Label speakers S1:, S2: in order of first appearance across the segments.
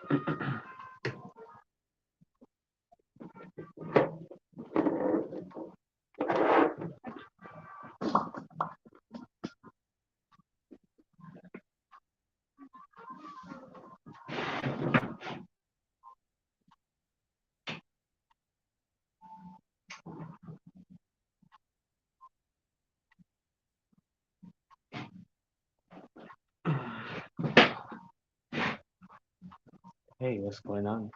S1: Hey, what's going on?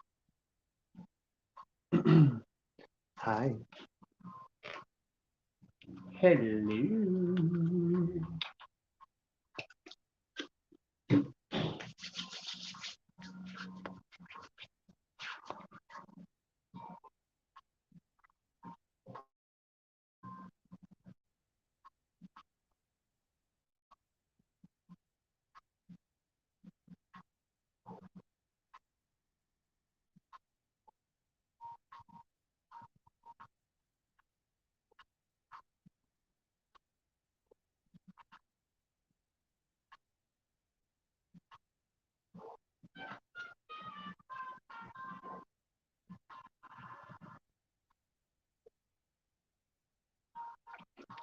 S1: Hi. Hello.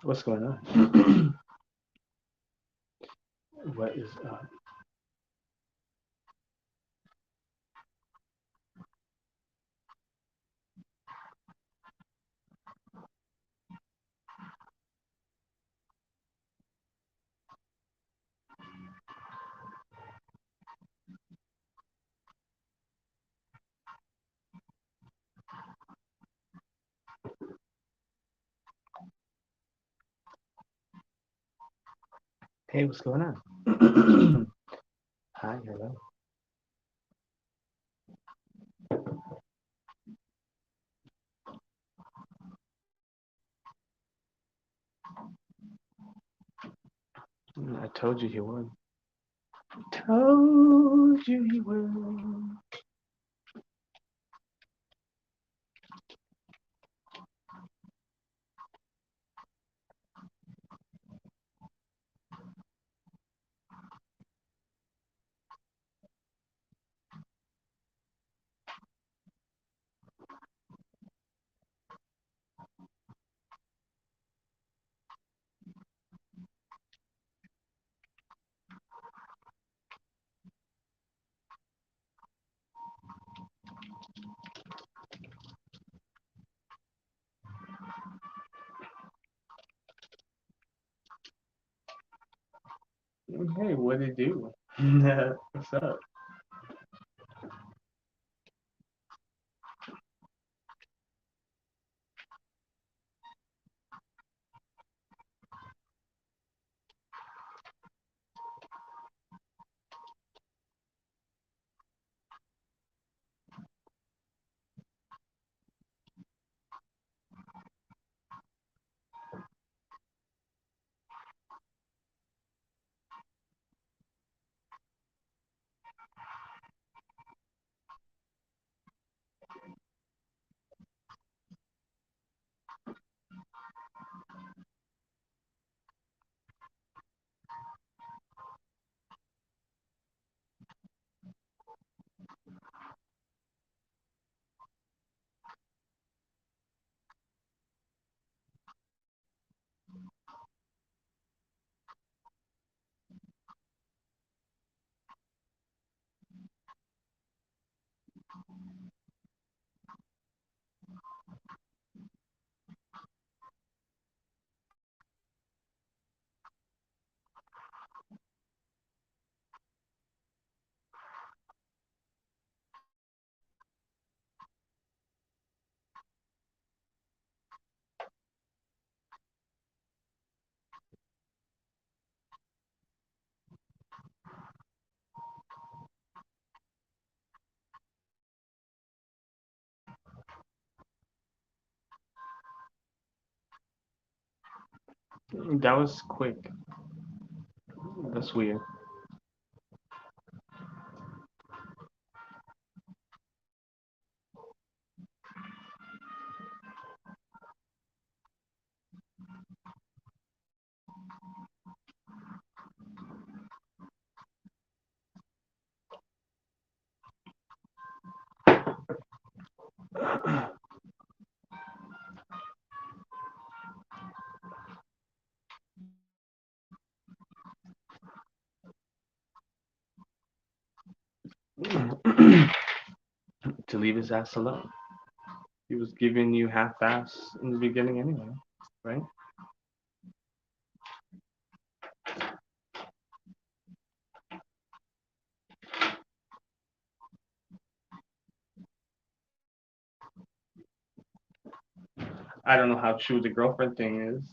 S1: What's going on? What is up? Hey, what's going on? Hi, hello. I told you he would. Told you he would. Hey, what did it do? What's up? That was quick. That's weird. to leave his ass alone. He was giving you half-ass in the beginning anyway, right? I don't know how true the girlfriend thing is.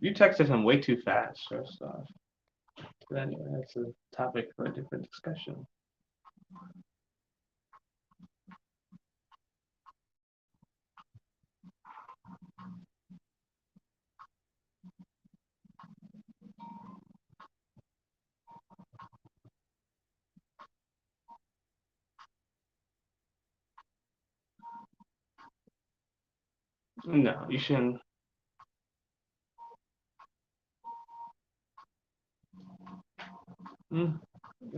S1: You texted him way too fast, first off. But anyway, that's a topic for a different discussion. No, you shouldn't. Mm,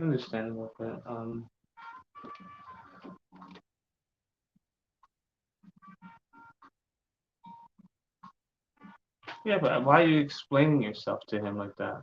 S1: understandable, but yeah, but why are you explaining yourself to him like that?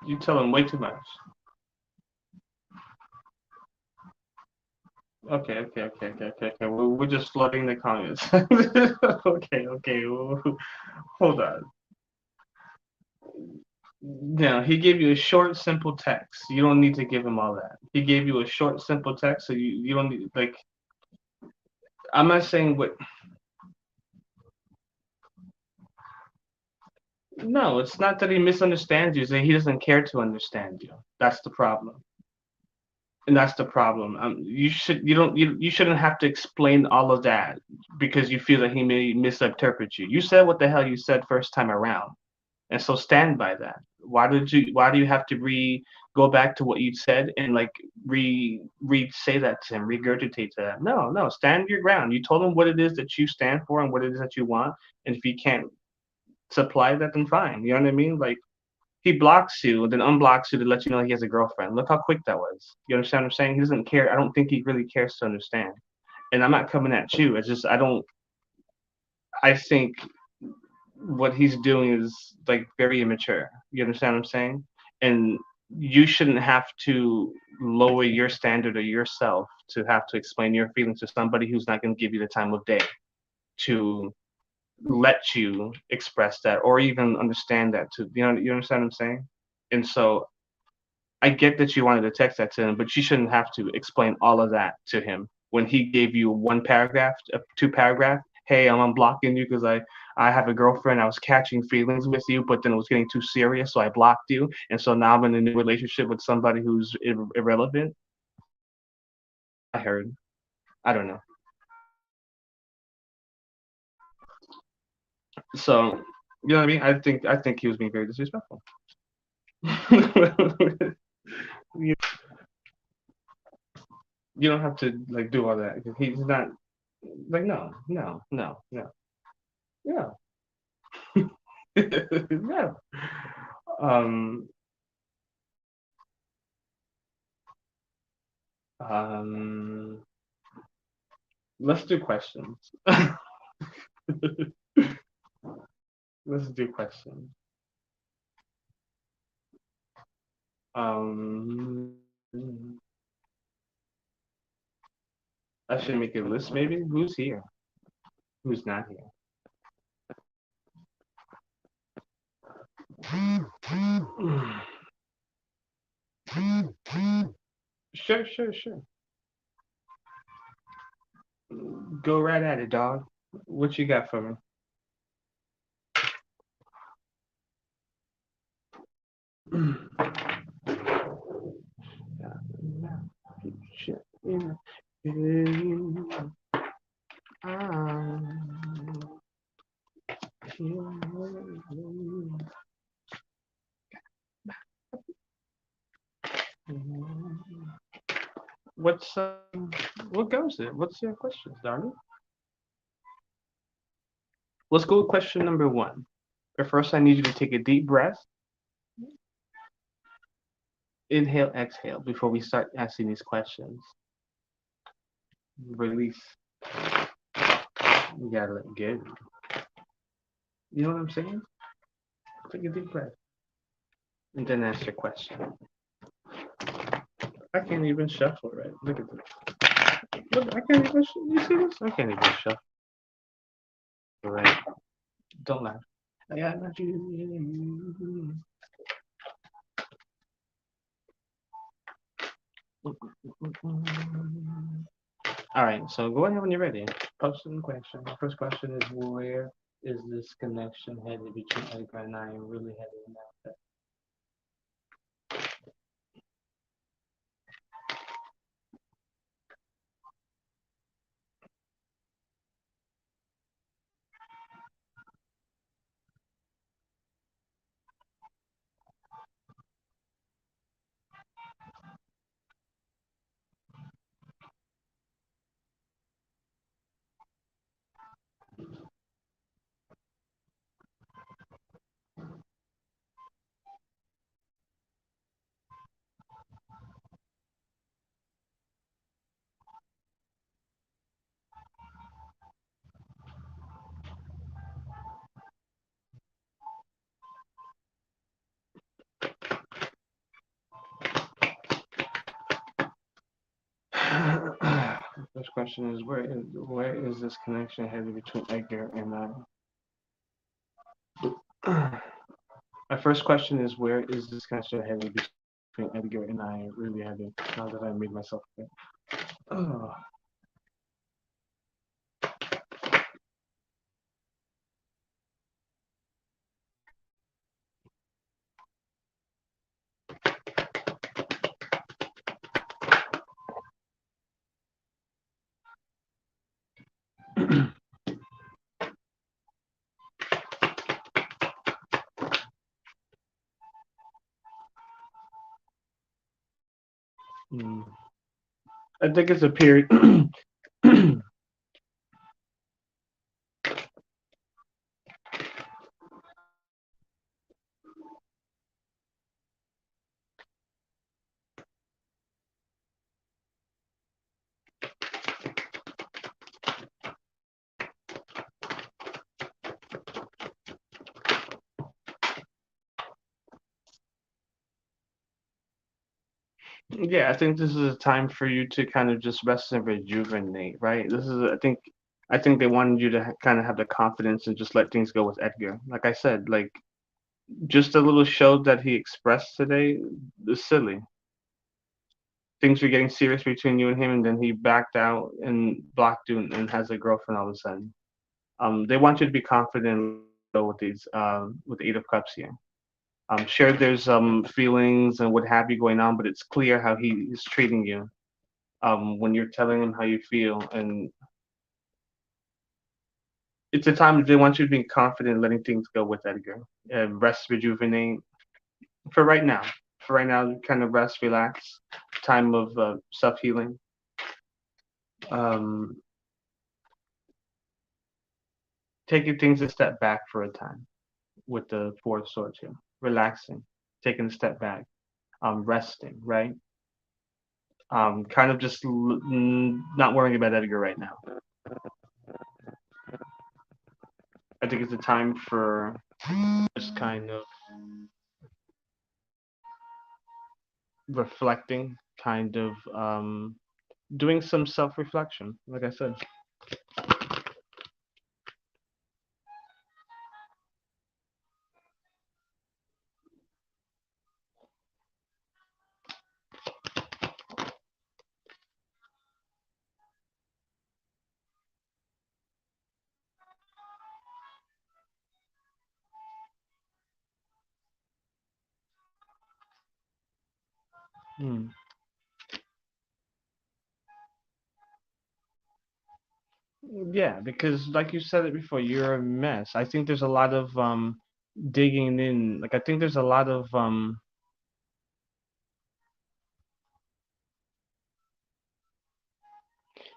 S1: You tell him way too much. Okay. We're just flooding the comments. Okay. Hold on. No, he gave you a short, simple text. You don't need to give him all that. He gave you a short, simple text, so you don't need like. I'm not saying what. No, it's not that he misunderstands you. It's that he doesn't care to understand you. That's the problem. And that's the problem. You shouldn't have to explain all of that because you feel that he may misinterpret you. You said what the hell you said first time around, and so stand by that. Why do you have to go back to what you said and like say that to him, regurgitate to that? No, stand your ground. You told him what it is that you stand for and what it is that you want, and if he can't supply that, then fine. You know what I mean? Like he blocks you and then unblocks you to let you know he has a girlfriend. Look how quick that was. You understand what I'm saying? He doesn't care. I don't think he really cares to understand. And I'm not coming at you. It's just I don't. I think what he's doing is like very immature. You understand what I'm saying? And you shouldn't have to lower your standard of yourself to have to explain your feelings to somebody who's not going to give you the time of day to let you express that or even understand that. To you understand what I'm saying? And so I get that you wanted to text that to him, but you shouldn't have to explain all of that to him when he gave you one paragraph, two paragraph. Hey, I'm unblocking you because I have a girlfriend. I was catching feelings with you, but then it was getting too serious, so I blocked you. And so now I'm in a new relationship with somebody who's irrelevant. I heard. I don't know. So you know what I mean? I think he was being very disrespectful. you, you don't have to like do all that. He's not like no. Yeah. Yeah. Um, um, let's do questions. Let's do questions. Um, I should make a list maybe. Who's here? Who's not here? Sure. Go right at it, dog. What you got for me? Shit. What's what goes it? What's your questions, darling? Let's go with question number one. But first, I need you to take a deep breath. Inhale, exhale before we start asking these questions. Release. You gotta let go. You know what I'm saying? Take a deep breath. And then ask your question. I can't even shuffle right. Look at this. Look, I can't even you see this? I can't even shuffle right. Don't laugh. I got my All right, so go ahead when you're ready. Post some question. The first question is, where is this connection headed between Edgar and I? Am really headed in that. The first question is, where is this connection headed between Edgar and I? My first question is, where is this connection headed between Edgar and I? Really headed. Now that I made myself clear. Oh. Mm. I think it's a period. Yeah, I think this is a time for you to kind of just rest and rejuvenate, right? This is, I think they wanted you to kind of have the confidence and just let things go with Edgar. Like I said, like just a little show that he expressed today is silly. Things were getting serious between you and him, and then he backed out and blocked you and has a girlfriend all of a sudden. They want you to be confident and go with these, with the Eight of Cups here. I'm sure there's feelings and what have you going on, but it's clear how he is treating you. When you're telling him how you feel, and it's a time they want you to be confident, letting things go with Edgar, rest, rejuvenate. For right now, kind of rest, relax, time of self healing. Um, taking things a step back for a time with the Four of Swords here, relaxing, taking a step back, resting, right? Kind of just not worrying about Edgar right now. I think it's a time for just kind of reflecting, kind of doing some self reflection, like I said. Hmm. Yeah, because like you said it before, you're a mess. I think there's a lot of digging in. Like I think there's a lot of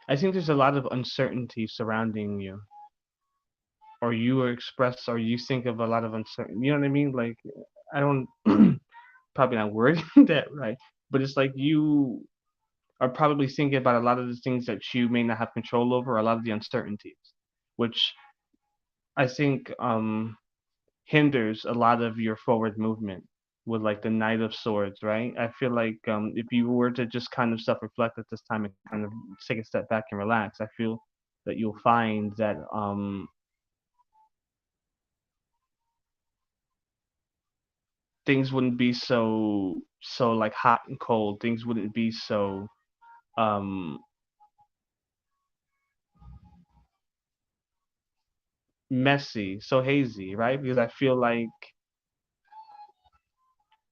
S1: I think there's a lot of uncertainty surrounding you. or you express or you think of a lot of uncertainty. You know what I mean? Like I don't probably not wording that right, but it's like you are probably thinking about a lot of the things that you may not have control over, a lot of the uncertainties, which I think hinders a lot of your forward movement with like the Knight of Swords, right? I feel like if you were to just kind of self-reflect at this time and kind of take a step back and relax, I feel that you'll find that things wouldn't be so like hot and cold. Things wouldn't be so um messy, so hazy, right? Because I feel like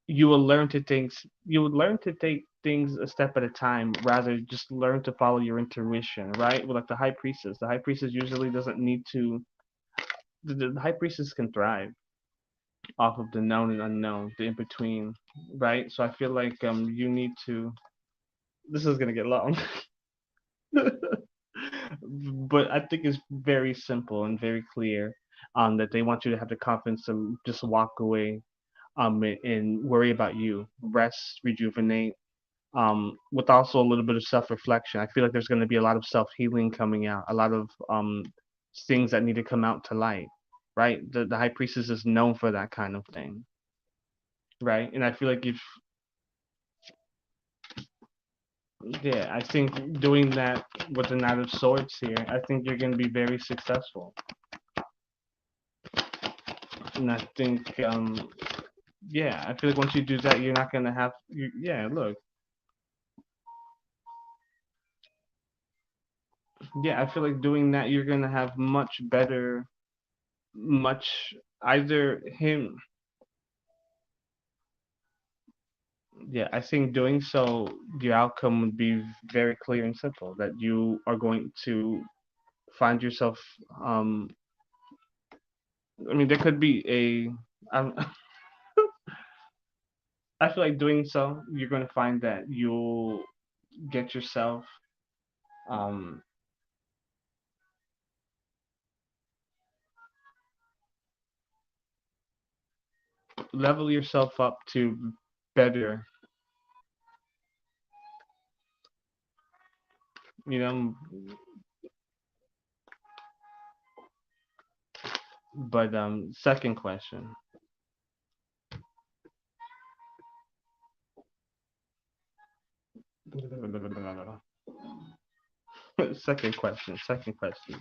S1: you would learn to take things a step at a time rather just learn to follow your intuition, right? With like the high priestess. The high priestess usually doesn't need to the high priestess can thrive off of the known and unknown, the in between, right? So I feel like you need to this is gonna get long. But I think it's very simple and very clear that they want you to have the confidence to just walk away and worry about you, rest, rejuvenate, with also a little bit of self-reflection. I feel like there's going to be a lot of self-healing coming out, a lot of things that need to come out to light, right? The high priestess is known for that kind of thing, right? And I feel like if yeah, I think doing that with the Knight of Swords here, I think you're going to be very successful. And I think yeah, I feel like once you do that, you're not going to have yeah, look. Yeah, I feel like doing that, you're going to have much better much either him yeah, I think doing so the outcome would be very clear and simple that you are going to find yourself um I mean there could be um, I feel like doing so you're going to find that you'll get yourself um level yourself up to better you know but second question second question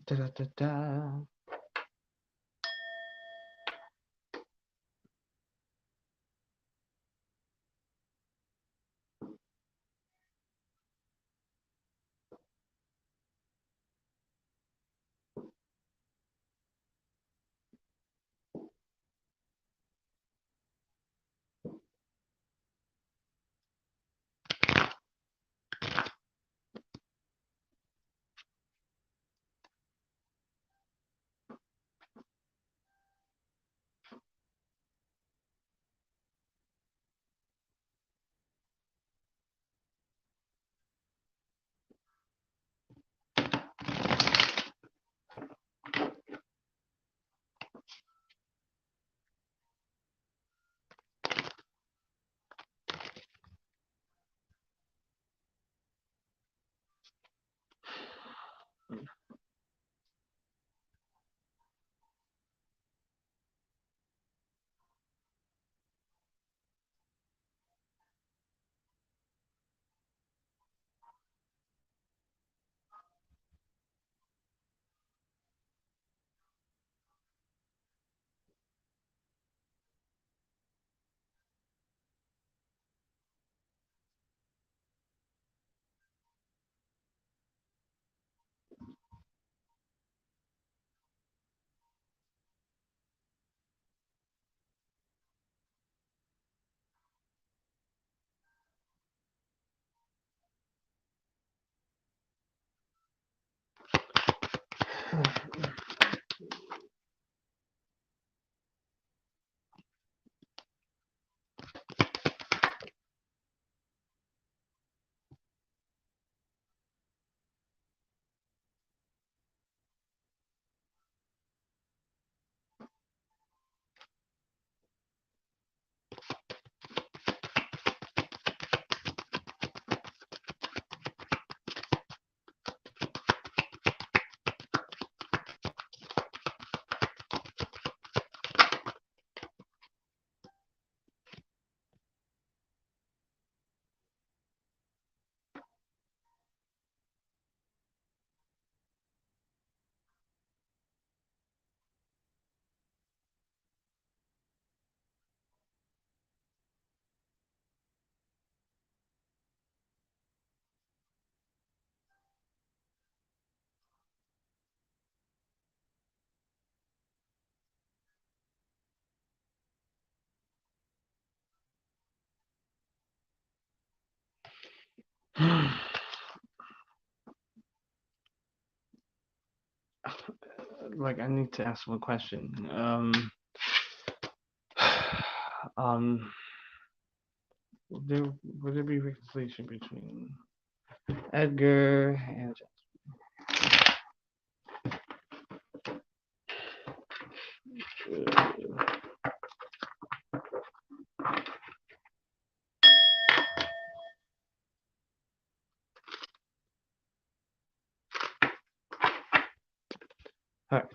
S1: da, da, da, da. Like, I need to ask one question. Um, there would there be reconciliation between Edgar and all right.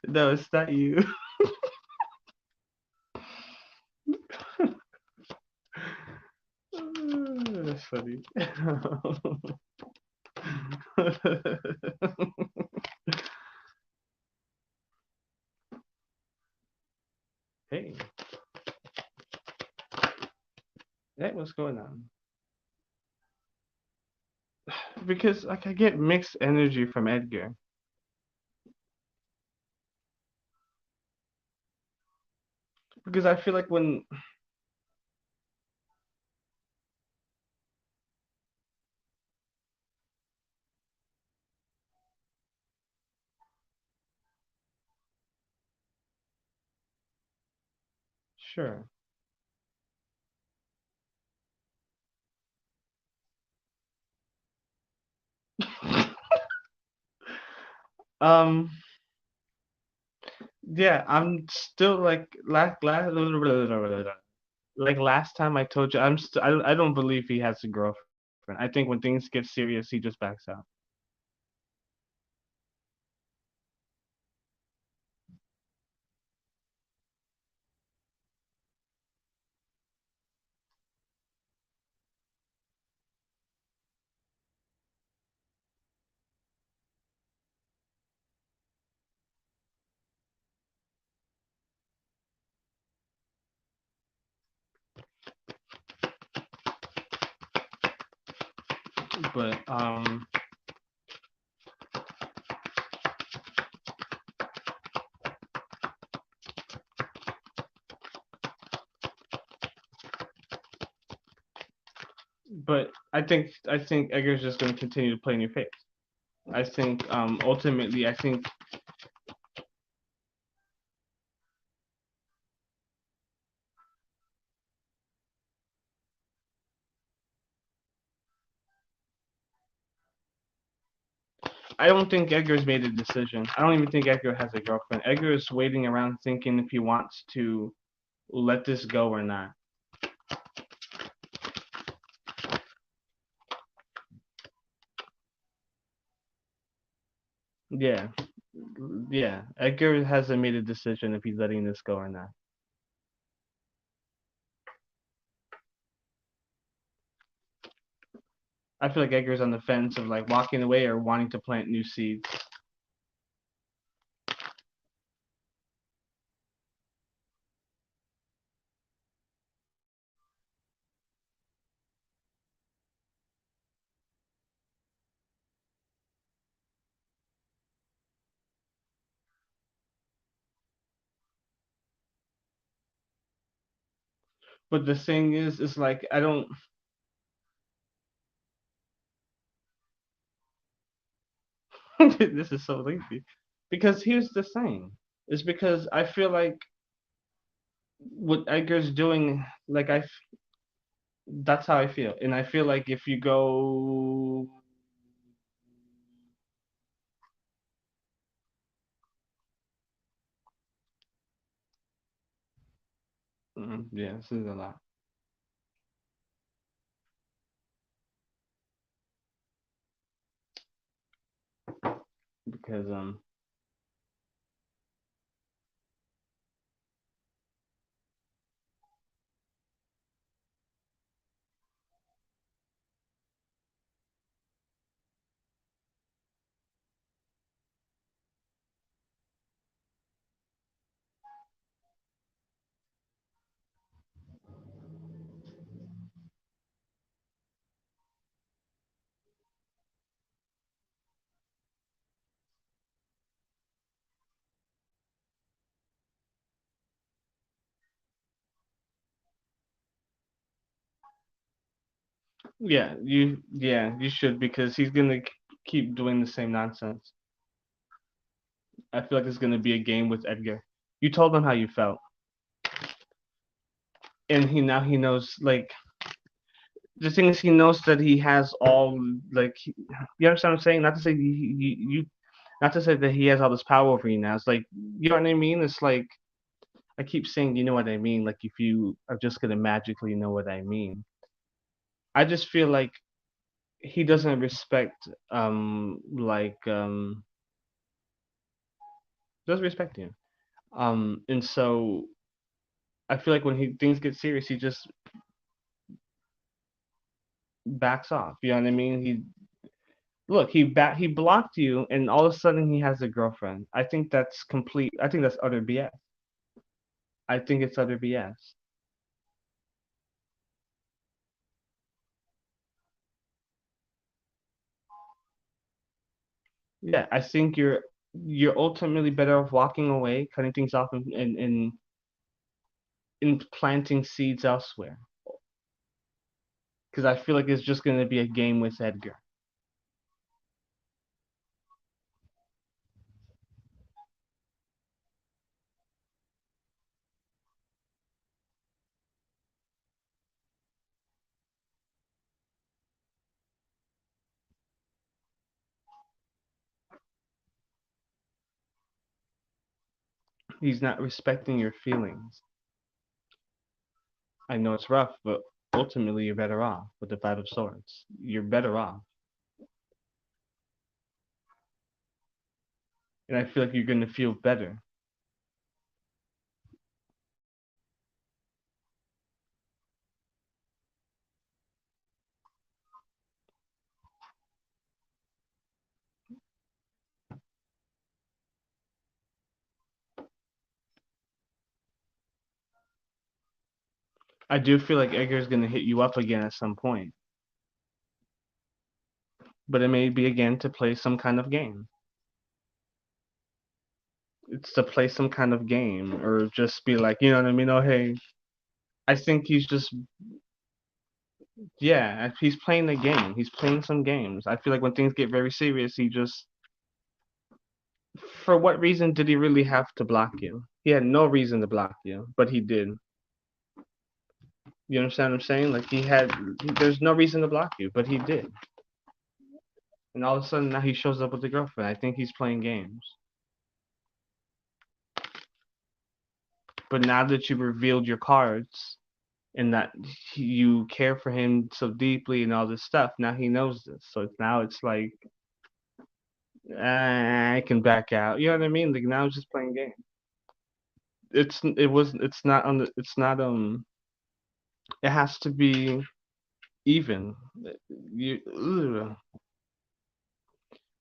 S1: No, it's not you. That's funny. Hey, hey, what's going on? Because like I get mixed energy from Edgar. Because I feel like when sure. um yeah, I'm still like last time I told you I don't believe he has a girlfriend. I think when things get serious he just backs out. But but I think Edgar's just gonna continue to play in your face. I think ultimately I think I don't think Edgar's made a decision. I don't even think Edgar has a girlfriend. Edgar is waiting around thinking if he wants to let this go or not. Yeah, yeah. Edgar hasn't made a decision if he's letting this go or not. I feel like Edgar's on the fence of like walking away or wanting to plant new seeds. But the thing is, it's like I don't. This is so lengthy. Because here's the thing. It's because I feel like what Edgar's doing, like that's how I feel, and I feel like if you go, yeah, this is a lot because yeah, you should because he's gonna keep doing the same nonsense. I feel like it's gonna be a game with Edgar. You told him how you felt, and he knows like the thing is he knows that he has all like you understand what I'm saying? Not to say you not to say that he has all this power over you now. It's like you know what I mean? It's like I keep saying you know what I mean. Like if you are just gonna magically know what I mean. I just feel like he doesn't respect doesn't respect you. And so I feel like when he things get serious, he just backs off. You know what I mean? He blocked you, and all of a sudden he has a girlfriend. I think that's complete. I think that's utter BS. I think it's utter BS. Yeah, I think you're ultimately better off walking away, cutting things off, and planting seeds elsewhere. Because I feel like it's just going to be a game with Edgar. He's not respecting your feelings. I know it's rough, but ultimately you're better off with the Five of Swords. You're better off. And I feel like you're going to feel better. I do feel like Edgar's going to hit you up again at some point, but it may be again to play some kind of game. It's to play some kind of game or just be like, you know what I mean? Oh, hey, I think he's just, yeah, he's playing the game. He's playing some games. I feel like when things get very serious, he just, for what reason did he really have to block you? He had no reason to block you, but he did. You understand what I'm saying? Like there's no reason to block you, but he did. And all of a sudden now he shows up with a girlfriend. I think he's playing games. But now that you've revealed your cards, and that you care for him so deeply and all this stuff. Now he knows this, so now it's like I can back out. You know what I mean? Like now it's just playing game. It's not on the it's not it has to be even. You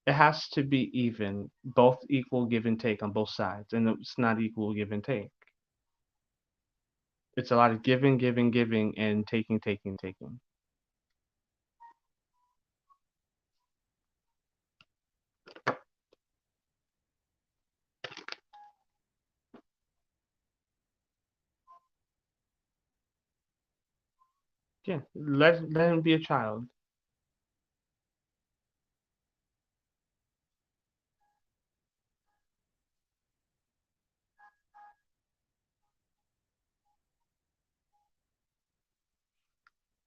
S1: it has to be even, both equal give and take on both sides, and it's not equal give and take. It's a lot of giving, giving, giving, and taking, taking, taking. Yeah, let him be a child.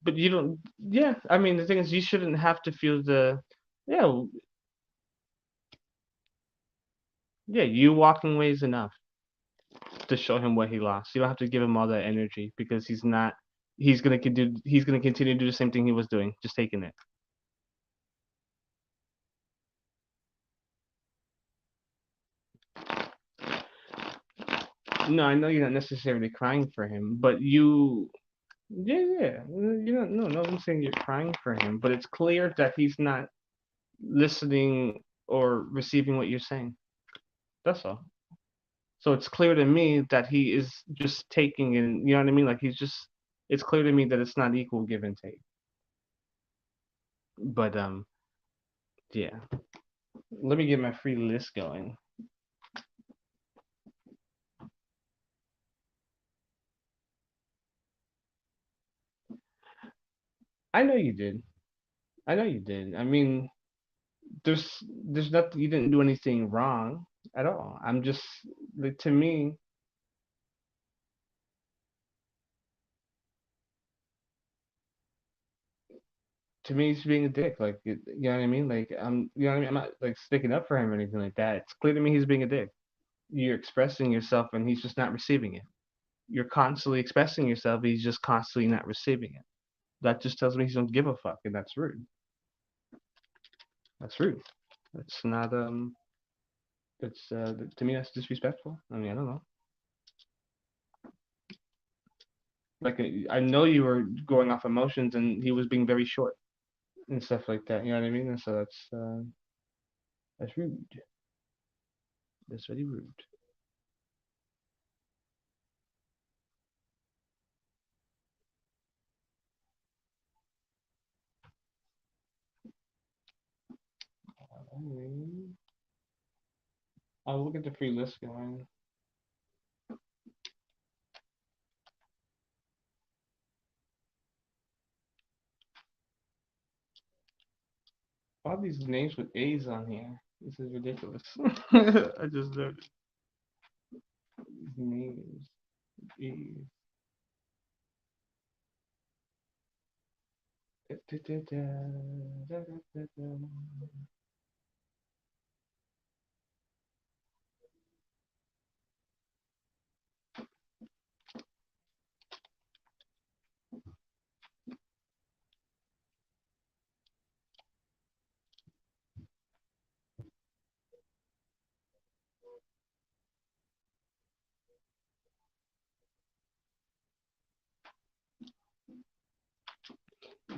S1: But you don't. Yeah, I mean the thing is, you shouldn't have to feel the. Yeah, yeah. You walking away is enough to show him what he lost. You don't have to give him all that energy because he's not. He's gonna do. He's gonna continue to do the same thing he was doing, just taking it. No, I know you're not necessarily crying for him, but you. Yeah, yeah. You don't. No, no one's saying you're crying for him, but it's clear that he's not listening or receiving what you're saying. That's all. So it's clear to me that he is just taking and you know what I mean? Like he's just it's clear to me that it's not equal give and take. But yeah. Let me get my free list going. I know you did. I know you did. I mean, there's nothing you didn't do anything wrong at all. I'm just like to me he's being a dick. Like you know what I mean? Like I'm you know what I mean? I'm not like sticking up for him or anything like that. It's clear to me he's being a dick. You're expressing yourself and he's just not receiving it. You're constantly expressing yourself, he's just constantly not receiving it. That just tells me he don't give a fuck, and that's rude. That's rude. That's not That's to me that's disrespectful. I mean, I don't know. Like I know you were going off emotions, and he was being very short and stuff like that. You know what I mean? And so that's rude. That's very rude. I'll look at the free list going. All these names with A's on here. This is ridiculous. I just noticed these names. A's.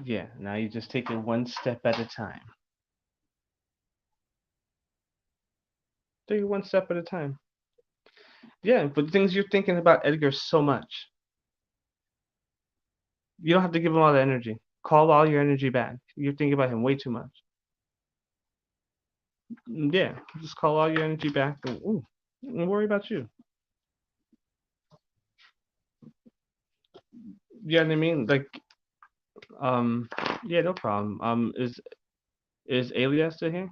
S1: Yeah, now you just take it one step at a time. Take it one step at a time. Yeah, but the things you're thinking about Edgar so much. You don't have to give him all the energy. Call all your energy back. You're thinking about him way too much. Yeah, just call all your energy back and worry about you. You know what I mean? Like, um, yeah, no problem. Is Alias still here?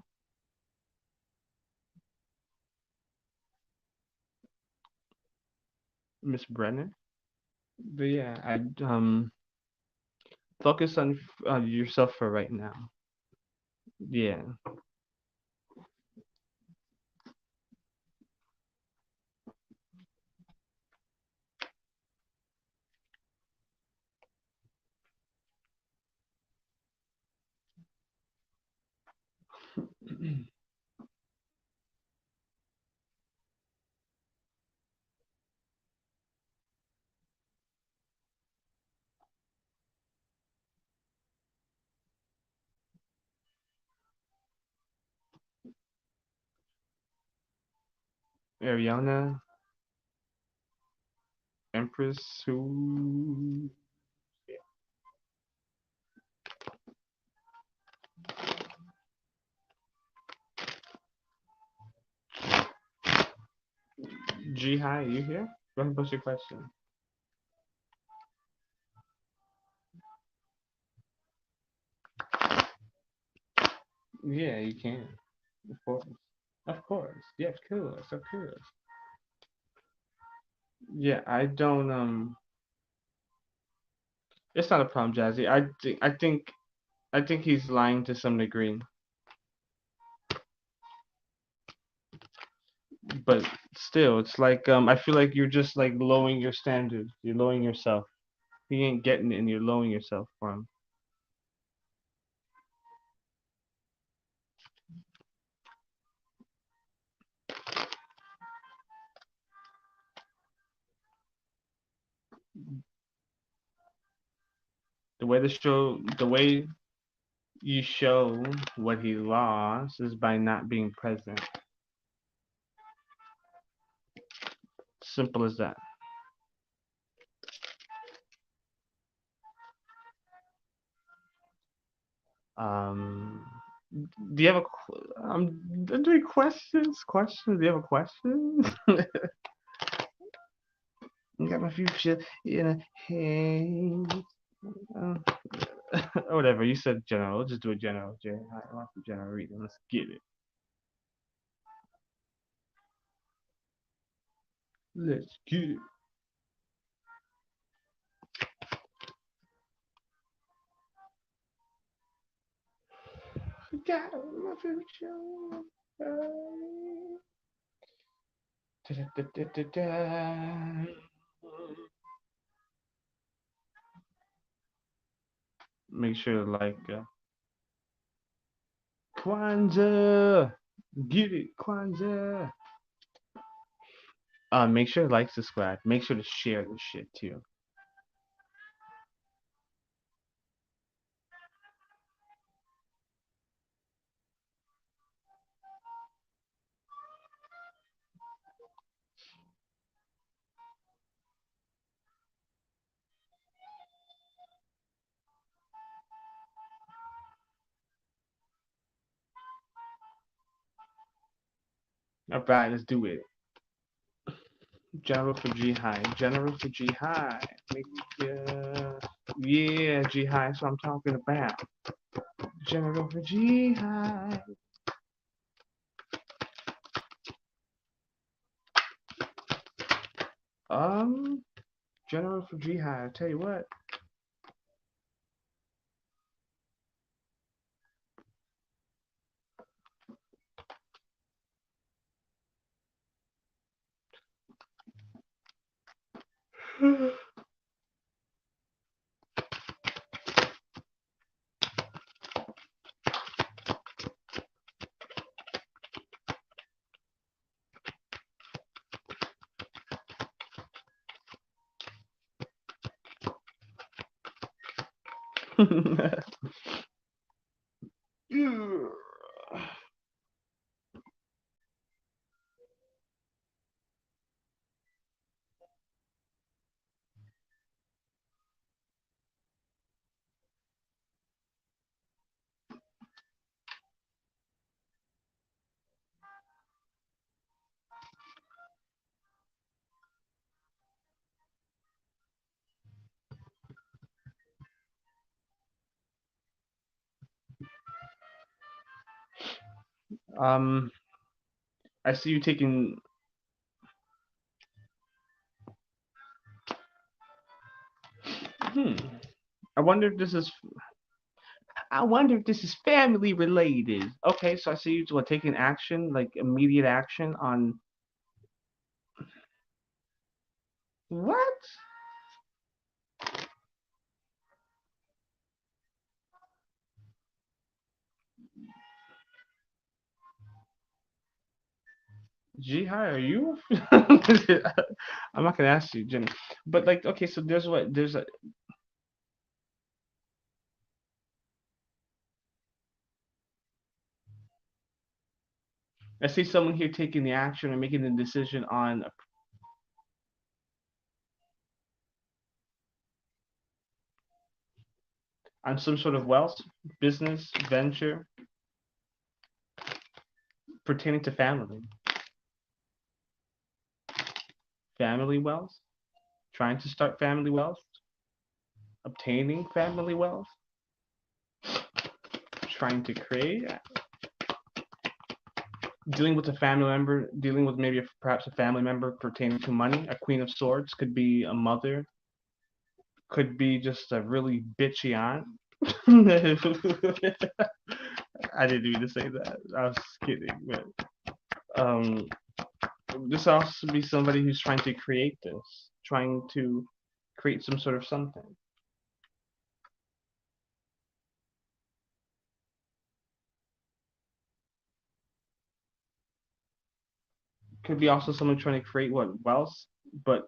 S1: Miss Brenner? But yeah, I focus on yourself for right now. Yeah, Ariana, Empress, who? G High, you here? Go ahead and post your question. Yeah, you can. Of course. Of course. Yeah, of course. Of course. Yeah, I don't it's not a problem, Jazzy. I think he's lying to some degree. But still, it's like I feel like you're just like lowering your standards. You're lowering yourself. He ain't getting it and you're lowering yourself for him. The way you show what he lost is by not being present. Simple as that. Um, do you have I'm doing questions. Questions. Do you have a question? You got my future in a hand. Uh, or whatever. You said general. Let's just do a general. I want the general reading. Let's get it. Let's get it. Got my future. Da-da-da-da-da. Make sure to like Kwanzaa. Get it, Kwanzaa. Make sure to like, subscribe. Make sure to share this shit too. All right, let's do it. General for G High. General for G High. Yeah, G High. That's what I'm talking about. General for G High. Um, General for G High. I tell you what. um, I see you taking. Hmm. I wonder if this is. I wonder if this is family related. Okay, so I see you taking action, like immediate action on what? Jihai, are you? I'm not gonna ask you, Jim. But like, okay, so there's a. I see someone here taking the action or making the decision on some sort of wealth, business, venture pertaining to family wealth, trying to start family wealth, obtaining family wealth, trying to create, dealing with a family member, dealing with maybe perhaps a family member pertaining to money. A Queen of Swords could be a mother, could be just a really bitchy aunt. I didn't mean to say that. I was kidding, but um, this also be somebody who's trying to create this, trying to create some sort of something. Could be also someone trying to create what wealth, but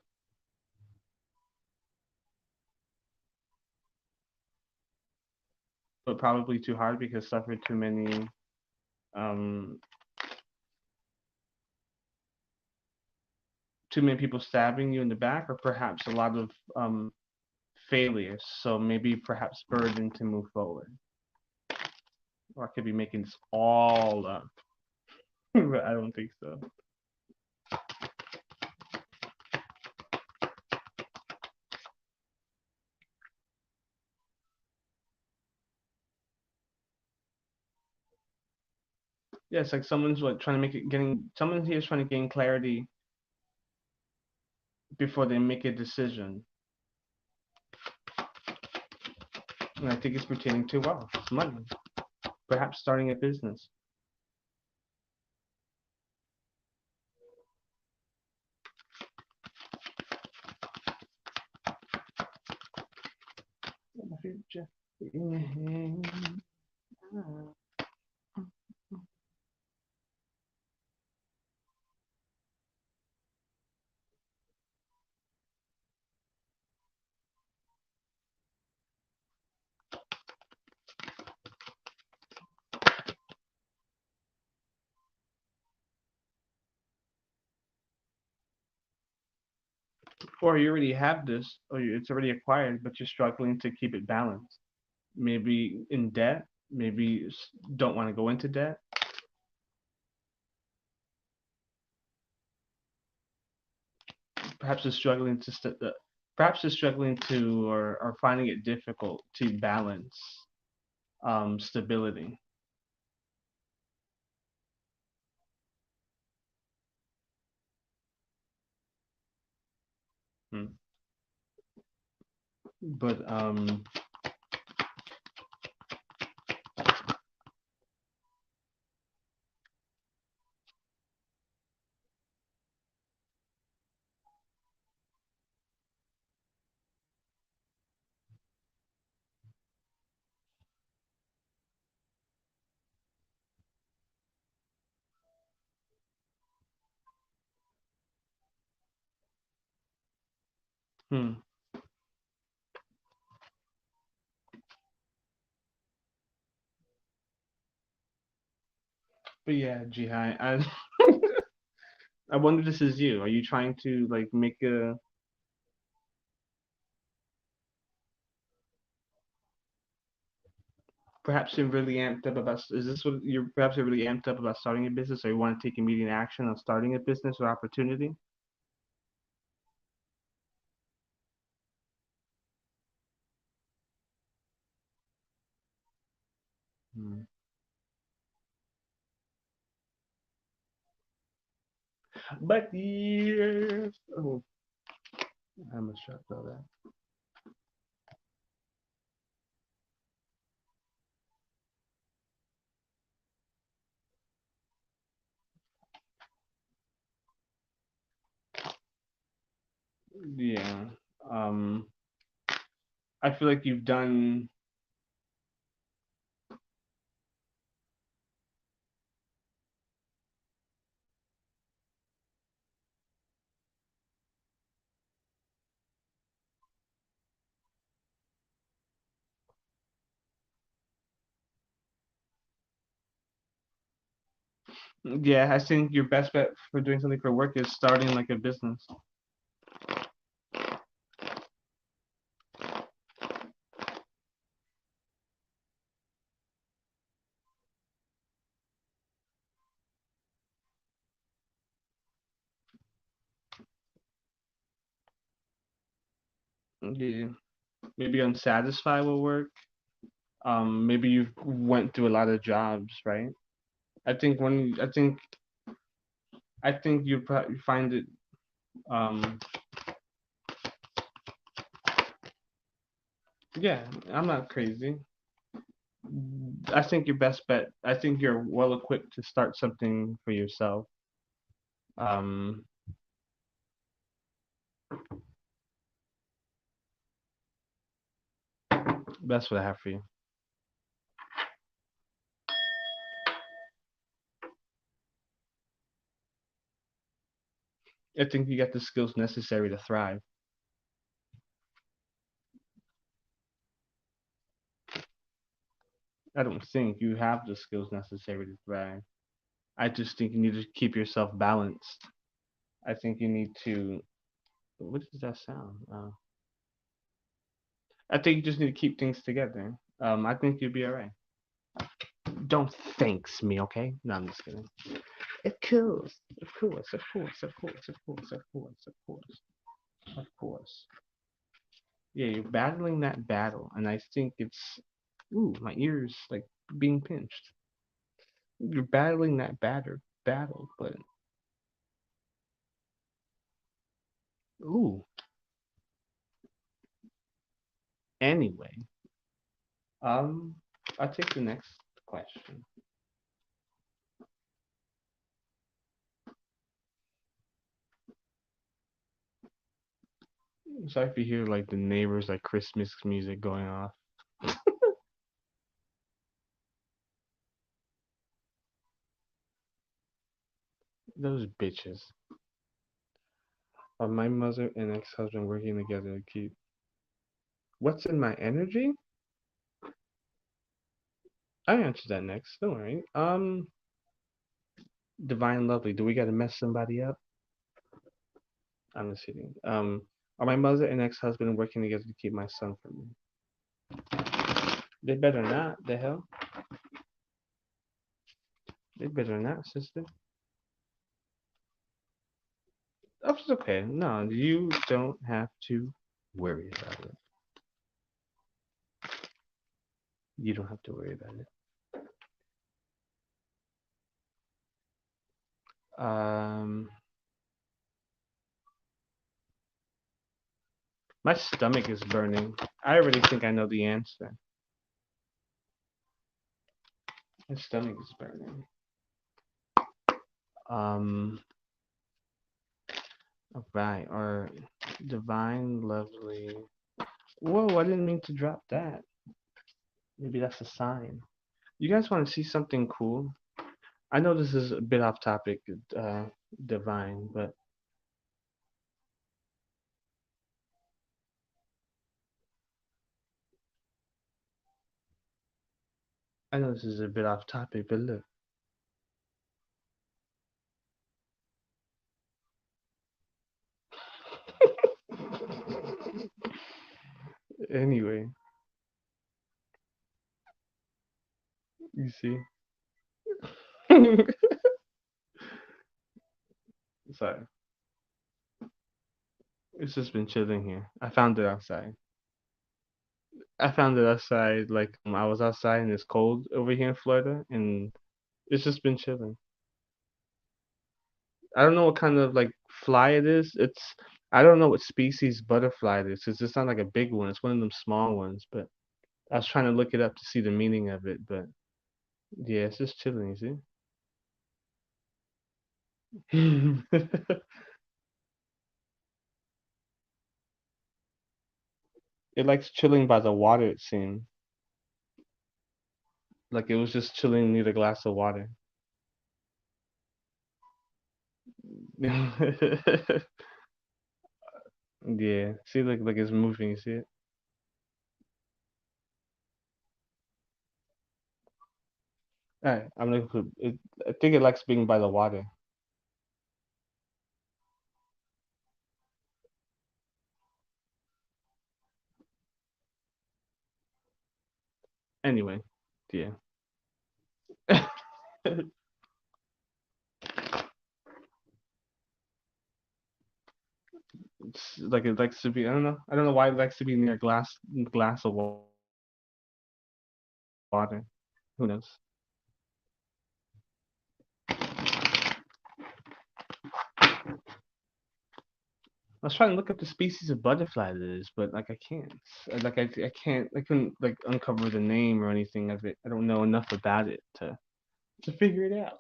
S1: probably too hard because suffered um too many people stabbing you in the back, or perhaps a lot of failures. So maybe perhaps burdened to move forward, or I could be making this all up, but I don't think so. Yeah, it's like someone's what trying to make it getting someone here is trying to gain clarity before they make a decision. And I think it's pertaining to wealth, money, perhaps starting a business. Or you already have this, or it's already acquired, but you're struggling to keep it balanced. Maybe in debt, maybe don't want to go into debt. Perhaps is struggling to perhaps is struggling to or finding it difficult to balance stability. Hmm. But hmm. But yeah, Jihai, I wonder if this is you. Are you trying to like make a perhaps you're really amped up about is this what you're perhaps you're really amped up about starting a business, or you want to take immediate action on starting a business or opportunity? Hmm. But years. Oh, I must drop all that. Yeah. Um, I feel like you've done. Yeah, I think your best bet for doing something for work is starting like a business. Yeah. Maybe unsatisfied with work. Maybe you went through a lot of jobs, right? I think you probably find it. Um, yeah, I'm not crazy. I think your best bet. I think you're well equipped to start something for yourself. Um, that's what I have for you. I think you got the skills necessary to thrive. I don't think you have the skills necessary to thrive. I just think you need to keep yourself balanced. I think you need to. What does that sound? I think you just need to keep things together. I think you'll be all right. Don't thanks me, okay? No, I'm just kidding. Of course, of course, of course, of course, of course, of course, of course, of course. Yeah, you're battling that battle, and I think it's. Ooh, my ears like being pinched. You're battling that battle, but ooh. Anyway, um, I'll take the next question. Sorry if you hear like the neighbors like Christmas music going off. Those bitches. My mother and ex-husband working together to keep. What's in my energy? I answer that next. Don't worry. Divine Lovely. Do we gotta mess somebody up? I'm just kidding. Are my mother and ex-husband working together to keep my son from me? They better not. The hell? They better not, sister. That's okay. No, you don't have to worry about it. You don't have to worry about it. Um, my stomach is burning. I already think I know the answer. My stomach is burning. Um, right, or divine, lovely. Whoa, I didn't mean to drop that. Maybe that's a sign. You guys want to see something cool? I know this is a bit off topic, uh, divine, but I know this is a bit off topic, but look. Anyway, you see. Sorry, it's just been chilling here. I found it outside. I found it outside, like I was outside and it's cold over here in Florida, and it's just been chilling. I don't know what kind of like fly it is. I don't know what species butterfly it is. It's not like a big one. It's one of them small ones. But I was trying to look it up to see the meaning of it. But yeah, it's just chilling. You see? It likes chilling by the water. It seemed like it was just chilling near the glass of water. Yeah. See, like it's moving. You see it? All right, I'm looking for it. I think it likes being by the water. Anyway, yeah. It's like it likes to be. I don't know. I don't know why it likes to be near a glass of water. Who knows? I was trying to look up the species of butterfly it is, but like I can't. I can't. I couldn't like uncover the name or anything of it. I don't know enough about it to figure it out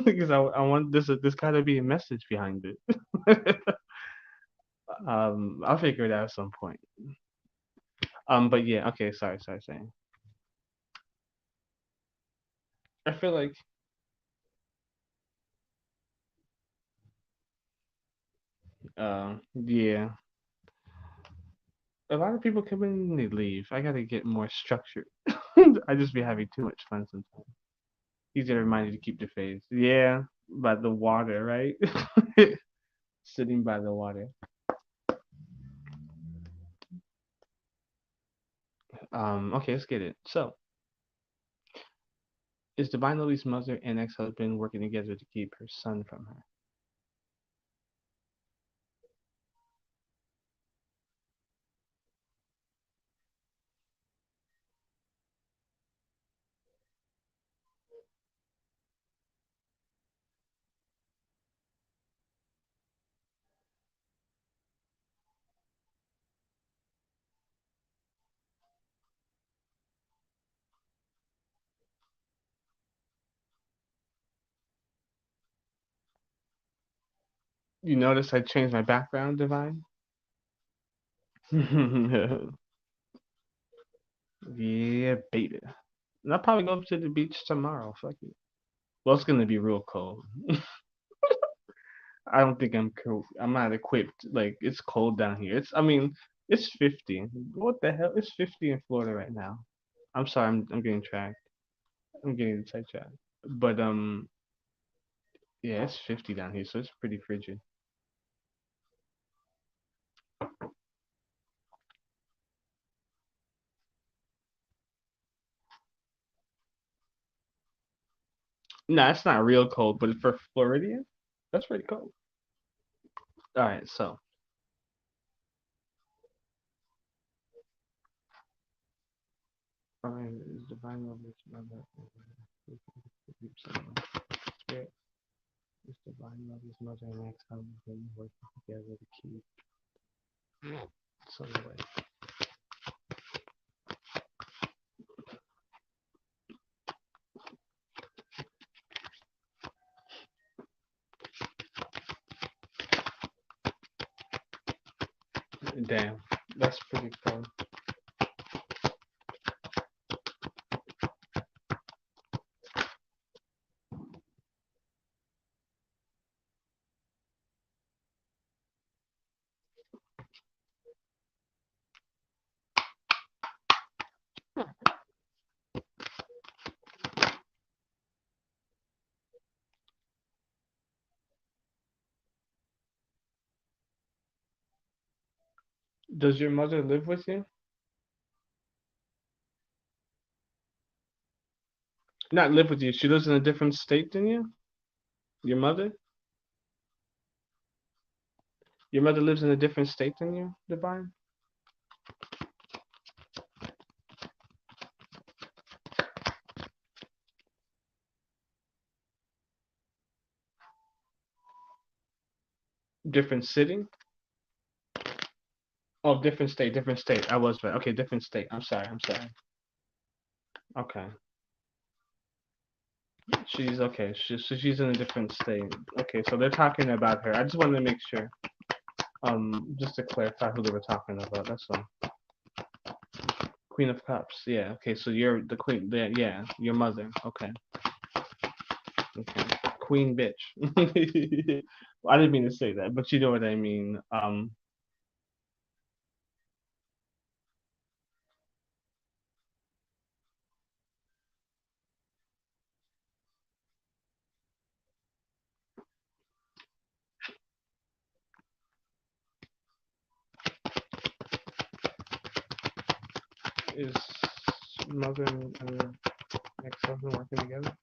S1: because I want this got to be a message behind it. I'll figure it out at some point. But yeah, okay, sorry, saying. I feel like yeah, a lot of people come in and they leave. I gotta get more structured. I just be having too much fun sometimes. Easy to remind you to keep the faith. Yeah, by the water, right? Sitting by the water. Okay, let's get it. So, is Divine Lily's mother and ex-husband working together to keep her son from her? You notice I changed my background, Divine? Yeah, baby. And I'll probably go up to the beach tomorrow. Fuck it. Well, it's gonna be real cold. I don't think I'm cool. I'm not equipped. Like it's cold down here. I mean, it's 50. What the hell? It's 50 in Florida right now. I'm sorry. I'm getting tracked. I'm getting sidetracked. But yeah, it's 50 down here, so it's pretty frigid. No, it's not real cold, but for Floridian, that's pretty cold. All right, so fine is divine love is mother. Spirit is divine love is mother and next time we working together to keep. So anyway, damn, that's pretty cool. Does your mother live with you? Not live with you. She lives in a different state than you. Your mother? Your mother lives in a different state than you, Divine? Different city? Oh, different state, different state. I was right. Okay, different state. I'm sorry. Okay. She's okay. She's in a different state. Okay, so they're talking about her. I just wanted to make sure. Just to clarify who they were talking about. That's all. Queen of Cups. Yeah. Okay, so you're the queen. Yeah, your mother. Okay. Okay. Queen bitch. I didn't mean to say that, but you know what I mean. Is mother and ex-husband working together?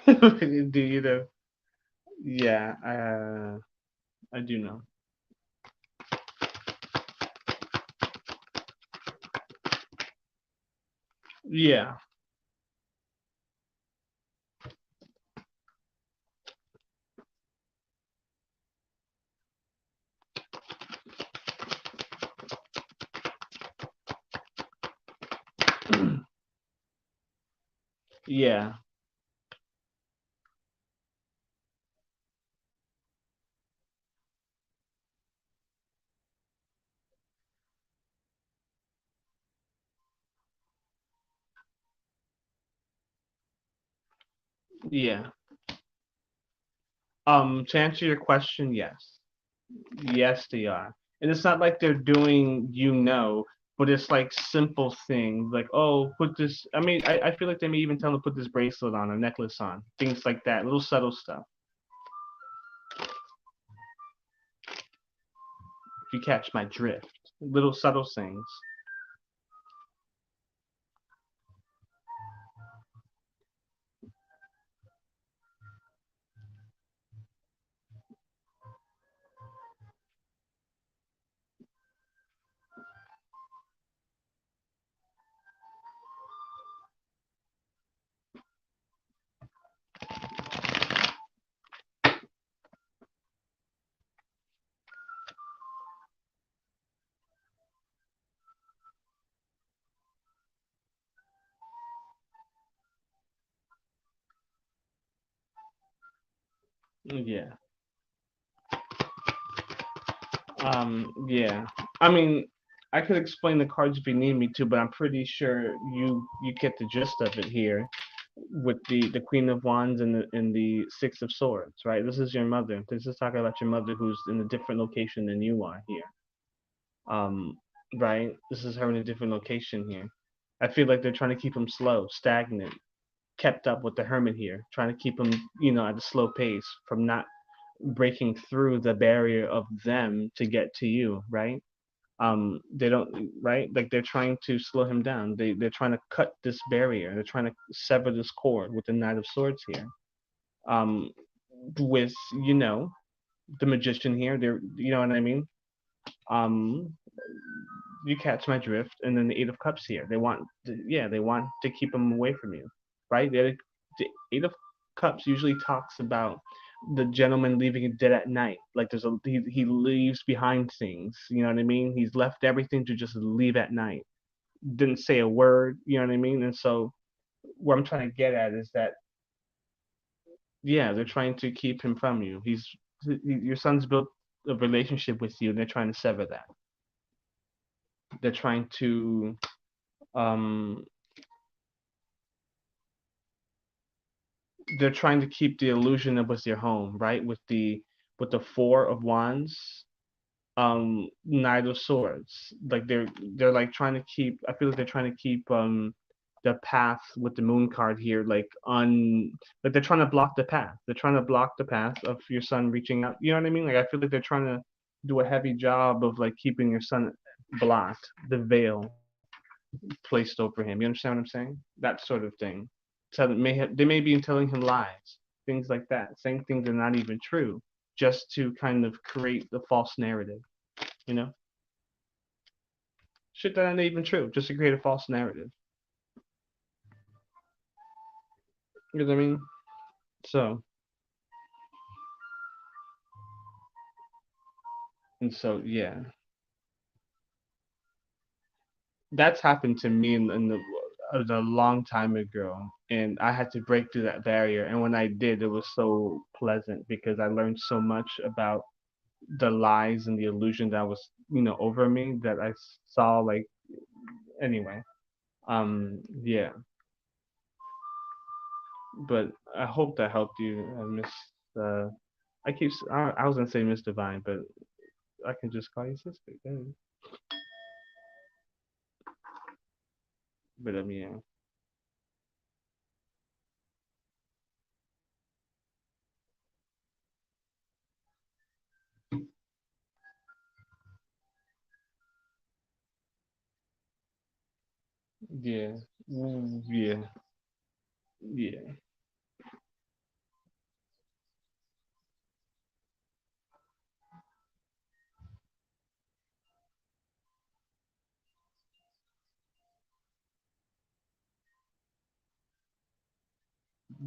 S1: Do you know? Yeah, I do know. Yeah, yeah, yeah. To answer your question, yes. Yes, they are. And it's not like they're doing, but it's like simple things like, oh, put this. I mean, I feel like they may even tell them to put this bracelet on or necklace on, things like that, little subtle stuff. If you catch my drift, little subtle things. Yeah. Yeah. I mean, I could explain the cards if you need me to, but I'm pretty sure you get the gist of it here with the Queen of Wands and the Six of Swords, right? This is your mother. This is talking about your mother who's in a different location than you are here. Um, right? This is her in a different location here. I feel like they're trying to keep him slow, stagnant, kept up with the Hermit here, trying to keep him, at a slow pace from not breaking through the barrier of them to get to you, right? They don't, right, like they're trying to slow him down. They're trying to cut this barrier. They're trying to sever this cord with the Knight of Swords here. um with, you know the Magician here. They're, you know what I mean. um you catch my drift. And then the Eight of Cups here, they want to keep him away from you, right? The Eight of Cups usually talks about the gentleman leaving it dead at night. Like he leaves behind things, you know what I mean. He's left everything to just leave at night, didn't say a word, you know what I mean. And so what I'm trying to get at is that, yeah, they're trying to keep him from you. Your son's built a relationship with you, and they're trying to sever that. They're trying to, um keep the illusion of was your home, right? With the Four of Wands, Knight of Swords. Like they're like trying to keep. I feel like they're trying to keep the path with the Moon card here, like they're trying to block the path. They're trying to block the path of your son reaching out. You know what I mean? Like I feel like they're trying to do a heavy job of like keeping your son blocked, the veil placed over him. You understand what I'm saying? That sort of thing. They may be telling him lies, things like that, saying things that are not even true, just to kind of create the false narrative. You know, shit that ain't even true, just to create a false narrative. You know what I mean? So yeah, that's happened to me a long time ago, and I had to break through that barrier. And when I did, it was so pleasant because I learned so much about the lies and the illusion that was, over me, that I saw, like, anyway. Yeah. But I hope that helped you, Miss. Uh, I was gonna say Miss Divine, but I can just call you sister. But yeah, yeah, yeah, yeah.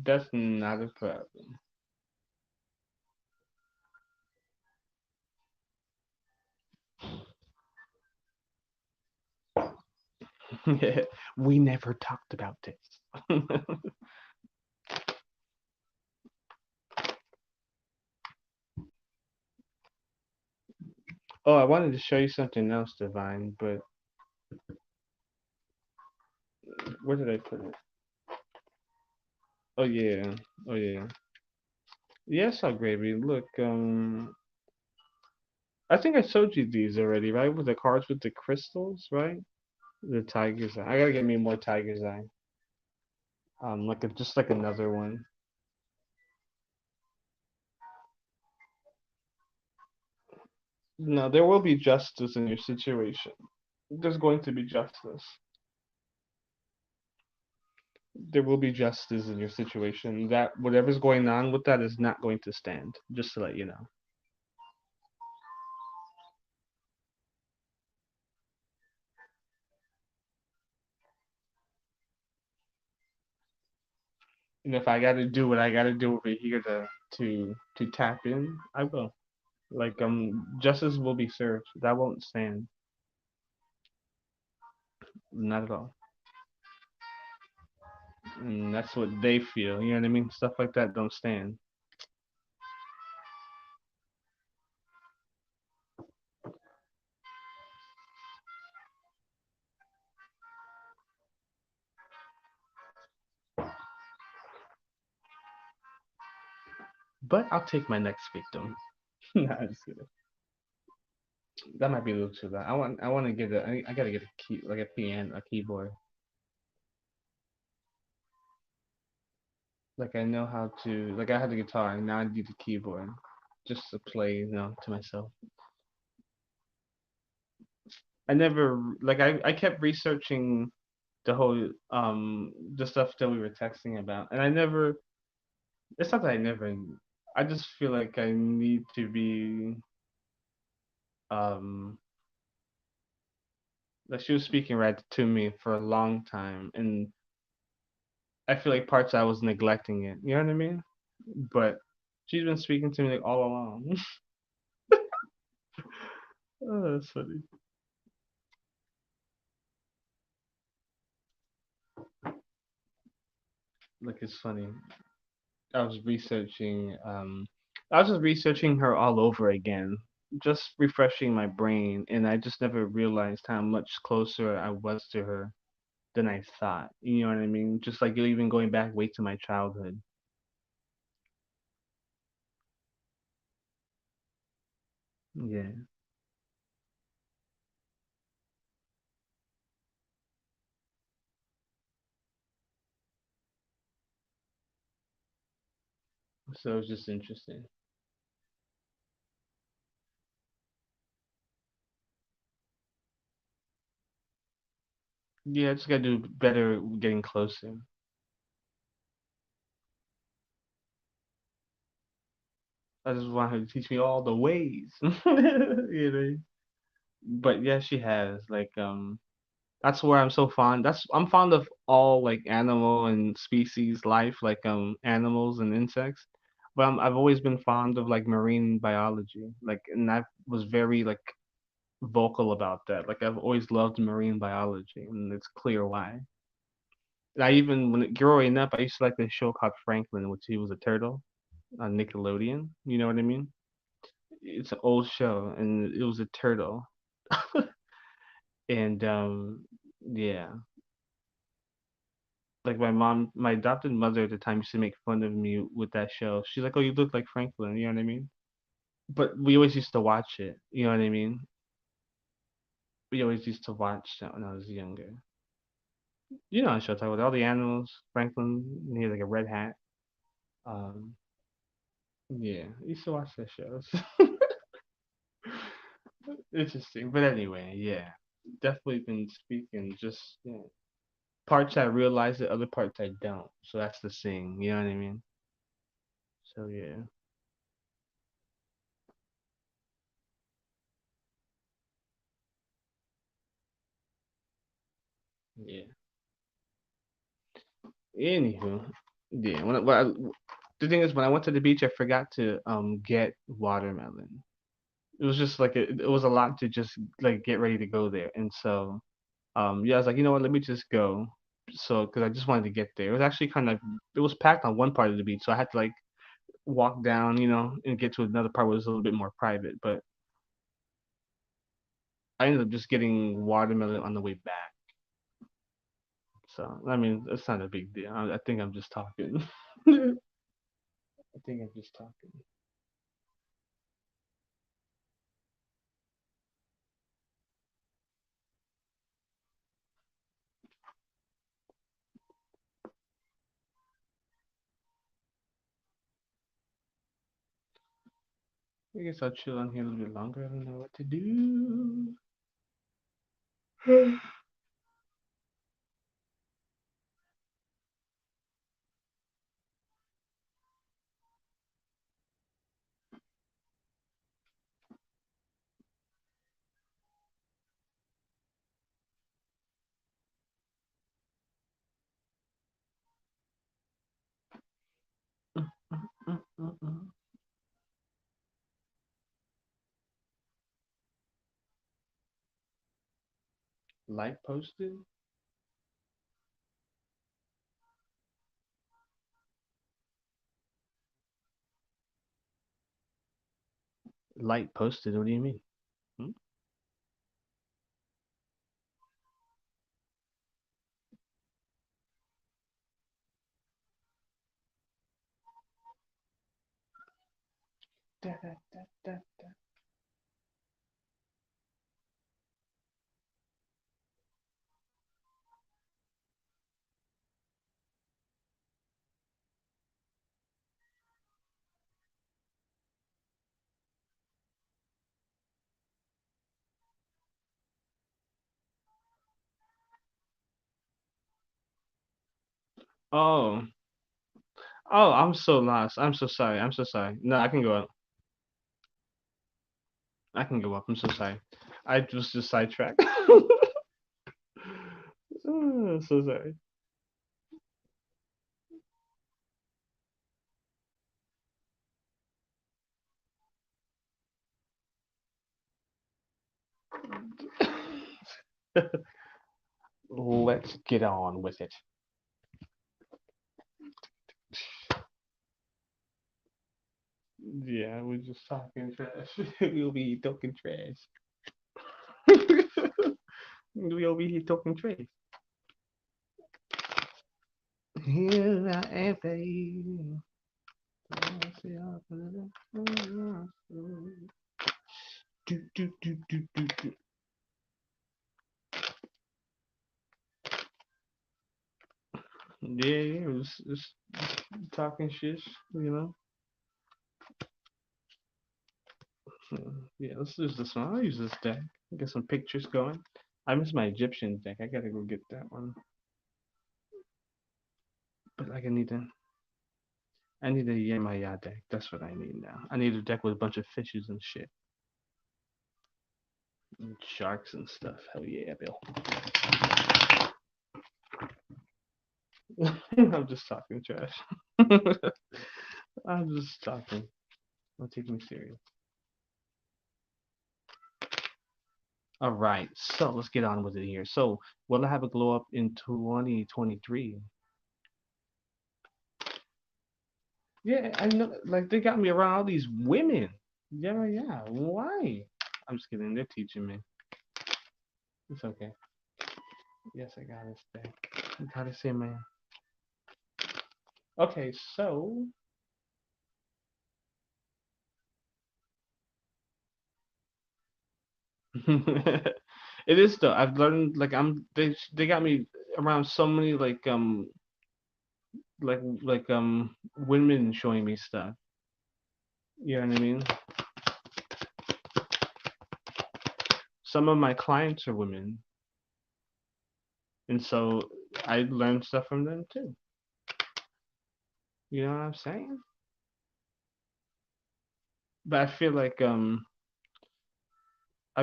S1: That's not a problem. We never talked about this. Oh, I wanted to show you something else, Divine, but where did I put it? Oh yeah, oh yeah. Yes, I gravy. Look, I think I showed you these already, right? With the cards with the crystals, right? The tiger's eye. I gotta get me more tiger's eye. Just like another one. No, there will be justice in your situation. There's going to be justice. There will be justice in your situation. That whatever's going on with that is not going to stand. Just to let you know. And if I gotta do what I gotta do over here to tap in, I will. Like justice will be served. That won't stand. Not at all. And that's what they feel. You know what I mean? Stuff like that don't stand. But I'll take my next victim. Nah, I'm just kidding. That might be a little too loud. I want to get I gotta get a key like a piano a keyboard. Like I know how to like I had the guitar and now I need the keyboard just to play to myself. I never like I kept researching the whole the stuff that we were texting about and I never it's not that I never I just feel like I need to be um like she was speaking right to me for a long time and I feel like parts I was neglecting it. You know what I mean? But she's been speaking to me like all along. Oh, that's funny. Like it's funny. I was researching I was just researching her all over again. Just refreshing my brain and I just never realized how much closer I was to her than I thought. You know what I mean? Just like even going back way to my childhood. Yeah. So it's just interesting. Yeah, I just gotta do better getting closer. I just want her to teach me all the ways. You know? But yeah, she has. Like that's where I'm so fond. I'm fond of all like animal and species life, like animals and insects. But I've always been fond of like marine biology. Like and I was very like vocal about that. Like I've always loved marine biology and it's clear why. And I even when growing up I used to like this show called Franklin, which he was a turtle on Nickelodeon. You know what I mean? It's an old show and it was a turtle. And yeah, Like my adopted mother at the time used to make fun of me with that show. She's like, "Oh, you look like Franklin," you know what I mean? But we always used to watch it. You know what I mean? We always used to watch that when I was younger. You know, the show with all the animals. Franklin, he had like a red hat. Um, yeah, I used to watch that show. Interesting, but anyway, yeah, definitely been speaking. Just parts I realize it, other parts I don't. So that's the thing. You know what I mean? So yeah, yeah. Anywho, yeah. The thing is, when I went to the beach, I forgot to get watermelon. It was just like it was a lot to just like get ready to go there, and so yeah, I was like, you know what, let me just go. So because I just wanted to get there. It was actually kind of it was packed on one part of the beach, so I had to like walk down, and get to another part where it was a little bit more private. But I ended up just getting watermelon on the way back. So I mean, it's not a big deal. I think I'm just talking. I think I'm just talking. I guess I'll chill on here a little bit longer. I don't know what to do. Light posted? Light posted? What do you mean? Hmm? Da, da, da, da, da. Oh, oh, I'm so lost. I'm so sorry. I'm so sorry. No, I can go up. I can go up. I'm so sorry. I was just sidetracked. Oh, so sorry. Let's get on with it. Yeah, we're just talking trash. We'll be talking trash. We'll be here talking trash. Here I am, baby. Do, do, do, do, do, do. Yeah, it was just talking shit, you know. Yeah, let's use this one. I'll use this deck. Get some pictures going. I miss my Egyptian deck. I gotta go get that one. But like I need a Yemaya deck. That's what I need now. I need a deck with a bunch of fishes and shit. And sharks and stuff. Hell yeah, Bill. I'm just talking trash. I'm just talking. Don't take me serious. All right, so let's get on with it here. So, will I have a glow up in 2023? Yeah, I know. Like they got me around all these women. Yeah, yeah. Why? I'm just kidding. They're teaching me. It's okay. Yes, I got this thing. You gotta say, man. Okay, so it is though. I've learned like they got me around so many women showing me stuff. You know what I mean? Some of my clients are women, and so I learned stuff from them too. You know what I'm saying? But I feel like I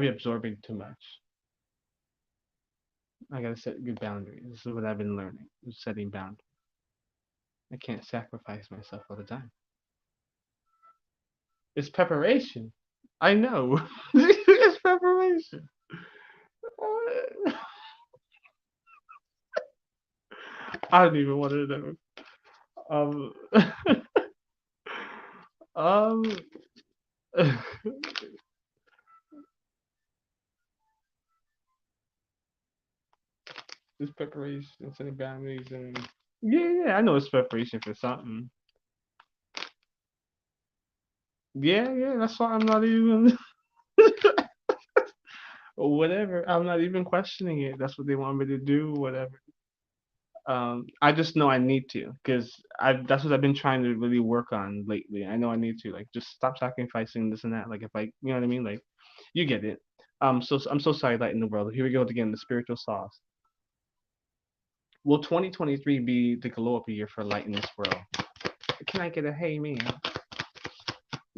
S1: be absorbing too much. I gotta set good boundaries. This is what I've been learning: is setting boundaries. I can't sacrifice myself all the time. It's preparation. I know. It's preparation. I don't even want to know. Um, um, it's preparation, setting boundaries, and yeah, I know it's preparation for something. Yeah, that's why I'm not even whatever. I'm not even questioning it. That's what they want me to do, whatever. I just know I need to because I that's what I've been trying to really work on lately. I know I need to like just stop sacrificing this and that. Like if I, you know what I mean? Like you get it. I'm so sorry, light in the world. Here we go again, the spiritual sauce. Will 2023 be the glow up year for light in this world? Can I get a hey man?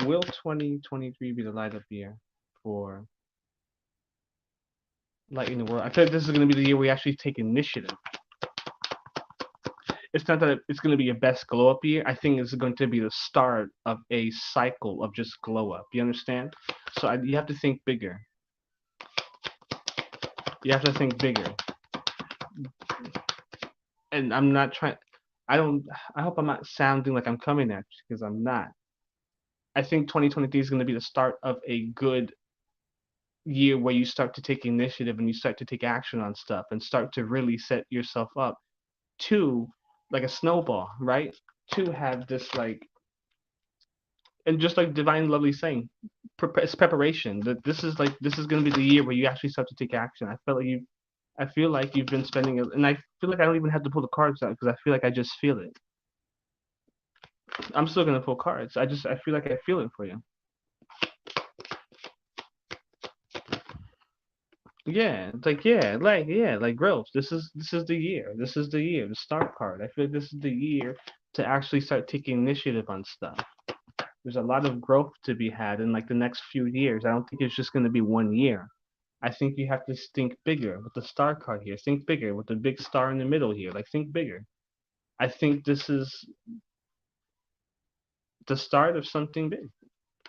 S1: Will 2023 be the light up year for light in the world? I feel like this is going to be the year we actually take initiative. It's not that it's going to be a best glow up year. I think it's going to be the start of a cycle of just glow up. You understand? So you have to think bigger. You have to think bigger. And I'm not trying. I don't. I hope I'm not sounding like I'm coming at you because I'm not. I think 2023 is going to be the start of a good year where you start to take initiative and you start to take action on stuff and start to really set yourself up to like a snowball, right? To have this and just like Divine Lovely saying, it's preparation. That this is going to be the year where you actually start to take action. I feel like you've been spending it, and I feel like I don't even have to pull the cards out because I feel like I just feel it. I'm still gonna pull cards. I feel like I feel it for you. Like growth. This is the year. This is the year. The start card. I feel like this is the year to actually start taking initiative on stuff. There's a lot of growth to be had in like the next few years. I don't think it's just gonna be 1 year. I think you have to think bigger with the star card here. Think bigger with the big star in the middle here. Like think bigger. I think this is the start of something big,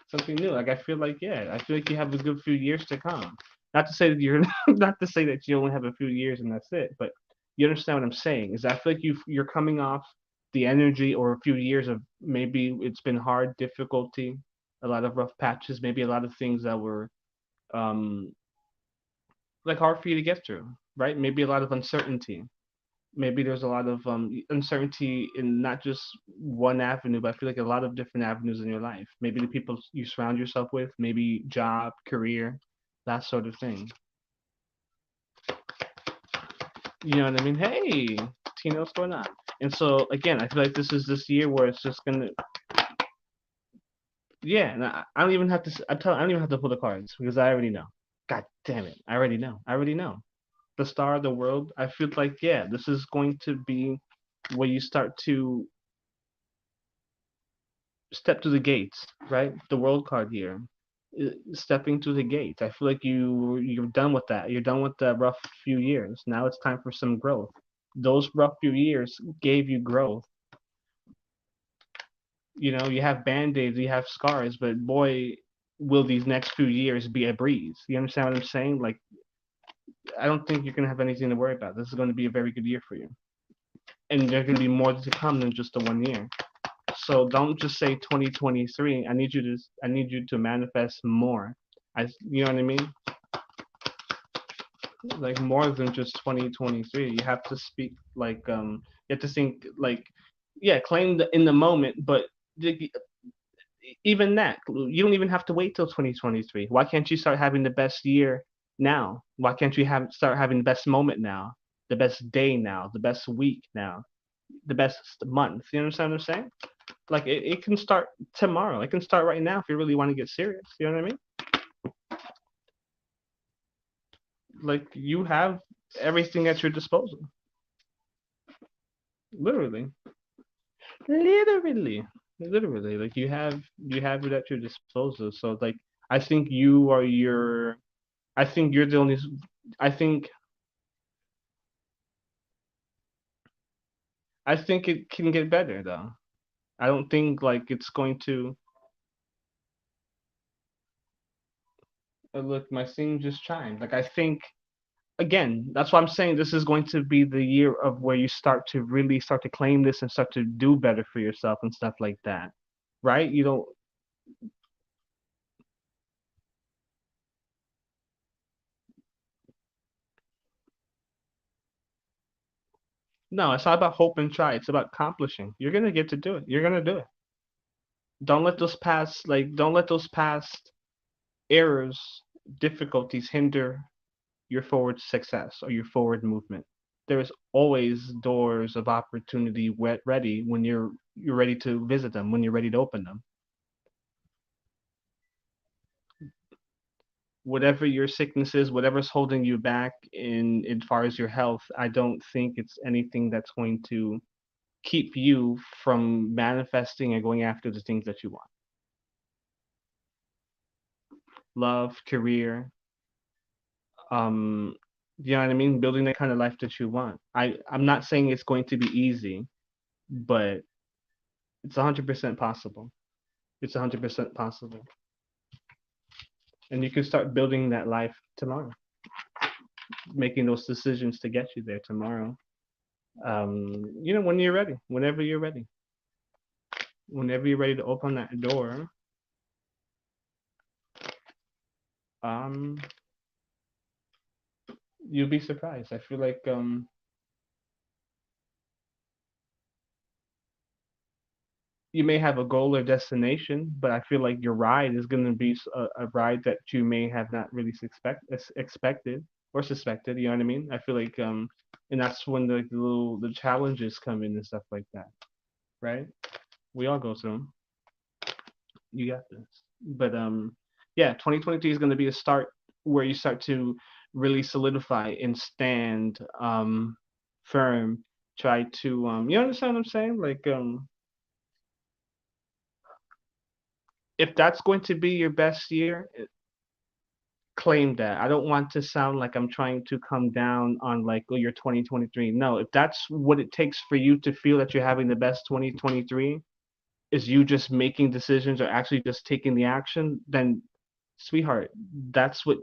S1: something new. Like I feel like I feel like you have a good few years to come. Not to say that you're not to say that you only have a few years and that's it, but you understand what I'm saying. Is I feel like you're coming off the energy or a few years of maybe it's been hard, difficulty, a lot of rough patches, maybe a lot of things that were um like hard for you to get through, right? Maybe a lot of uncertainty. Maybe there's a lot of uncertainty in not just one avenue, but I feel like a lot of different avenues in your life. Maybe the people you surround yourself with, maybe job, career, that sort of thing. You know what I mean? Hey, Tina, what's going on? And so again, I feel like this is this year where it's just gonna, yeah. And I don't even have to. I don't even have to pull the cards because I already know. God damn it, I already know. I already know. The star of the world. I feel like this is going to be where you start to step to the gates, right? The world card here, stepping to the gates. I feel like you're done with that. You're done with the rough few years. Now it's time for some growth. Those rough few years gave you growth. You know, you have band-aids, you have scars, but boy, will these next few years be a breeze. You understand what I'm saying? Like, I don't think you're gonna have anything to worry about. This is going to be a very good year for you, and there's going to be more to come than just the 1 year. So don't just say 2023. I need you to manifest more. You know what I mean? Like more than just 2023. You have to speak you have to think like Yeah, claim in the moment, but the, even that, you don't even have to wait till 2023. Why can't you start having the best year now? Why can't you have start having the best moment now, the best day now, the best week now, the best month? You understand what I'm saying? Like it can start tomorrow. It can start right now if you really want to get serious. You know what I mean? Like you have everything at your disposal. Literally. Literally. Literally. Like you have it at your disposal. So like I think you are your I think you're the only I think I think it can get better though. I don't think like it's going to look my thing just chimed. Like I think again, that's why I'm saying this is going to be the year of where you start to really start to claim this and start to do better for yourself and stuff like that. Right? You don't no, it's not about hope and try. It's about accomplishing. You're gonna get to do it. You're gonna do it. Don't let those past errors, difficulties hinder your forward success or your forward movement. There is always doors of opportunity ready when you're ready to visit them, when you're ready to open them. Whatever your sickness is, whatever's holding you back in far as your health, I don't think it's anything that's going to keep you from manifesting and going after the things that you want. Love, career, um, you know what I mean? Building the kind of life that you want. I'm not saying it's going to be easy, but it's 100% possible. It's 100% possible. And you can start building that life tomorrow, making those decisions to get you there tomorrow. When you're ready, whenever you're ready to open that door, um, you'll be surprised. I feel like you may have a goal or destination, but I feel like your ride is going to be a ride that you may have not really expected or suspected. You know what I mean? I feel like and that's when the challenges come in and stuff like that, right? We all go through them. You got this. But yeah, 2023 is going to be a start where you start to really solidify and stand firm. Try to you understand what I'm saying? Like if that's going to be your best year, claim that. I don't want to sound like I'm trying to come down on like, oh, you're 2023. No, if that's what it takes for you to feel that you're having the best 2023 is you just making decisions or actually just taking the action, then sweetheart, that's what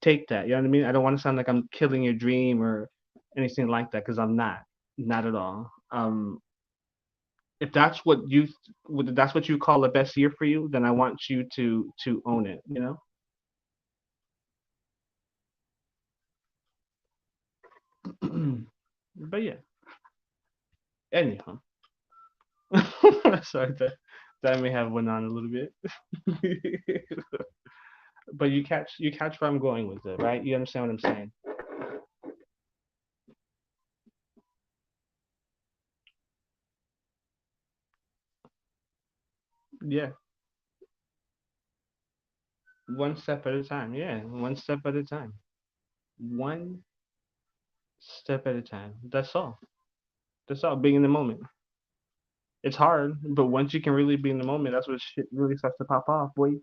S1: take that. You know what I mean? I don't want to sound like I'm killing your dream or anything like that because I'm not. Not at all. If that's that's what you call the best year for you, then I want you to own it. You know. But yeah. Anyhow, sorry that may have went on a little bit, but you catch where I'm going with it, right? You understand what I'm saying? Yeah, one step at a time. Yeah, one step at a time. One step at a time. That's all. That's all. Being in the moment. It's hard, but once you can really be in the moment, that's when shit really starts to pop off, boy.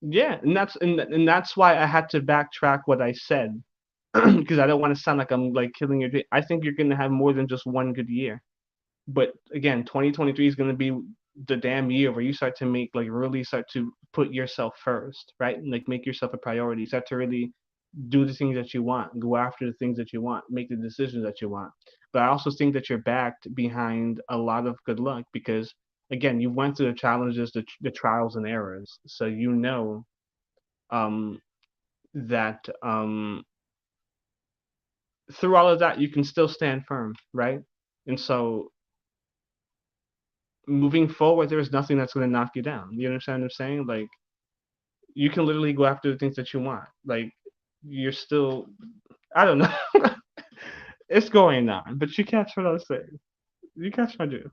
S1: Yeah, and that's why I had to backtrack what I said because I don't want to sound like I'm like killing your dream. I think you're gonna have more than just one good year. But again, 2023 is going to be the damn year where you start to make like really start to put yourself first, right? And, like make yourself a priority. Start to really do the things that you want, go after the things that you want, make the decisions that you want. But I also think that you're backed behind a lot of good luck because again, you went through the challenges, the trials and errors, so you know um, that through all of that, you can still stand firm, right? And so moving forward, there is nothing that's going to knock you down. You understand what I'm saying? Like you can literally go after the things that you want. Like you're still, I don't know. It's going on, but you catch what I was saying. You catch my drift.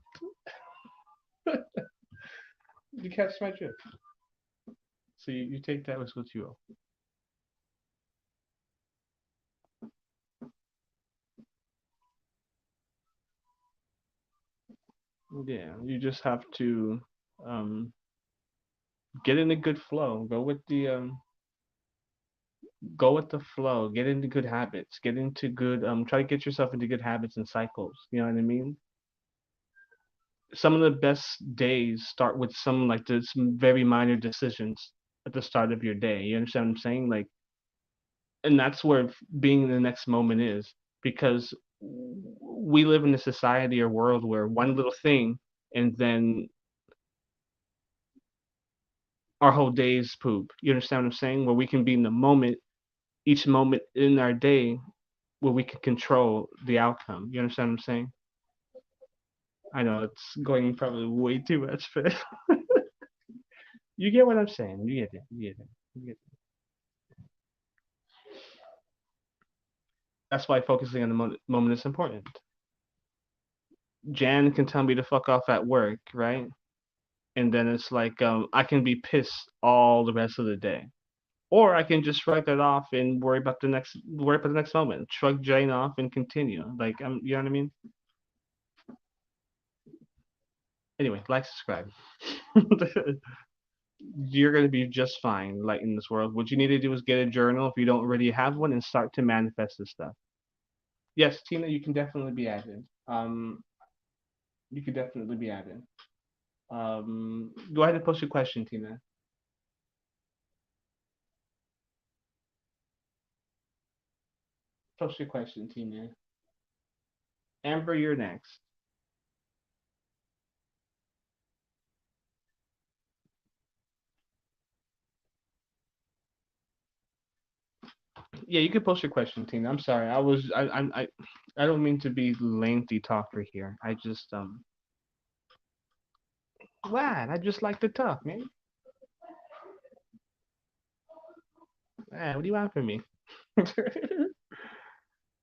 S1: You catch my drift. So you take that as what you will. Yeah, you just have to um, get in a good flow. Go with the flow. Get into good habits. Get into good try to get yourself into good habits and cycles. You know what I mean? Some of the best days start with some like this very minor decisions at the start of your day. You understand what I'm saying? Like, and that's where being in the next moment is because we live in a society or world where one little thing and then our whole day is poop. You understand what I'm saying? Where we can be in the moment, each moment in our day, where we can control the outcome. You understand what I'm saying? I know it's going probably way too much, but you get what I'm saying. You get it. You get it. You get it. That's why focusing on the moment is important. Jan can tell me to fuck off at work, right? And then it's like I can be pissed all the rest of the day, or I can just write that off and worry about the next moment, shrug Jane off and continue. Like you know what I mean? Anyway, like, subscribe. You're gonna be just fine, like in this world. What you need to do is get a journal if you don't already have one and start to manifest this stuff. Yes, Tina, you can definitely be added. You could definitely be added. Go ahead and post your question, Tina. Post your question, Tina. Amber, you're next. Yeah, you can post your question, Tina. I'm sorry. I don't mean to be lengthy talker here. I just what? I just like to talk, man. What do you want from me?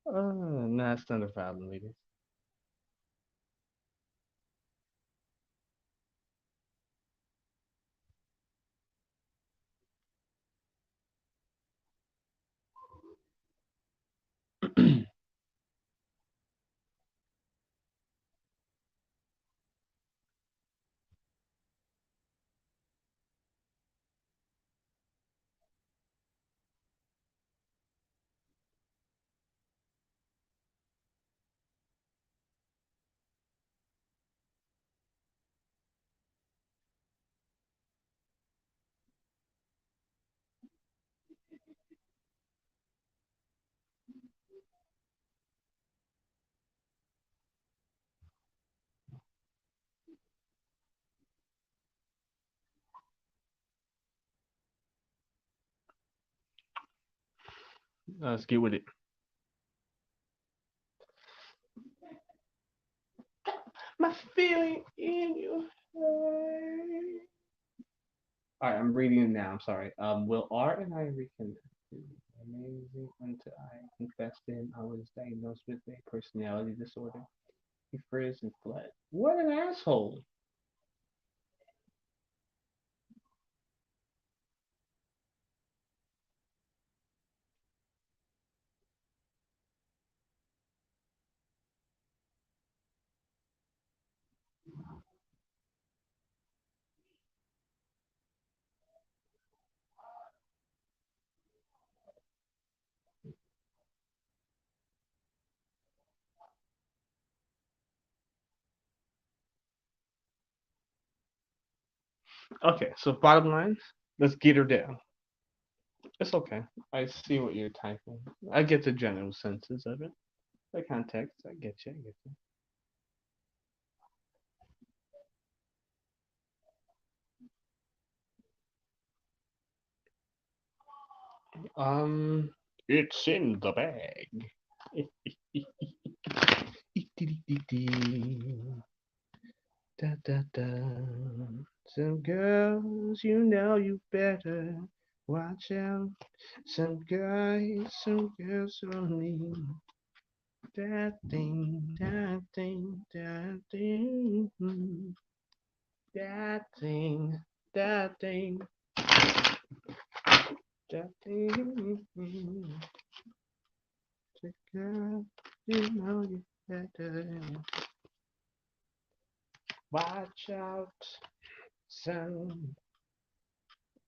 S1: Oh, no, that's not a problem, lady. Let's get with it. My feeling in you. All right, I'm reading it now. I'm sorry. Will R and I reconnect? Amazing until I confessed to him I was diagnosed with a personality disorder. He froze and fled. What an asshole. Okay, so bottom line, let's get her down. It's okay. I see what you're typing. I get the general senses of it. The context, I get you. I get you. It's in the bag. Da, da, da. Some girls, you know you better watch out. Some guys, some girls only. That thing, that thing, that thing, that thing, that thing. The girl, you know you better watch out, son.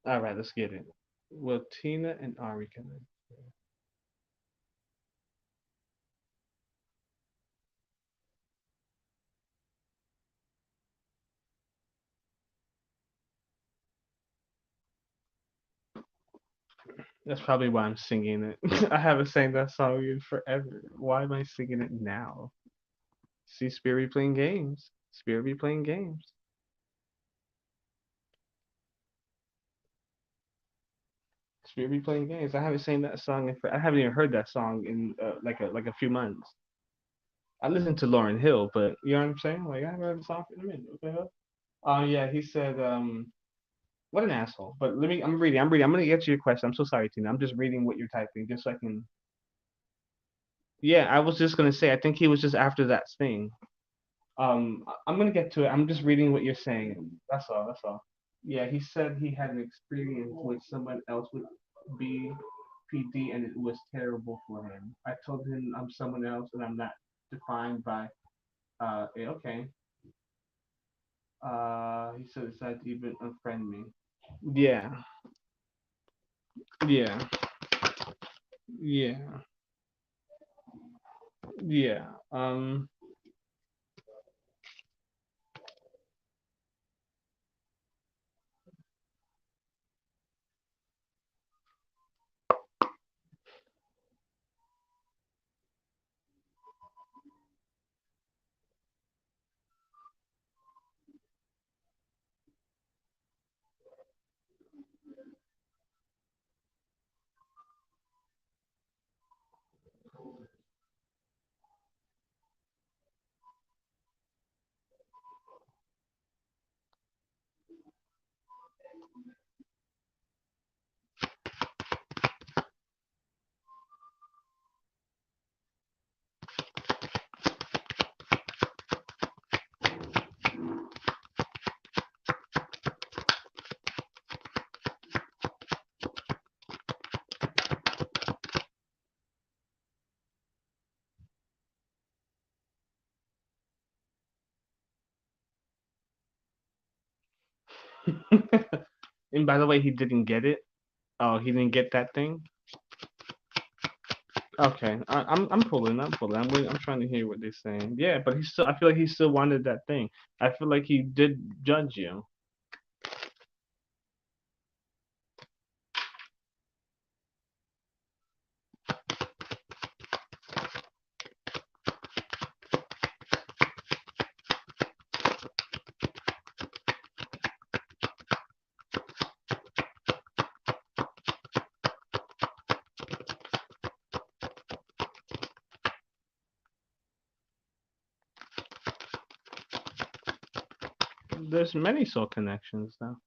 S1: All right, let's get it. Will Tina and Ari come in? That's probably why I'm singing it. I haven't sang that song in forever. Why am I singing it now? See, Spirit be playing games. Spirit be playing games. Spirit be playing games. I haven't sang that song I haven't even heard that song in like a few months. I listened to Lauren Hill, but you know what I'm saying? Like I haven't heard the song in a minute. What the hell? Yeah, he said what an asshole. But let me I'm reading. I'm gonna get to your question. I'm so sorry, Tina. I'm just reading what you're typing just so I can. Yeah, I was just gonna say I think he was just after that thing. I'm gonna get to it. I'm just reading what you're saying. That's all. That's all. Yeah, he said he had an experience with someone else with BPD and it was terrible for him. I told him I'm someone else and I'm not defined by okay. He said decided to even unfriend me. Yeah, yeah, yeah, yeah. And by the way, he didn't get it. Oh, he didn't get that thing. Okay, I'm pulling. I'm pulling. I'm trying to hear what they're saying. Yeah, but he still. I feel like he still wanted that thing. I feel like he did judge you. There's many soul connections now.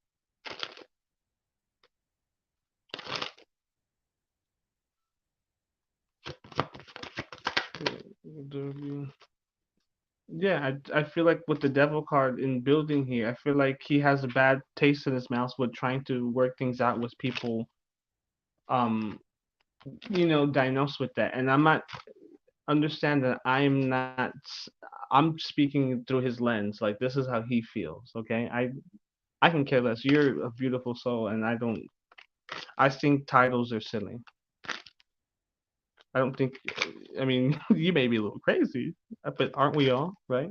S1: Yeah, I feel like with the devil card in building here, I feel like he has a bad taste in his mouth with trying to work things out with people, um, diagnosed with that. And I'm not understand that I'm speaking through his lens. Like this is how he feels. Okay, I can care less. You're a beautiful soul, and I don't. I think titles are silly. I don't think. I mean, you may be a little crazy, but aren't we all? Right?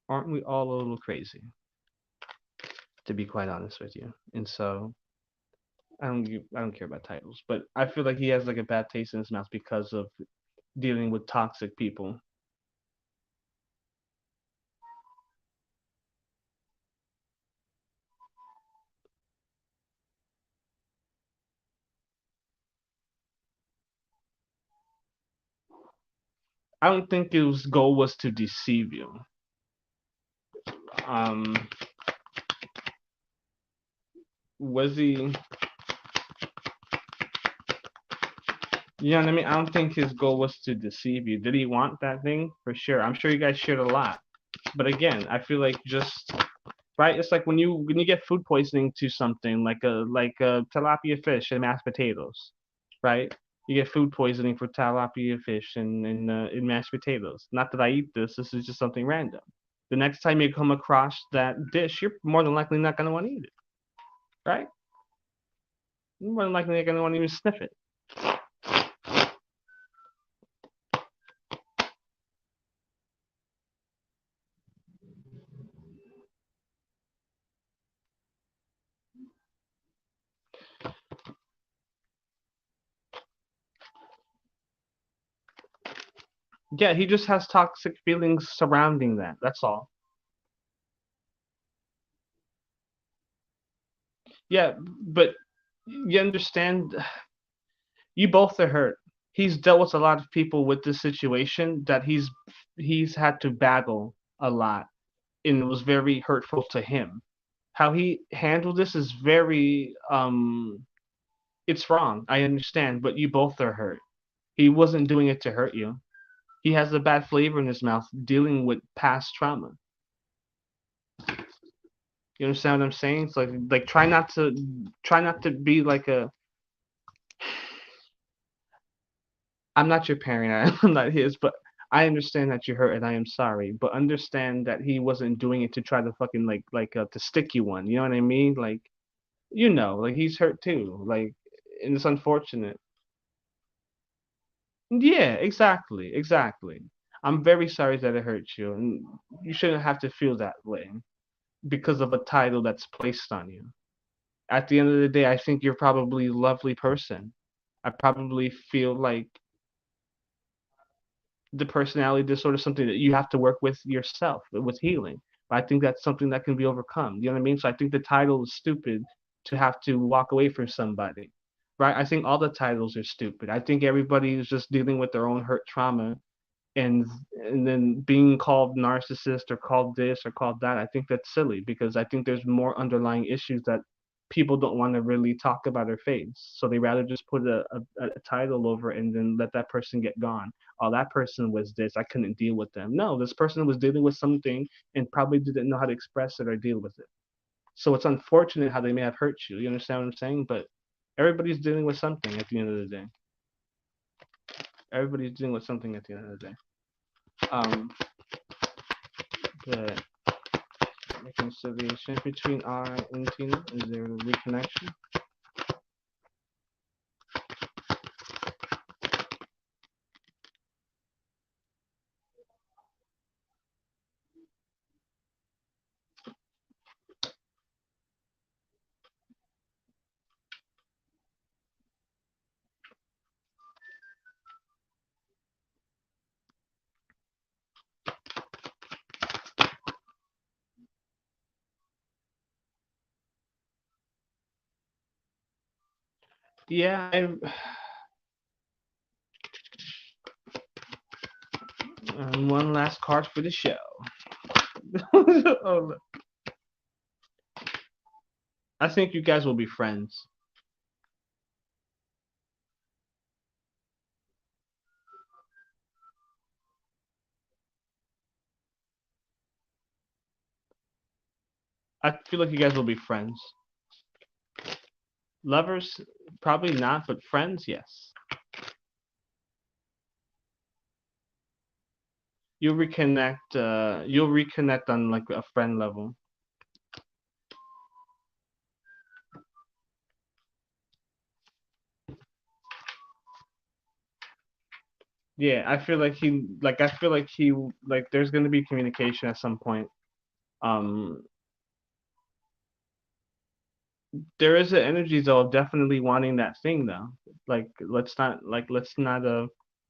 S1: Aren't we all a little crazy? To be quite honest with you. And so I don't care about titles, but I feel like he has like a bad taste in his mouth because of dealing with toxic people. I don't think his goal was to deceive you. Um, was he? You know what I mean? I don't think his goal was to deceive you. Did he want that thing? For sure. I'm sure you guys shared a lot. But again, I feel like just right. It's like when you get food poisoning to something like a tilapia fish and mashed potatoes, right? You get food poisoning for tilapia fish and in mashed potatoes. Not that I eat this. This is just something random. The next time you come across that dish, you're more than likely not gonna want to eat it, right? You're more than likely not gonna want to even sniff it. Yeah, he just has toxic feelings surrounding that. That's all. Yeah, but you understand, you both are hurt. He's dealt with a lot of people with this situation that he's had to battle a lot, and it was very hurtful to him. How he handled this is very it's wrong. I understand, but you both are hurt. He wasn't doing it to hurt you. He has a bad flavor in his mouth dealing with past trauma. You understand what I'm saying? It's like try not to be like a I'm not your parent. I'm not his, but I understand that you're hurt and I am sorry. But understand that he wasn't doing it to try to fucking to stick you one. You know what I mean? Like he's hurt too. And it's unfortunate. Yeah, exactly, exactly. I'm very sorry that it hurt you, and you shouldn't have to feel that way because of a title that's placed on you. At the end of the day, I think you're probably a lovely person. I probably feel like the personality disorder is something that you have to work with yourself with healing. But I think that's something that can be overcome. You know what I mean? So I think the title is stupid to have to walk away from somebody. Right? I think all the titles are stupid. I think everybody is just dealing with their own hurt trauma and and then being called narcissist or called this or called that. I think that's silly because I think there's more underlying issues that people don't want to really talk about or face. So they rather just put a title over it and then let that person get gone. Oh, that person was this. I couldn't deal with them. No, this person was dealing with something and probably didn't know how to express it or deal with it. So it's unfortunate how they may have hurt you. You understand what I'm saying? But everybody's dealing with something at the end of the day. Everybody's dealing with something at the end of the day. Um, the reconciliation between R and Tina, is there a reconnection? Yeah, and one last card for the show. Oh, I think you guys will be friends. I feel like you guys will be friends. Lovers, probably not, but friends, yes. You'll reconnect. You'll reconnect on like a friend level. Yeah, I feel like he, like, there's gonna be communication at some point. Um, there is an energy though of definitely wanting that thing though. Let's not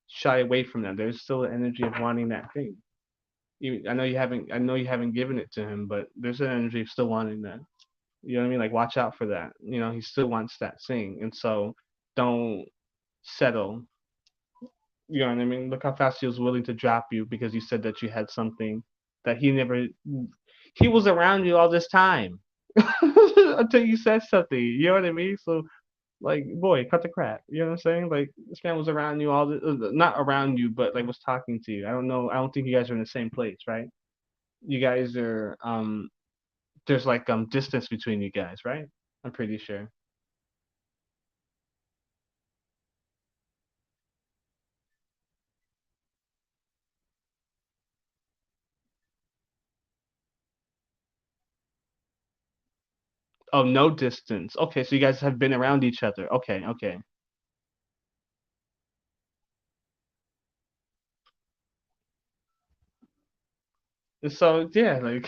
S1: shy away from that. There's still an energy of wanting that thing. I know you haven't given it to him, but there's an energy of still wanting that. You know what I mean? Like watch out for that. You know, he still wants that thing. And so don't settle. You know what I mean? Look how fast he was willing to drop you because you said that you had something that he never. He was around you all this time until you said something. You know what I mean? So like, boy, cut the crap. You know what I'm saying? Like, this man was around you all the, not around you, but like was talking to you. I don't know. I don't think you guys are in the same place, right? You guys are there's like distance between you guys, right? I'm pretty sure. Oh, no distance. Okay, so you guys have been around each other. Okay, okay. So yeah, like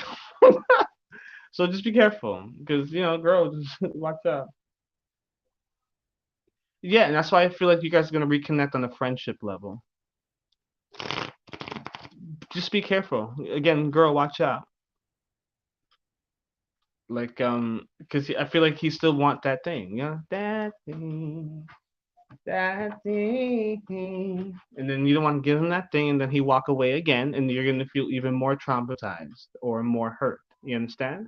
S1: so just be careful because you know, girls, watch out. Yeah, and that's why I feel like you guys are gonna reconnect on a friendship level. Just be careful. Again, girl, watch out. Like because I feel like he still want that thing, yeah, that thing, and then you don't want to give him that thing, and then he walk away again, and you're gonna feel even more traumatized or more hurt. You understand?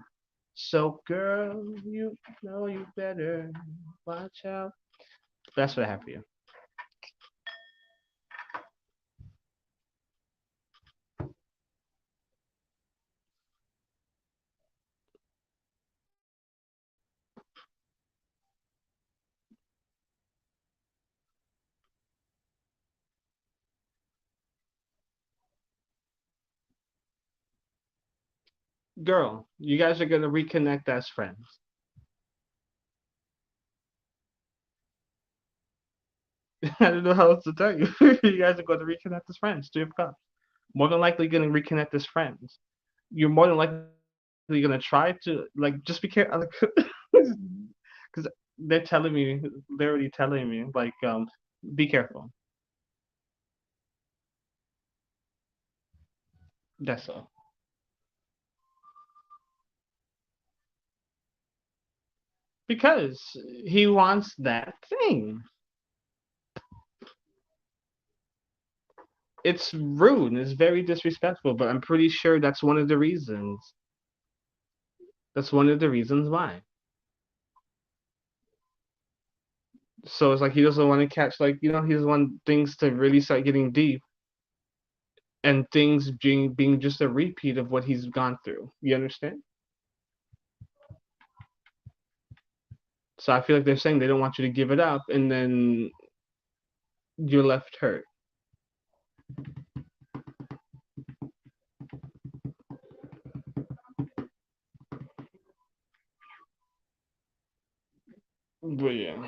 S1: So, girl, you know you better watch out. That's what I have for you. Girl, you guys are gonna reconnect as friends. I don't know how else to tell you. You guys are gonna reconnect as friends. Three of Cups. More than likely gonna reconnect as friends. You're more than likely gonna try to like just be careful because they're telling me they're already telling me like be careful. That's all. Because he wants that thing. It's rude and it's very disrespectful, but I'm pretty sure that's one of the reasons. That's one of the reasons why. So it's like he doesn't want to catch like he doesn't want things to really start getting deep and things being just a repeat of what he's gone through. You understand? So I feel like they're saying they don't want you to give it up, and then you're left hurt. But yeah,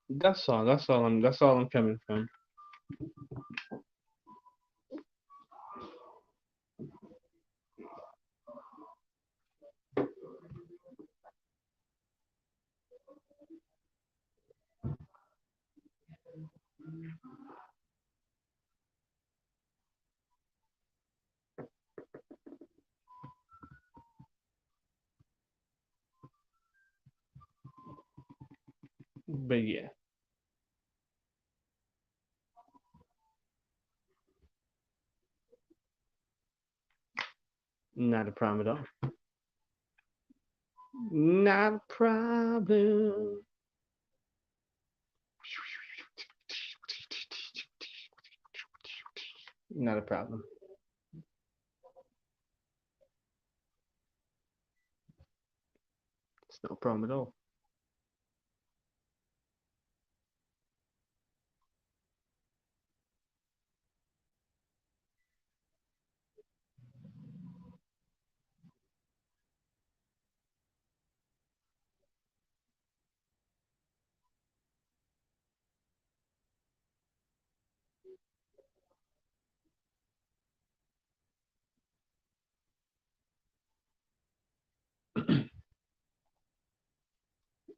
S1: that's all. That's all I'm coming from. But yeah, not a problem at all. Not a problem. Not a problem. It's no problem at all.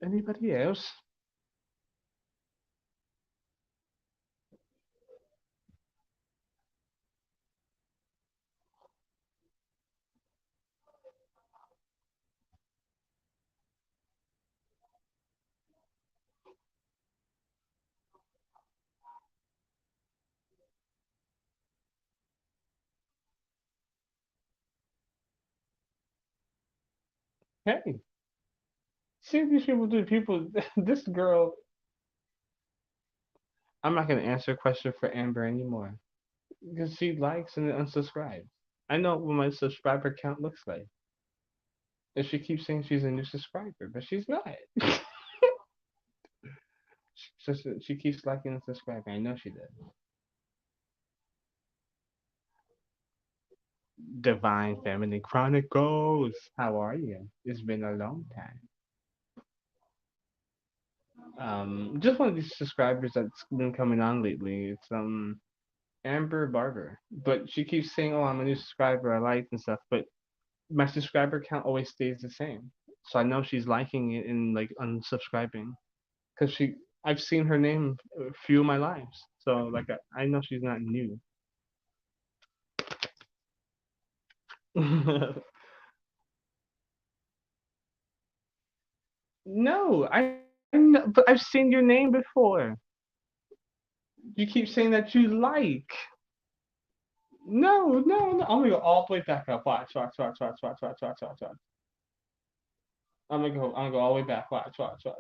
S1: Anybody else? Hey, see what these people do. People, this girl. I'm not gonna answer a question for Amber anymore because she likes and unsubscribes. I know what my subscriber count looks like, and she keeps saying she's a new subscriber, but she's not. She keeps liking and subscribing. I know she does. Divine Feminine Chronicles. How are you? It's been a long time. Just one of these subscribers that's been coming on lately. It's Amber Barber, but she keeps saying, "Oh, I'm a new subscriber. I like and stuff," but my subscriber count always stays the same. So I know she's liking it and like unsubscribing because I've seen her name a few of my lives. So like I know she's not new. No, I know, but I've seen your name before. You keep saying that you like. No, no, no. I'm gonna go all the way back up. Watch, watch, watch, watch, watch, watch, watch, watch, watch. I'm gonna go all the way back. Watch, watch, watch.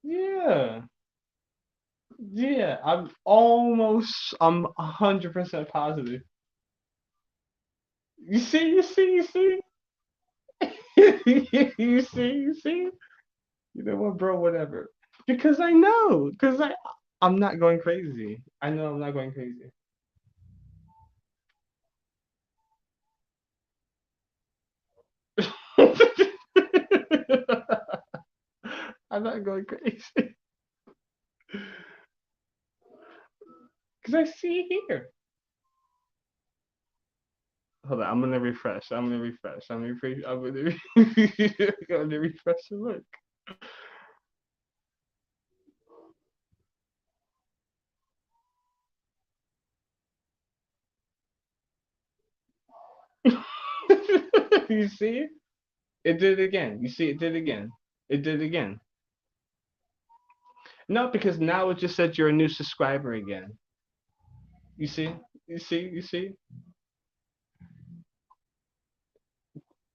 S1: Yeah, yeah. I'm 100% positive. You see, you see, you see, you see, you see. You know what, bro? Whatever. Because I know, I'm not going crazy. I know I'm not going crazy. I'm not going crazy. Because I see here. Hold on, I'm gonna refresh. I'm gonna refresh. I'm gonna refresh. I'm gonna refresh and look. You see? It did it again. You see, it did it again. It did it again. No, because now it just said you're a new subscriber again. You see? You see? You see?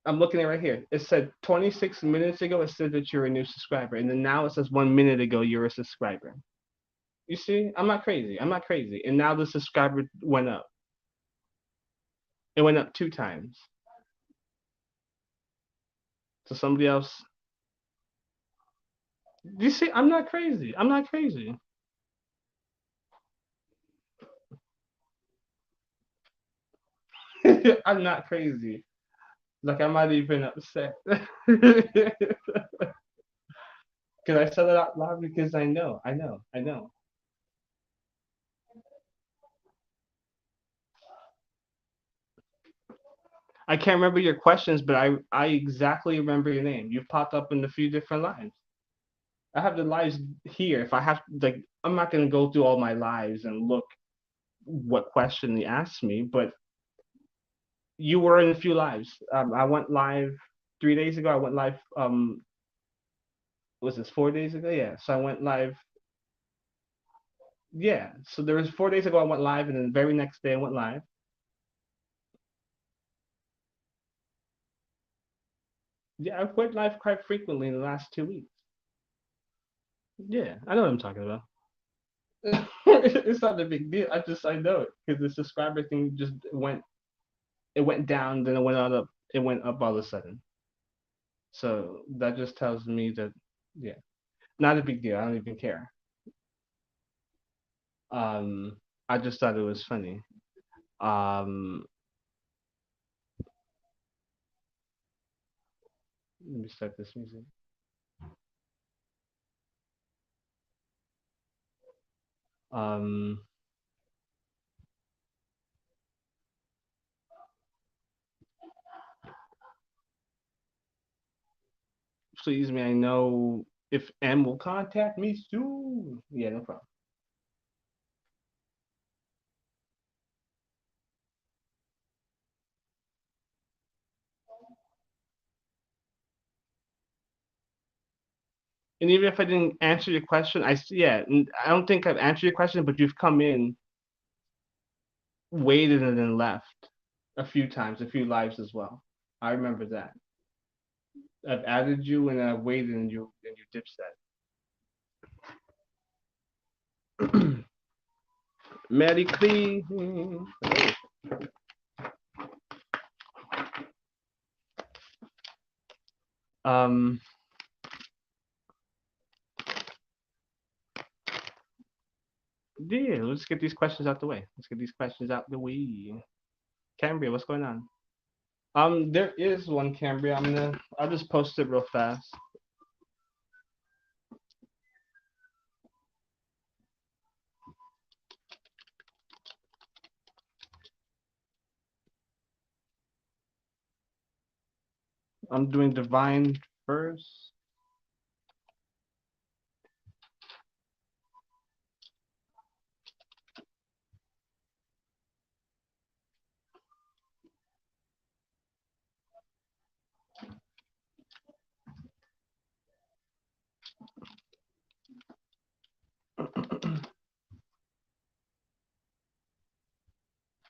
S1: I'm looking at it right here. It said 26 minutes ago, it said that you're a new subscriber. And then now it says 1 minute ago, you're a subscriber. You see? I'm not crazy. I'm not crazy. And now the subscriber went up. It went up 2 times. So somebody else. You see? I'm not crazy. I'm not crazy. I'm not crazy. Like, I'm not even upset. Because I said it out loud because I know. I know. I know. I can't remember your questions, but I exactly remember your name. You've popped up in a few different lives. I have the lives here. If I have like, I'm not gonna go through all my lives and look what question he asked me, but you were in a few lives. I went live 3 days ago. I went live. Was this 4 days ago? Yeah. So I went live. Yeah. So there was 4 days ago. I went live, and then the very next day I went live. Yeah, I've went live quite frequently in the last 2 weeks. Yeah, I know what I'm talking about. It's not a big deal. I know it because the subscriber thing just went down, then it went up, it went up all of a sudden. So that just tells me that yeah, not a big deal. I don't even care. Um, I just thought it was funny. Um, Let me start this music. Um, Please, may I know if M will contact me soon? Yeah, no problem. And even if I didn't answer your question, I don't think I've answered your question, but you've come in. waited and then left a few times, a few lives as well. I remember that. I've added you and I've waited and you dipset. Merry Christmas. Um, yeah, let's get these questions out the way. Let's get these questions out the way. Cambria, what's going on? There is one Cambria. I'll just post it real fast. I'm doing divine first.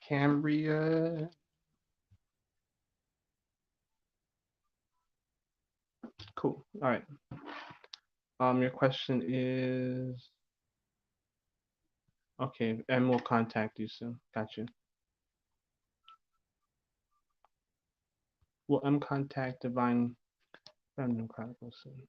S1: Cambria. Cool. All right. Your question is okay. M will contact you soon. Got you. Will M contact Divine Feminine Chronicles soon?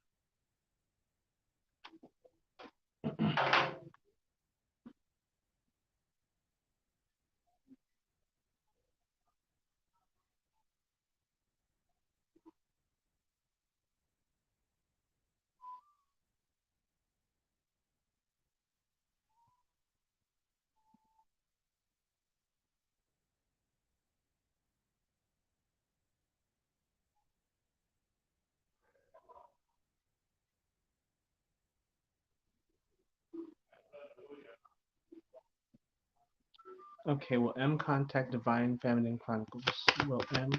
S1: Okay. Will M contact Divine Feminine Chronicles? Will M?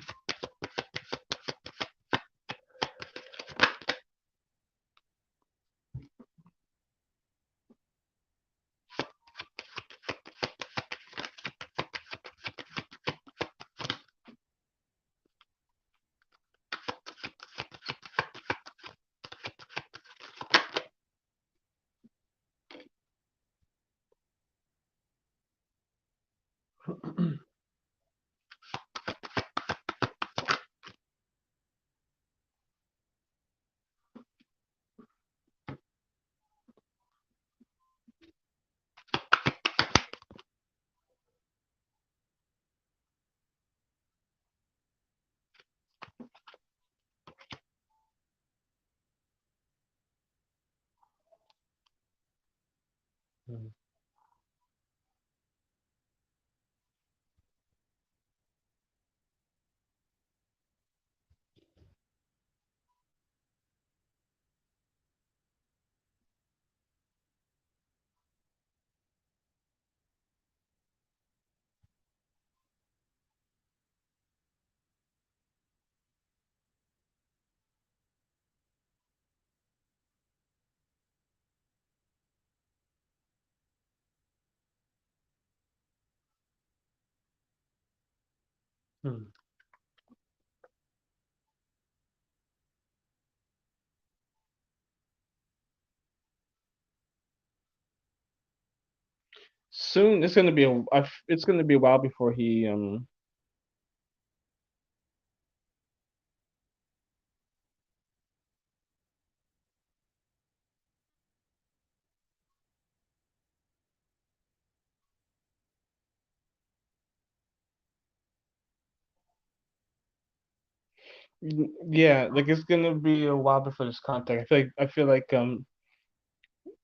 S1: Hmm. Soon, it's gonna be a while before he. Yeah, like it's gonna be a while before this contact. I feel like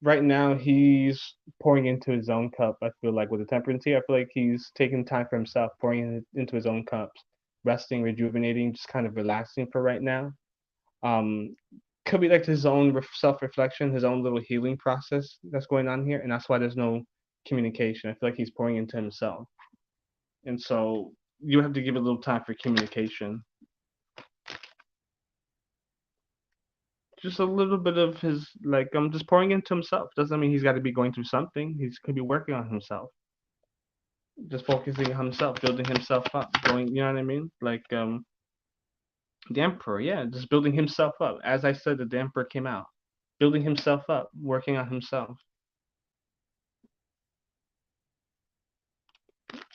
S1: right now he's pouring into his own cup. I feel like with the temperance here, I feel like he's taking time for himself, pouring into his own cups, resting, rejuvenating, just kind of relaxing for right now. Um, could be like his own self-reflection, his own little healing process that's going on here, and that's why there's no communication. I feel like he's pouring into himself, and so you have to give it a little time for communication. Just a little bit of his like just pouring into himself. Doesn't mean he's got to be going through something. He could be working on himself. just focusing on himself, building himself up, going. You know what I mean? Like the emperor, yeah, just building himself up. As I said, that the emperor came out, building himself up, working on himself,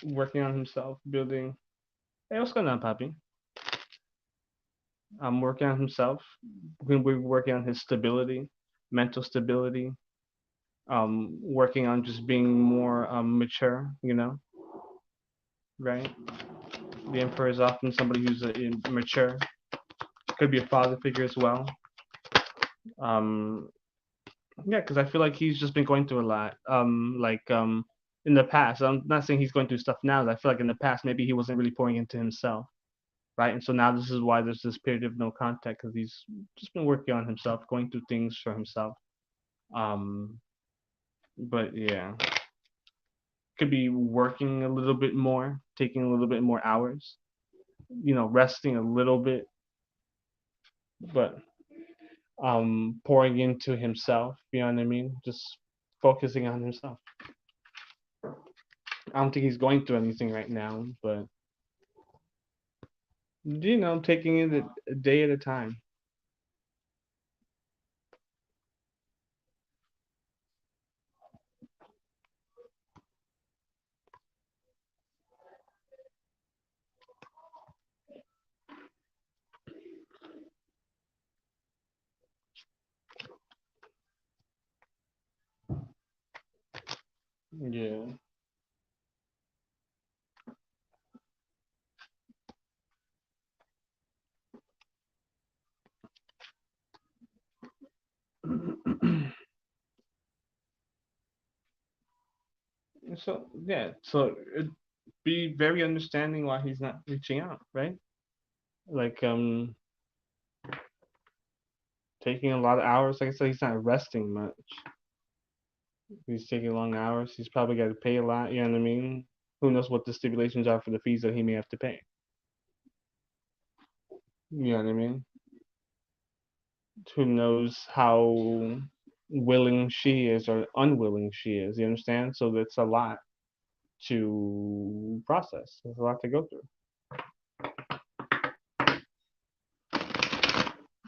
S1: working on himself, building. Hey, what's going on, Poppy? Working on himself. We're working on his stability, mental stability. Working on just being more mature. You know, right? The emperor is often somebody who's mature. Could be a father figure as well. Um, yeah, because I feel like he's just been going through a lot. In the past, I'm not saying he's going through stuff now. I feel like in the past maybe he wasn't really pouring into himself, right? And so now this is why there's this period of no contact because he's just been working on himself, going through things for himself. Um, but yeah, could be working a little bit more, taking a little bit more hours, resting a little bit, but pouring into himself. You know what I mean? Just focusing on himself. I don't think he's going through anything right now, but taking it a day at a time. Yeah. So yeah, so be very understanding why he's not reaching out, right? Like taking a lot of hours. Like I said, he's not resting much. He's taking long hours. He's probably got to pay a lot. You know what I mean? Who knows what the stipulations are for the fees that he may have to pay? You know what I mean? Who knows how willing she is or unwilling she is? You understand? So that's a lot to process. There's a lot to go through.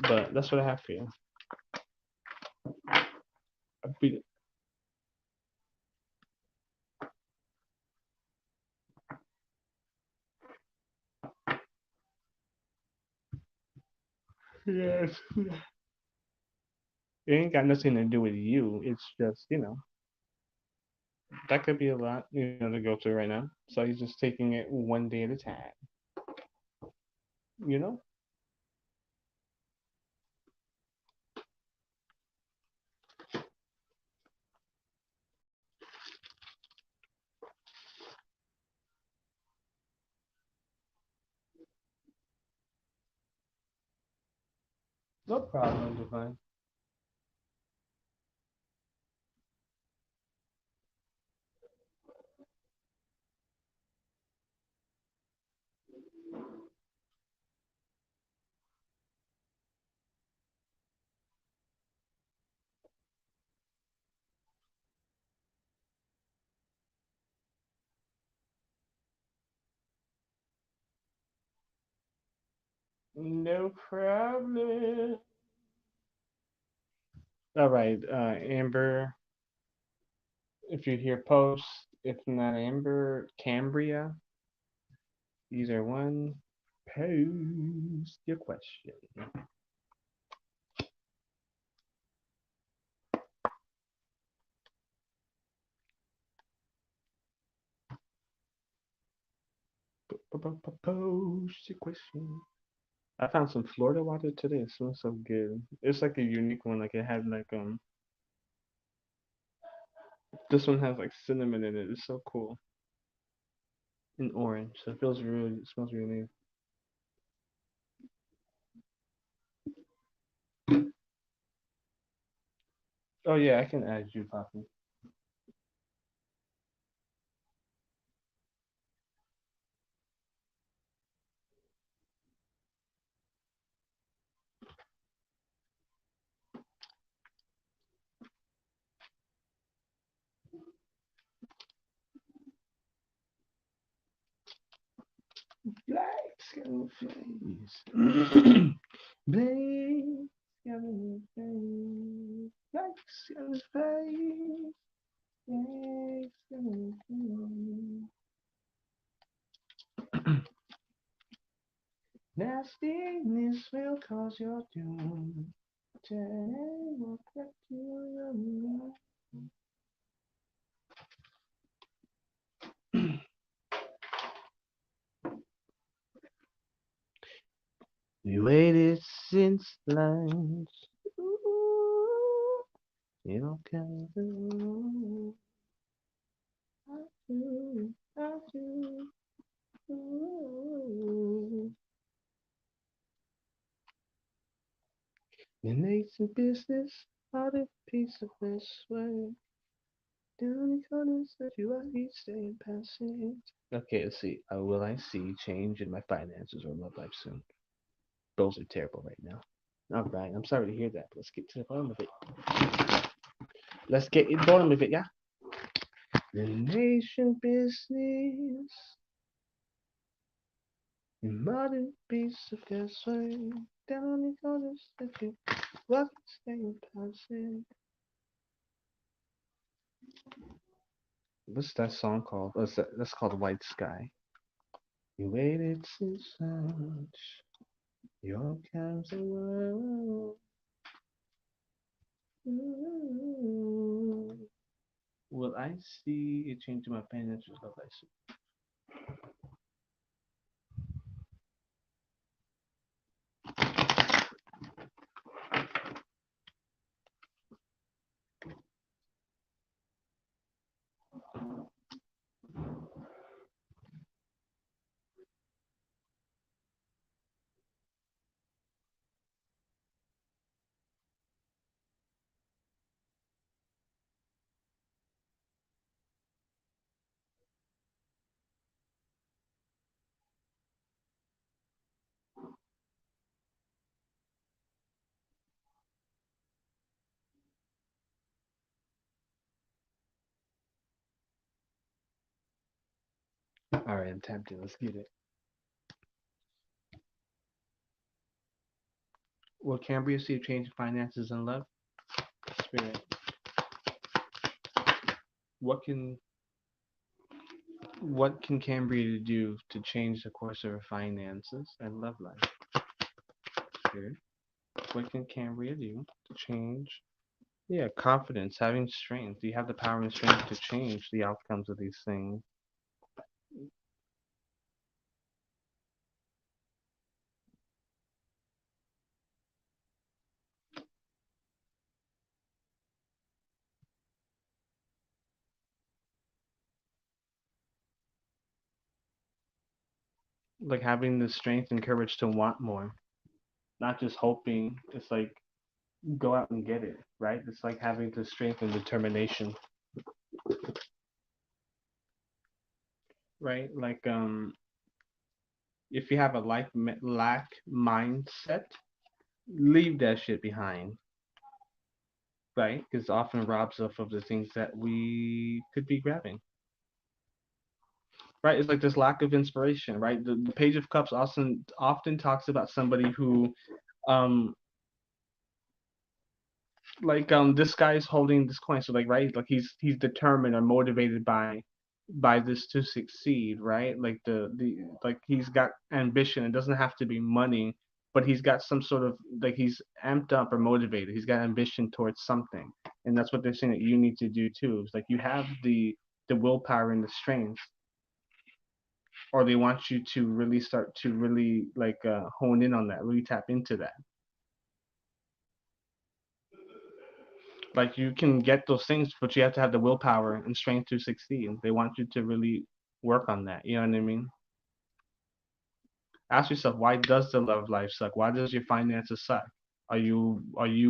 S1: But that's what I have for you. Yes. It ain't got nothing to do with you. It's just, that could be a lot, to go through right now. So he's just taking it one day at a time, you know? No problem, Divine. No problem. All right, Amber, if you hear post, if not Amber, Cambria, either one, post your question. Post your question. I found some Florida water today. It smells so good. It's like a unique one. Like it had like this one has like cinnamon in it. It's so cool. And orange. So it smells really. Oh yeah, I can add you, Poppy. Scaring face. Blaze, scaring face. Like scaring face. Blaze, scaring face. Nastiness will cause your doom. Today will get you. We waited since lunch. Ooh, you don't come through. I do, I do. Ooh. You make some business out of piece of this way. Down the corners that you are each day passing. Okay, let's see. Will I see change in my finances or love life soon? Both are terrible right now. All right, I'm sorry to hear that. But let's get to the bottom of it. Let's get to the bottom of it, yeah? The nation business. You modern piece of this way. Down the corners that you walk staying passing. What's that song called? That's called White Sky. You waited since lunch. Your comes around. Will I see a change in my financial love life? All right, I'm tempted. Let's get it. Will Cambria see a change in finances and love? Spirit. What can Cambria do to change the course of her finances and love life? Spirit. What can Cambria do to change? Yeah, confidence, having strength. Do you have the power and strength to change the outcomes of these things? Like having the strength and courage to want more, not just hoping. It's like go out and get it, right? It's like having the strength and determination, right? Like if you have a lack mindset, leave that shit behind, right? Because it often robs us of the things that we could be grabbing, right? It's like this lack of inspiration, right? The Page of Cups often talks about somebody who, um, like this guy's holding this coin, so like right, like he's determined or motivated by this to succeed, right? Like the like he's got ambition. It doesn't have to be money, but he's got some sort of like he's amped up or motivated. He's got ambition towards something, and that's what they're saying that you need to do too. It's like you have the willpower and the strength, or they want you to really start to really like hone in on that, really tap into that. Like you can get those things, but you have to have the willpower and strength to succeed. They want you to really work on that. You know what I mean? Ask yourself, why does the love life suck? Why does your finances suck? Are you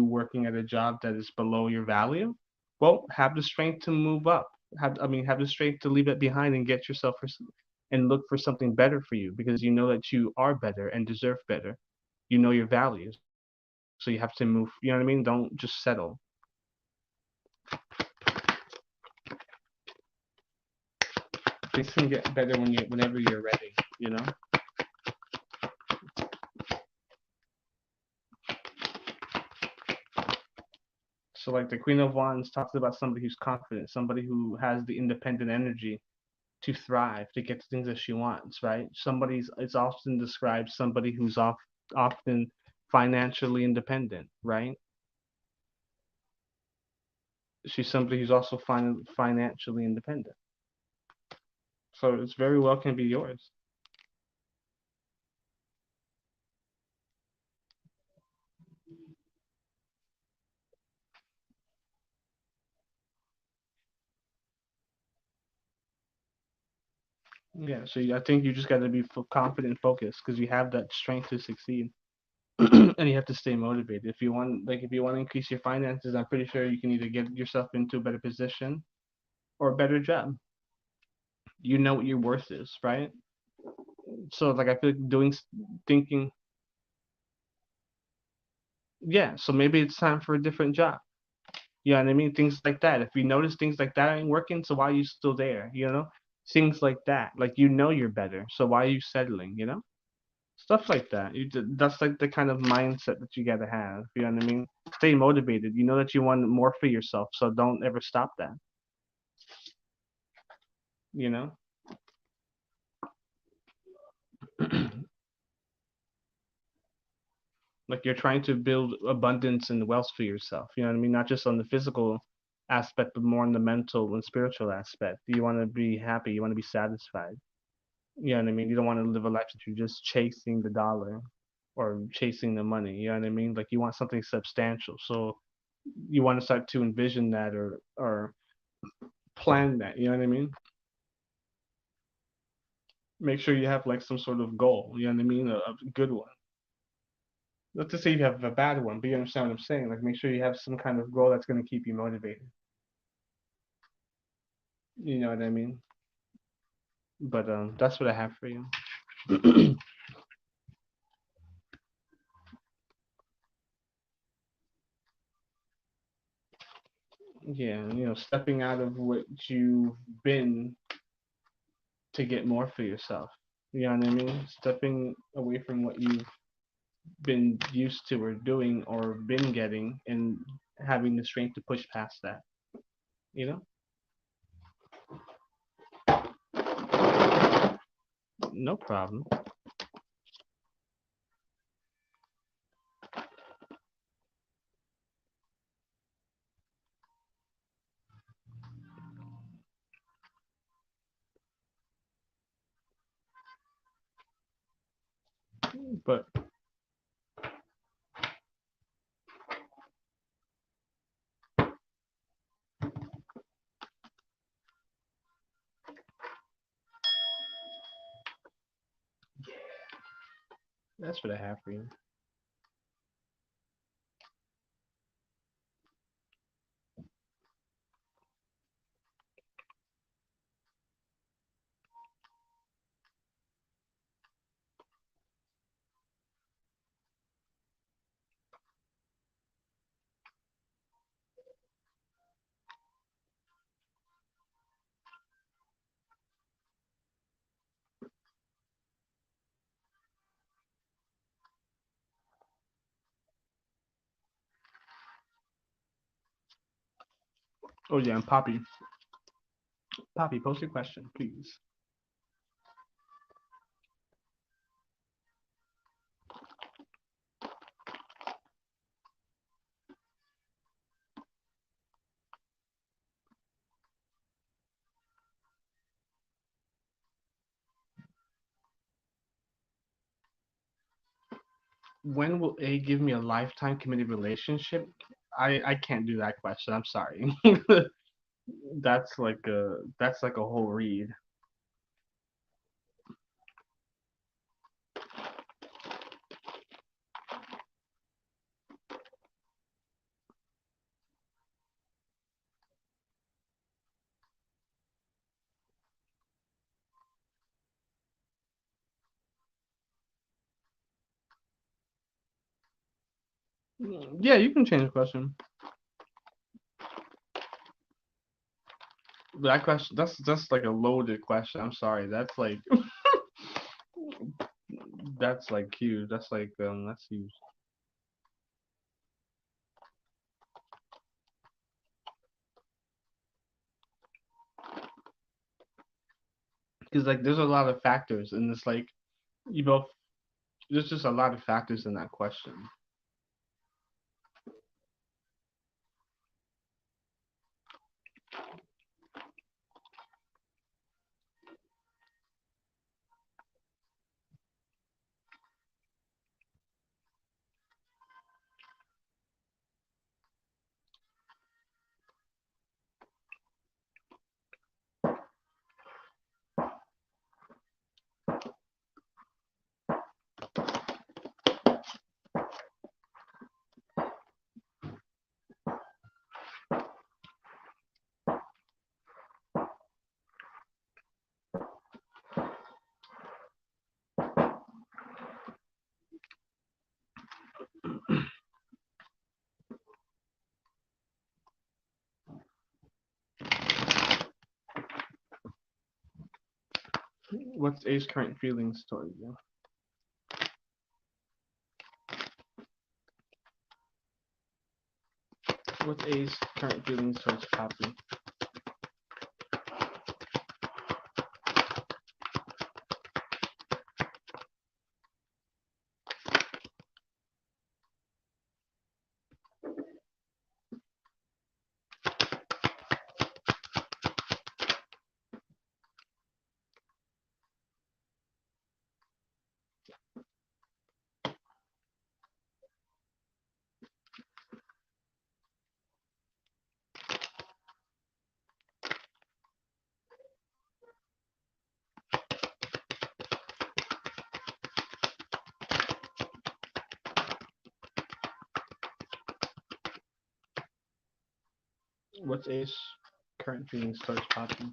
S1: working at a job that is below your value? Well, have the strength to move up. Have the strength to leave it behind and get yourself and look for something better for you because you know that you are better and deserve better. You know your values, so you have to move. You know what I mean? Don't just settle. Things can get better whenever you're ready. You know. So like the Queen of Wands talks about somebody who's confident, somebody who has the independent energy to thrive, to get the things that she wants, right? Somebody's it's often described somebody who's often financially independent, right? She's somebody who's also financially independent. So it's very well can be yours. Yeah, so I think you just got to be confident and focused because you have that strength to succeed. And you have to stay motivated. If you want, like, if you want to increase your finances, I'm pretty sure you can either get yourself into a better position or a better job. You know what your worth is, right? So, like, I feel like thinking, yeah. So maybe it's time for a different job. You know what I mean? Things like that. If you notice things like that ain't working, so why are you still there? You know, things like that. Like you know you're better, so why are you settling? You know, stuff like that. That's like the kind of mindset that you gotta have. You know what I mean? Stay motivated. You know that you want more for yourself, so don't ever stop that. You know, like you're trying to build abundance and wealth for yourself. You know what I mean? Not just on the physical aspect, but more on the mental and spiritual aspect. You want to be happy. You want to be satisfied. You know what I mean? You don't want to live a life that you're just chasing the dollar or chasing the money. You know what I mean? Like you want something substantial. So you want to start to envision that or plan that. You know what I mean? Make sure you have like some sort of goal. You know what I mean? A good one. Not to say you have a bad one, but you understand what I'm saying. Like make sure you have some kind of goal that's going to keep you motivated. You know what I mean? But that's what I have for you. Yeah, stepping out of what you've been to get more for yourself. You know what I mean? Stepping away from what you've been used to or doing or been getting and having the strength to push past that. You know? No problem. But that's what I have for you. Oh yeah, and Poppy, post your question, please. When will A give me a lifetime committed relationship? I can't do that question. I'm sorry. That's like a whole read. Yeah, you can change the question. That question, that's like a loaded question. I'm sorry. That's like that's like huge. That's like that's huge. because like there's a lot of factors, and it's like you both there's just a lot of factors in that question. What's A's current feelings towards you? What's A's current feelings towards Poppy? What's A's current feelings towards Poppy?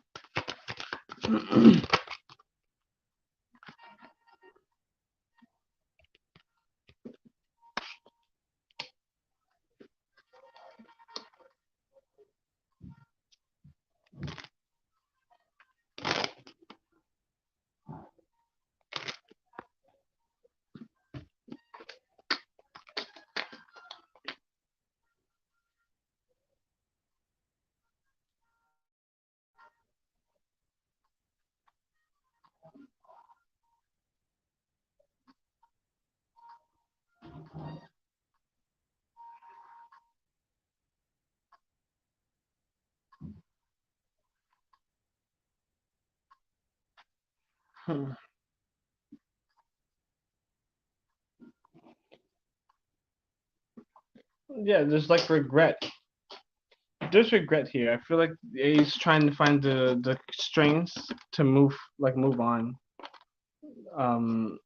S1: Yeah, there's like regret. There's regret here. I feel like A's trying to find the strengths to move on. Um,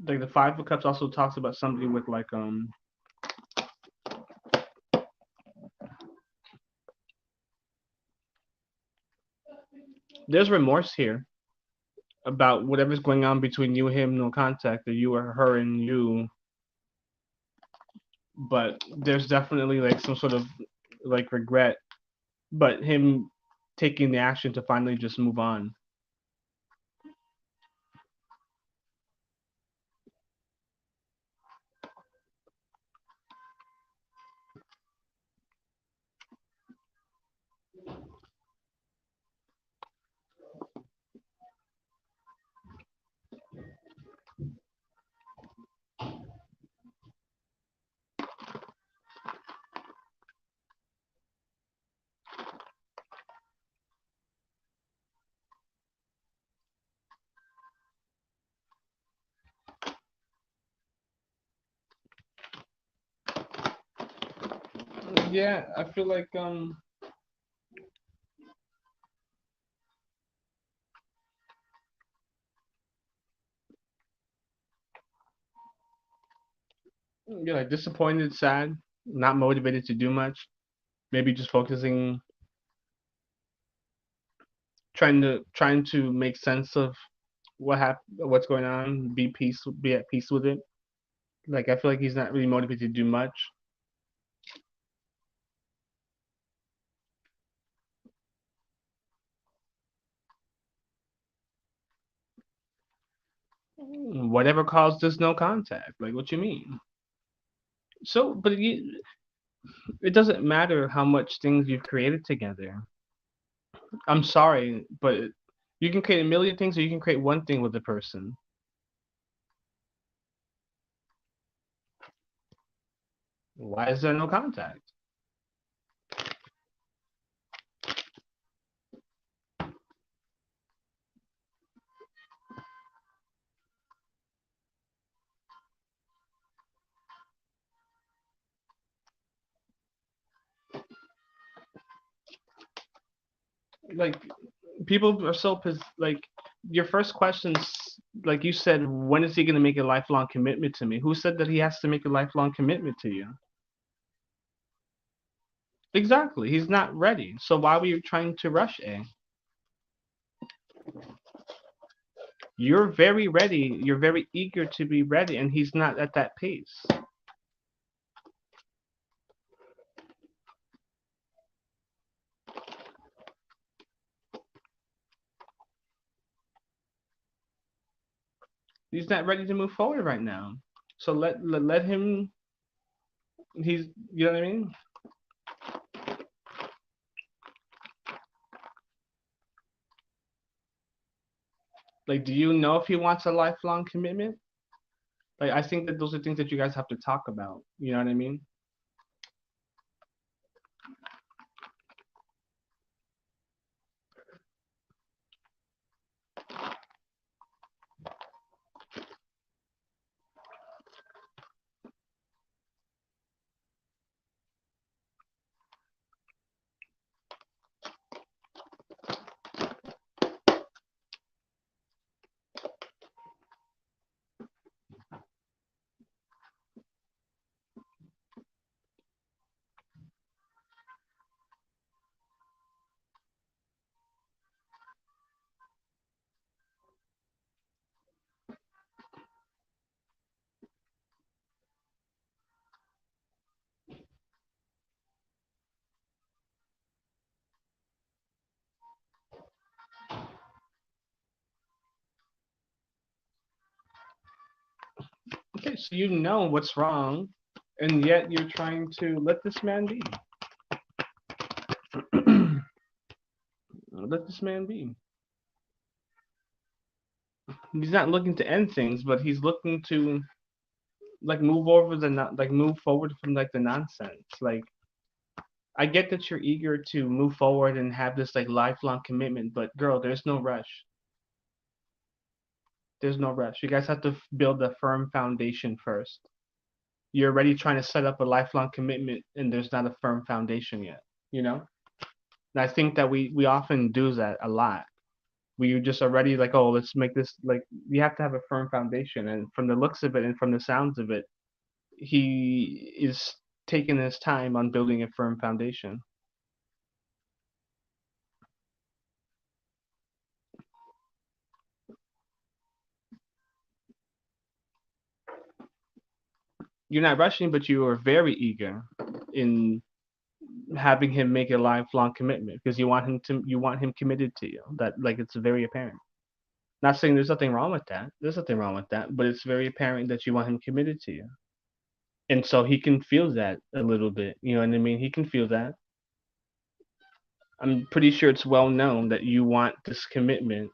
S1: like the Five of Cups also talks about somebody with like there's remorse here about whatever's going on between you and him, no contact, or you or her and you. But there's definitely like some sort of like regret, but him taking the action to finally just move on. Yeah, I feel like you're like disappointed, sad, not motivated to do much. Maybe just focusing, trying to make sense of what's going on, be at peace with it. Like I feel like he's not really motivated to do much. Whatever caused this no contact. Like what you mean? So, but it doesn't matter how much things you've created together. I'm sorry, but You can create a million things, or you can create one thing with a person. Why is there no contact? Like people are so like your first questions, like you said, when is he going to make a lifelong commitment to me? Who said that he has to make a lifelong commitment to you? Exactly, he's not ready. So why were you trying to rush A? You're very ready. You're very eager to be ready, and he's not at that pace. He's not ready to move forward right now. So let him. He's, you know what I mean? Like, do you know if he wants a lifelong commitment? Like, I think that those are things that you guys have to talk about. You know what I mean? Okay, so you know what's wrong, and yet you're trying to let this man be. Let this man be. He's not looking to end things, but he's looking to like move over like move forward from like the nonsense. Like I get that you're eager to move forward and have this like lifelong commitment, but girl, there's no rush. There's no rush. You guys have to build a firm foundation first. You're already trying to set up a lifelong commitment, and there's not a firm foundation yet. You know, and I think that we often do that a lot. We just already like, oh, let's make this like we have to have a firm foundation, and from the looks of it and from the sounds of it, he is taking his time on building a firm foundation. You're not rushing, but you are very eager in having him make a lifelong commitment because you want him committed to you. That like it's very apparent. Not saying there's nothing wrong with that. There's nothing wrong with that, but it's very apparent that you want him committed to you. And so he can feel that a little bit. You know what I mean? He can feel that. I'm pretty sure it's well known that you want this commitment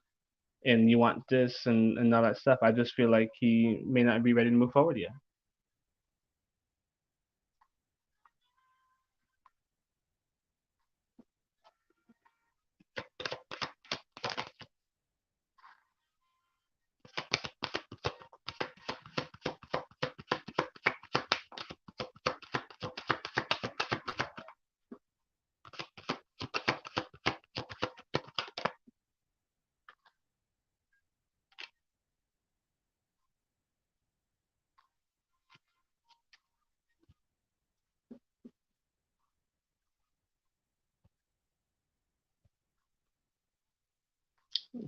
S1: and you want this and all that stuff. I just feel like he may not be ready to move forward yet.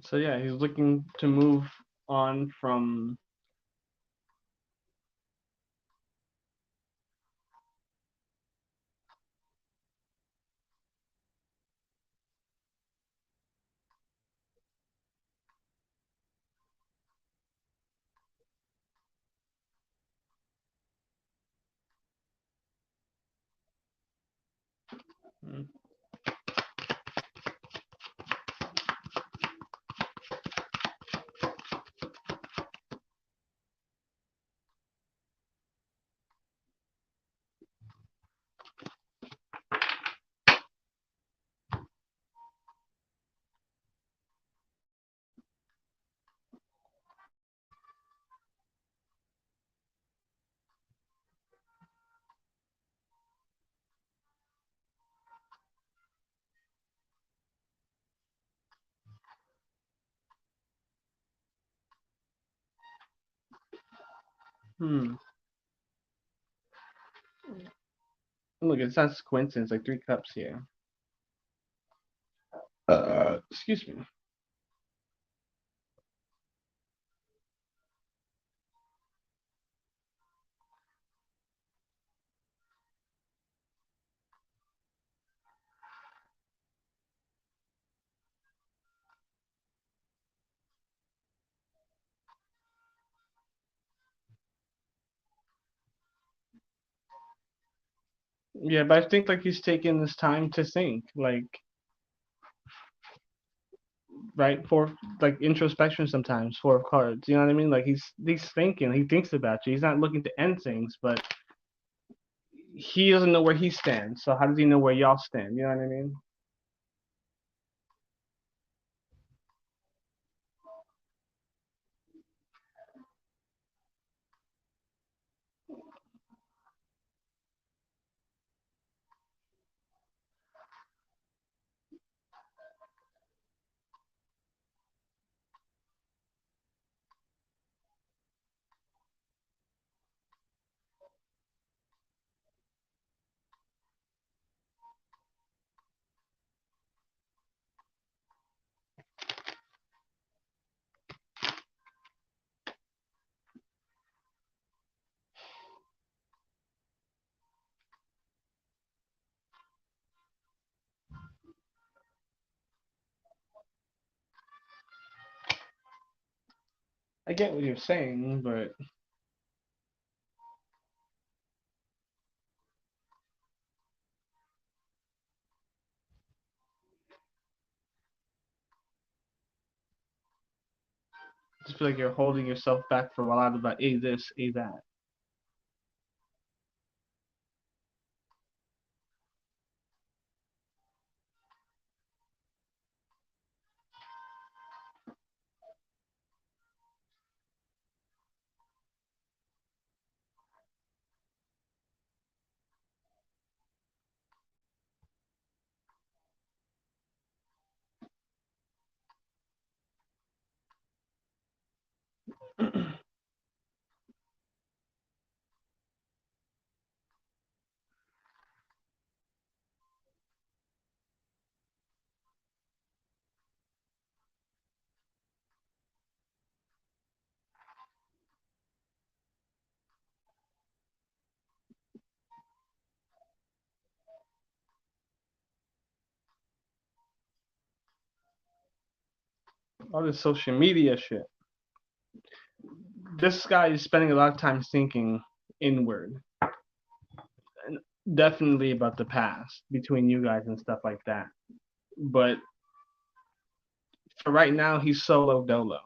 S1: So yeah, he's looking to move on from. Hmm. Look, it's not coincidence. Like 3 cups here. Excuse me. Yeah, but I think like he's taking this time to think, like right for like introspection sometimes. 4 of cards, you know what I mean? Like he's thinking, he thinks about you. He's not looking to end things, but he doesn't know where he stands. So how does he know where y'all stand? You know what I mean? I get what you're saying, but I just feel like you're holding yourself back from a lot about a this, a that. All this social media shit. This guy is spending a lot of time thinking inward, and definitely about the past between you guys and stuff like that. But for right now, he's solo dolo.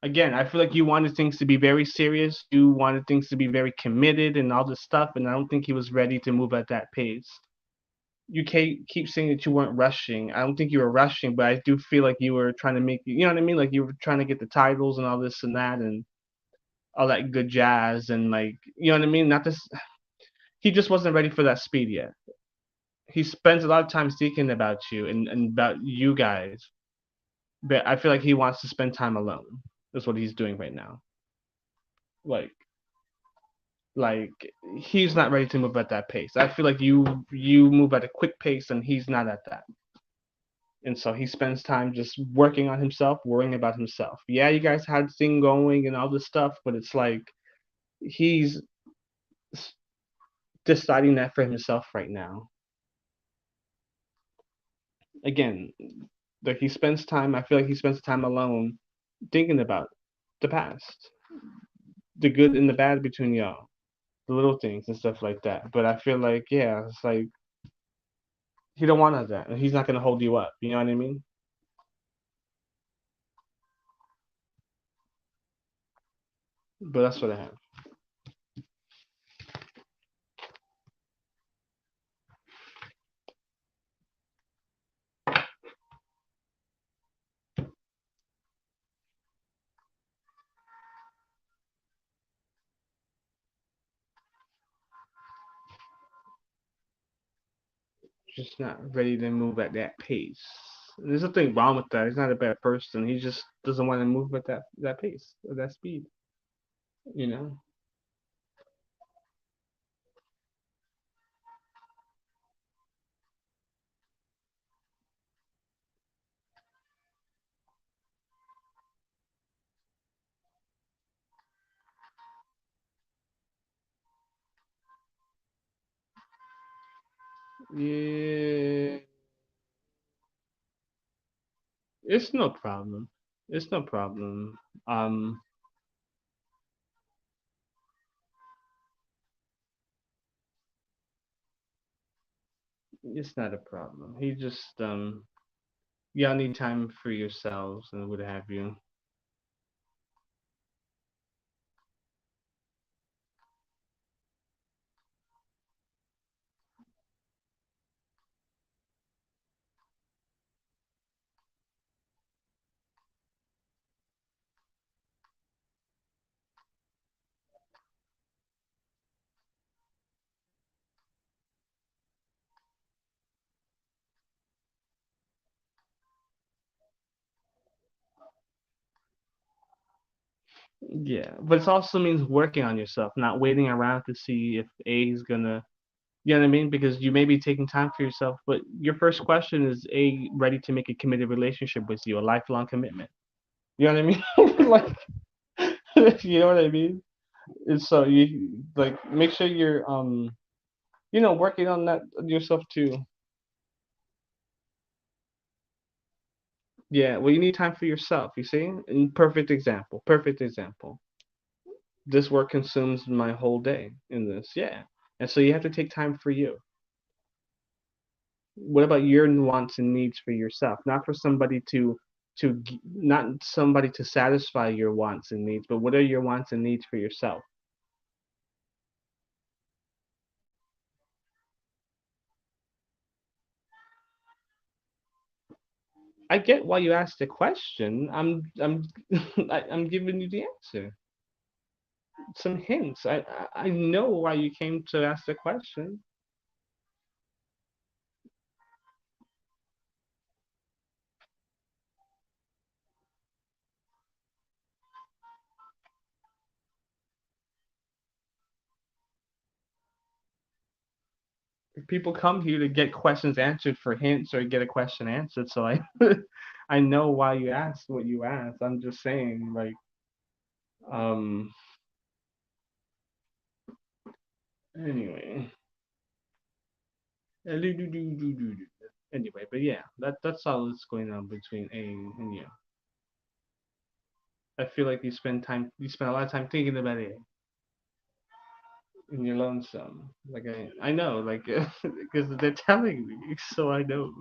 S1: Again, I feel like you wanted things to be very serious. You wanted things to be very committed and all this stuff, and I don't think he was ready to move at that pace. You keep saying that you weren't rushing. I don't think you were rushing, but I do feel like you were trying to make, you know what I mean? Like you were trying to get the titles and all this and that and all that good jazz and like, you know what I mean? Not this. He just wasn't ready for that speed yet. He spends a lot of time thinking about you and about you guys, but I feel like he wants to spend time alone. That's what he's doing right now. Like like he's not ready to move at that pace. I feel like you move at a quick pace and he's not at that. And so he spends time just working on himself, worrying about himself. Yeah, you guys had thing going and all this stuff, but it's like he's deciding that for himself right now. Again, like he spends time. I feel like he spends time alone, thinking about the past, the good and the bad between y'all, the little things and stuff like that. But I feel like yeah, it's like he don't want that, and he's not gonna hold you up. You know what I mean? But that's what I have. Just not ready to move at that pace. There's nothing wrong with that. He's not a bad person. He just doesn't want to move at that pace, at that speed. You know. Yeah, it's no problem. It's no problem. Um, it's not a problem. He just y'all need time for yourselves and what have you. Yeah, but it also means working on yourself, not waiting around to see if A is gonna, you know what I mean? Because you may be taking time for yourself, but your first question is A ready to make a committed relationship with you, a lifelong commitment. You know what I mean? Like, you know what I mean? And so you like make sure you're working on that yourself too. Yeah, well, you need time for yourself. You see, and perfect example. Perfect example. This work consumes my whole day in this. Yeah, and so you have to take time for you. What about your wants and needs for yourself? Not for somebody not somebody to satisfy your wants and needs, but what are your wants and needs for yourself? I get why you asked the question. I'm I'm giving you the answer. Some hints. I know why you came to ask the question. People come here to get questions answered for hints or get a question answered. So I I know why you asked what you asked. I'm just saying, like, um, anyway. Anyway, but yeah, that's all that's going on between A and you. I feel like you spend a lot of time thinking about it, and you're lonesome. Like I know, like because they're telling me, so I know.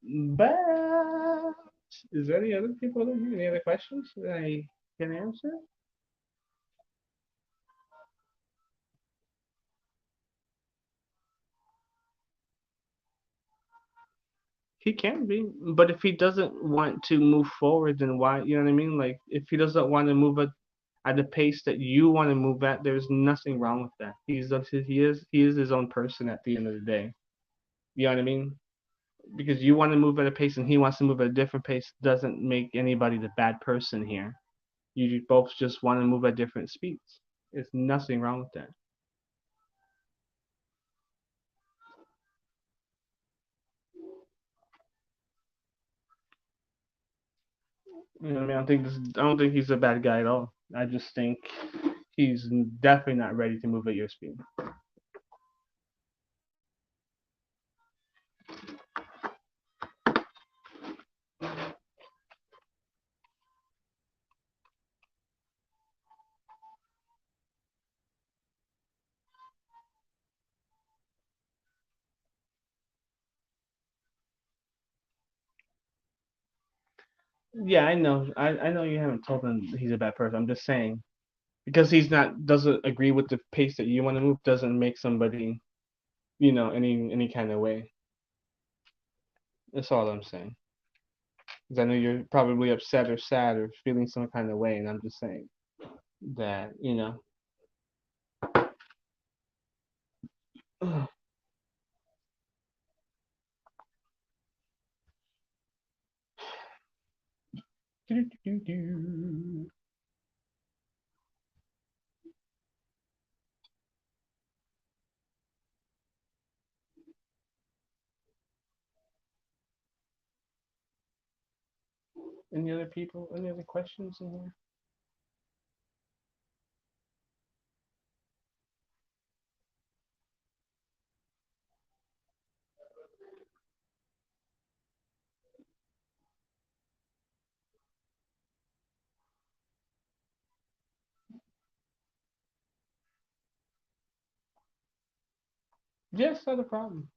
S1: But is there any other people in here? Any other questions that I can answer? He can be, but if he doesn't want to move forward, then why? You know what I mean? Like if he doesn't want to move at the pace that you want to move at, there's nothing wrong with that. He is his own person at the end of the day. You know what I mean? Because you want to move at a pace and he wants to move at a different pace doesn't make anybody the bad person here. You both just want to move at different speeds. There's nothing wrong with that. You know what I mean? I don't think he's a bad guy at all. I just think he's definitely not ready to move at your speed. Yeah, I know. I know you haven't told him he's a bad person. I'm just saying because he's not doesn't agree with the pace that you want to move doesn't make somebody any kind of way. That's all I'm saying. Because I know you're probably upset or sad or feeling some kind of way, and I'm just saying that. Any other people? Any other questions in here? Yes, not a problem.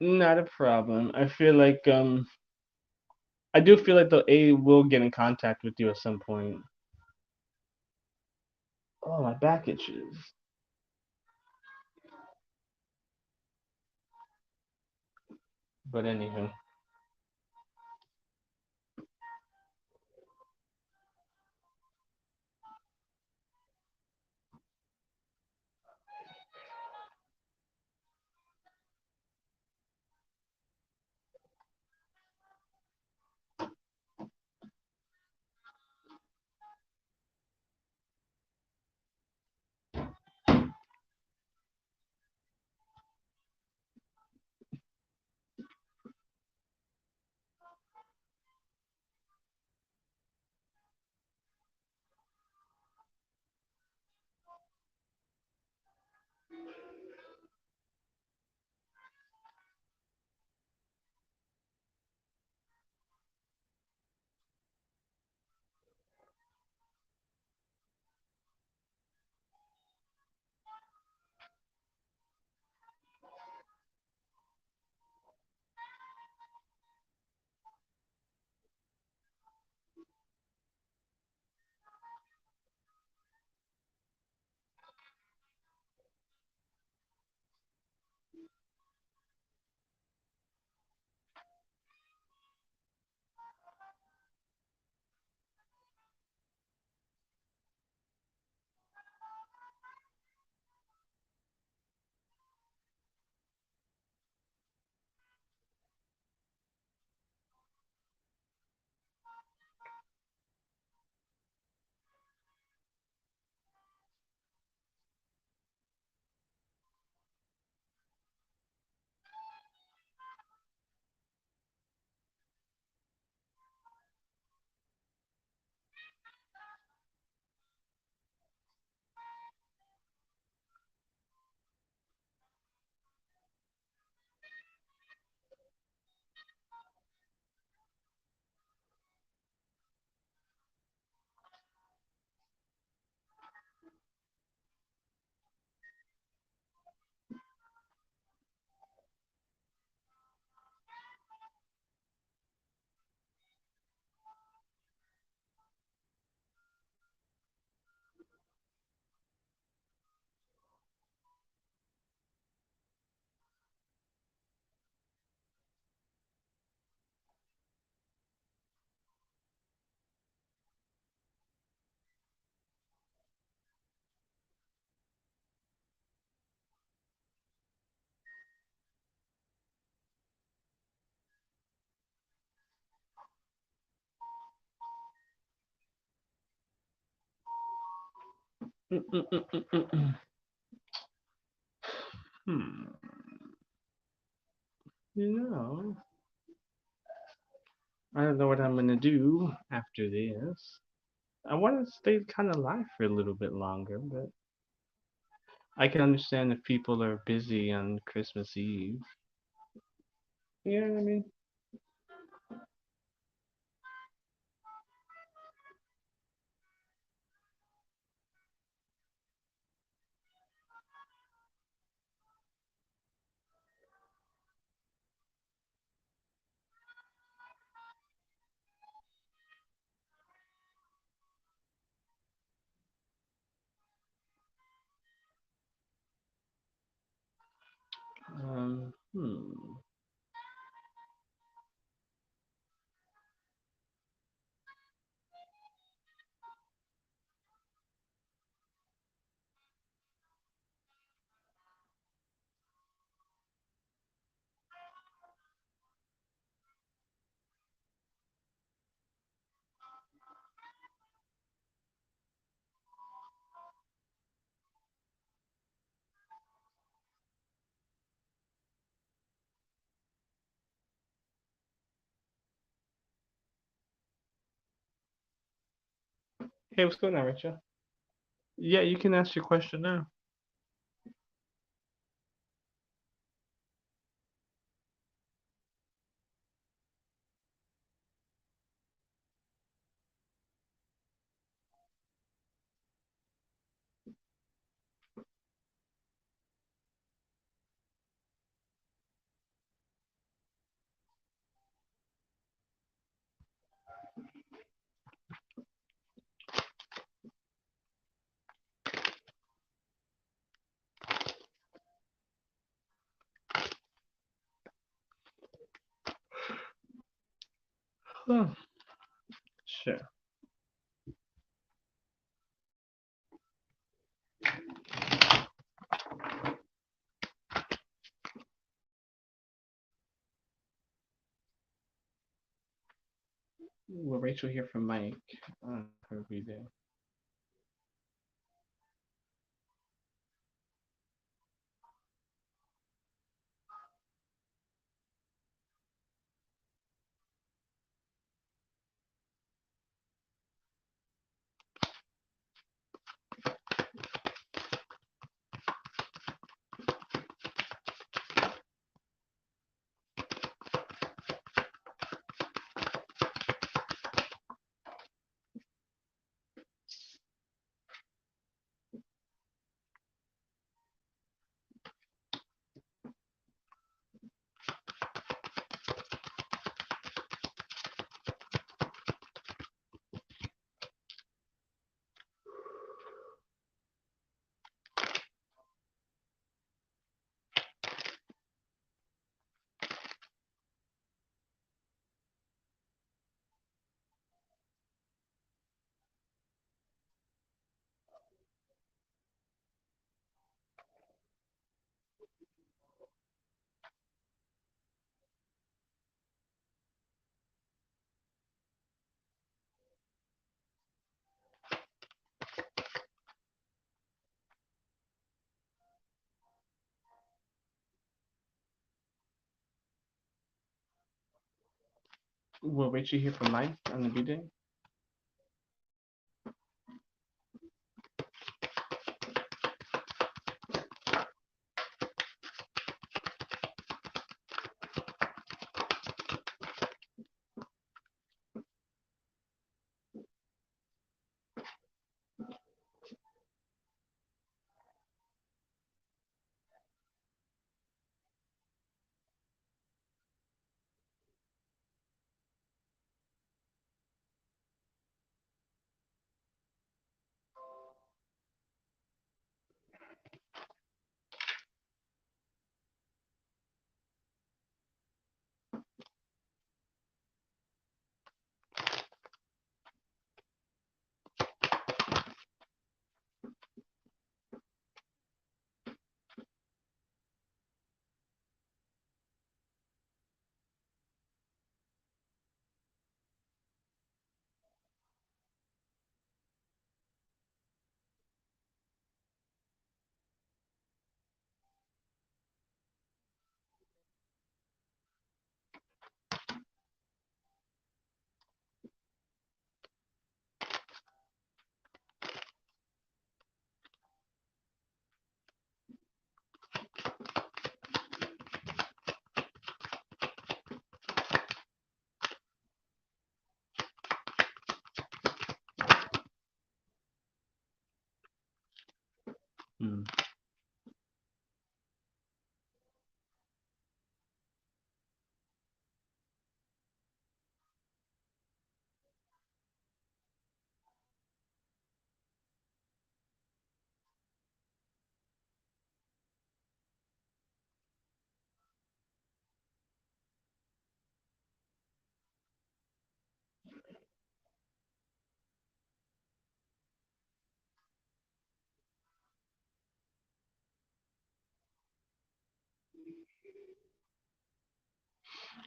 S1: Not a problem. I do feel like the A will get in contact with you at some point. Oh, my back itches. But anywho. Hmm. You know, I don't know what I'm gonna do after this. I want to stay kind of live for a little bit longer, but I can understand if people are busy on Christmas Eve. You know what I mean? Hmm. Hey, what's going on, Rachel? Yeah, you can ask your question now. Oh, sure. Will Rachel hear from Mike on her reading? Will Rachel hear from Mike on the reading? Hmm.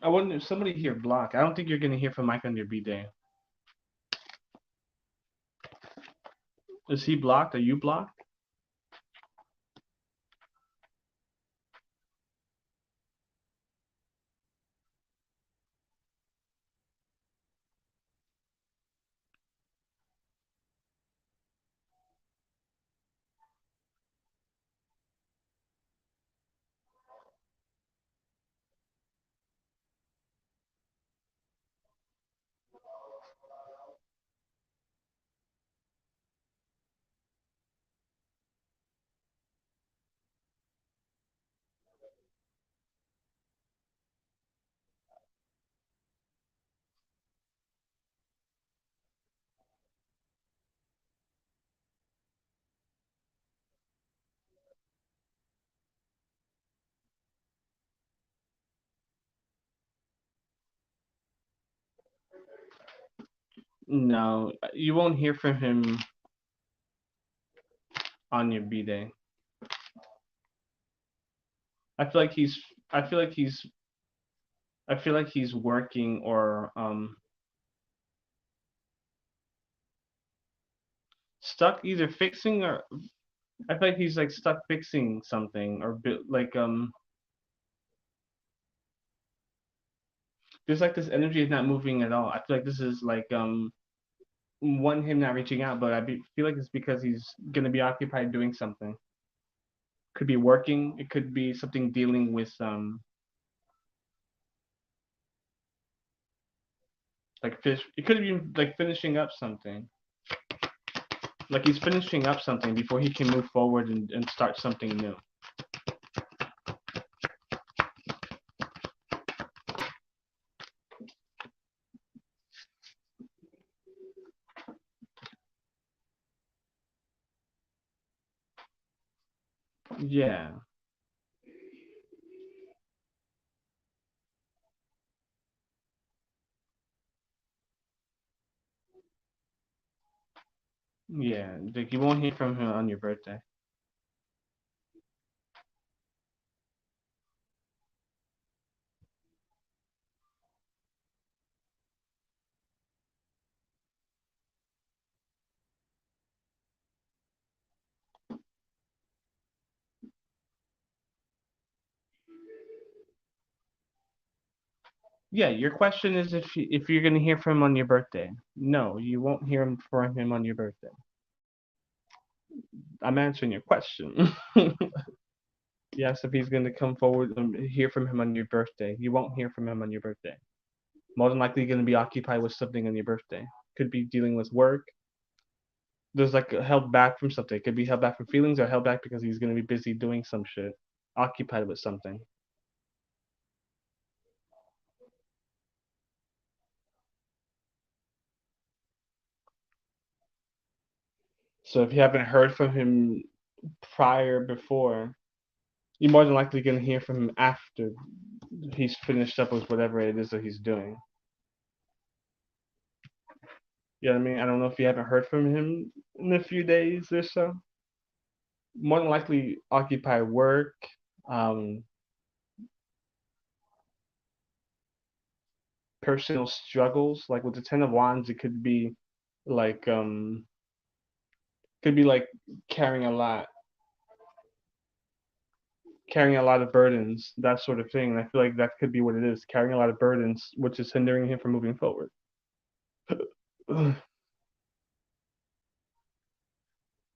S1: I wonder if somebody here block. I don't think you're gonna hear from Mike on your B day. Is he blocked? Are you blocked? No, you won't hear from him on your B day. I feel like he's. I feel like he's. I feel like he's working or stuck either fixing or I feel like he's like stuck fixing something or like there's like this energy is not moving at all. I feel like this is like one him not reaching out, but feel like it's because he's gonna be occupied doing something. Could be working. It could be something dealing with like fish. It could be like finishing up something. Like he's finishing up something before he can move forward and start something new. Yeah, yeah. Like you won't hear from him on your birthday. Yeah, your question is if you're gonna hear from him on your birthday. No, you won't hear from him on your birthday. I'm answering your question. Yes, if he's gonna come forward and hear from him on your birthday, you won't hear from him on your birthday. More than likely, gonna be occupied with something on your birthday. Could be dealing with work. There's like held back from something. Could be held back from feelings or held back because he's gonna be busy doing some shit, occupied with something. So if you haven't heard from him before, you're more than likely gonna hear from him after he's finished up with whatever it is that he's doing. You know what I mean? I don't know if you haven't heard from him in a few days or so. More than likely occupy work, um, personal struggles. Like with the Ten of Wands, it like could be like carrying a lot, carrying a lot of burdens, that sort of thing. And I feel like that could be what it is, carrying a lot of burdens, which is hindering him from moving forward.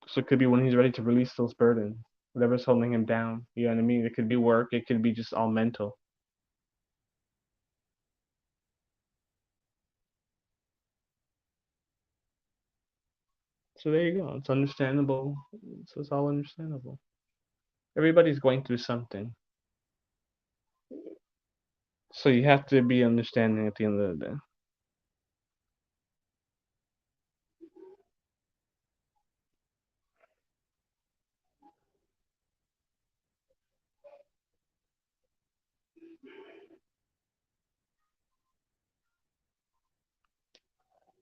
S1: So it could be when he's ready to release those burdens, whatever's holding him down. You know what I mean? It could be work, it could be just all mental. So there you go. It's understandable. So it's all understandable. Everybody's going through something. So you have to be understanding at the end of the day.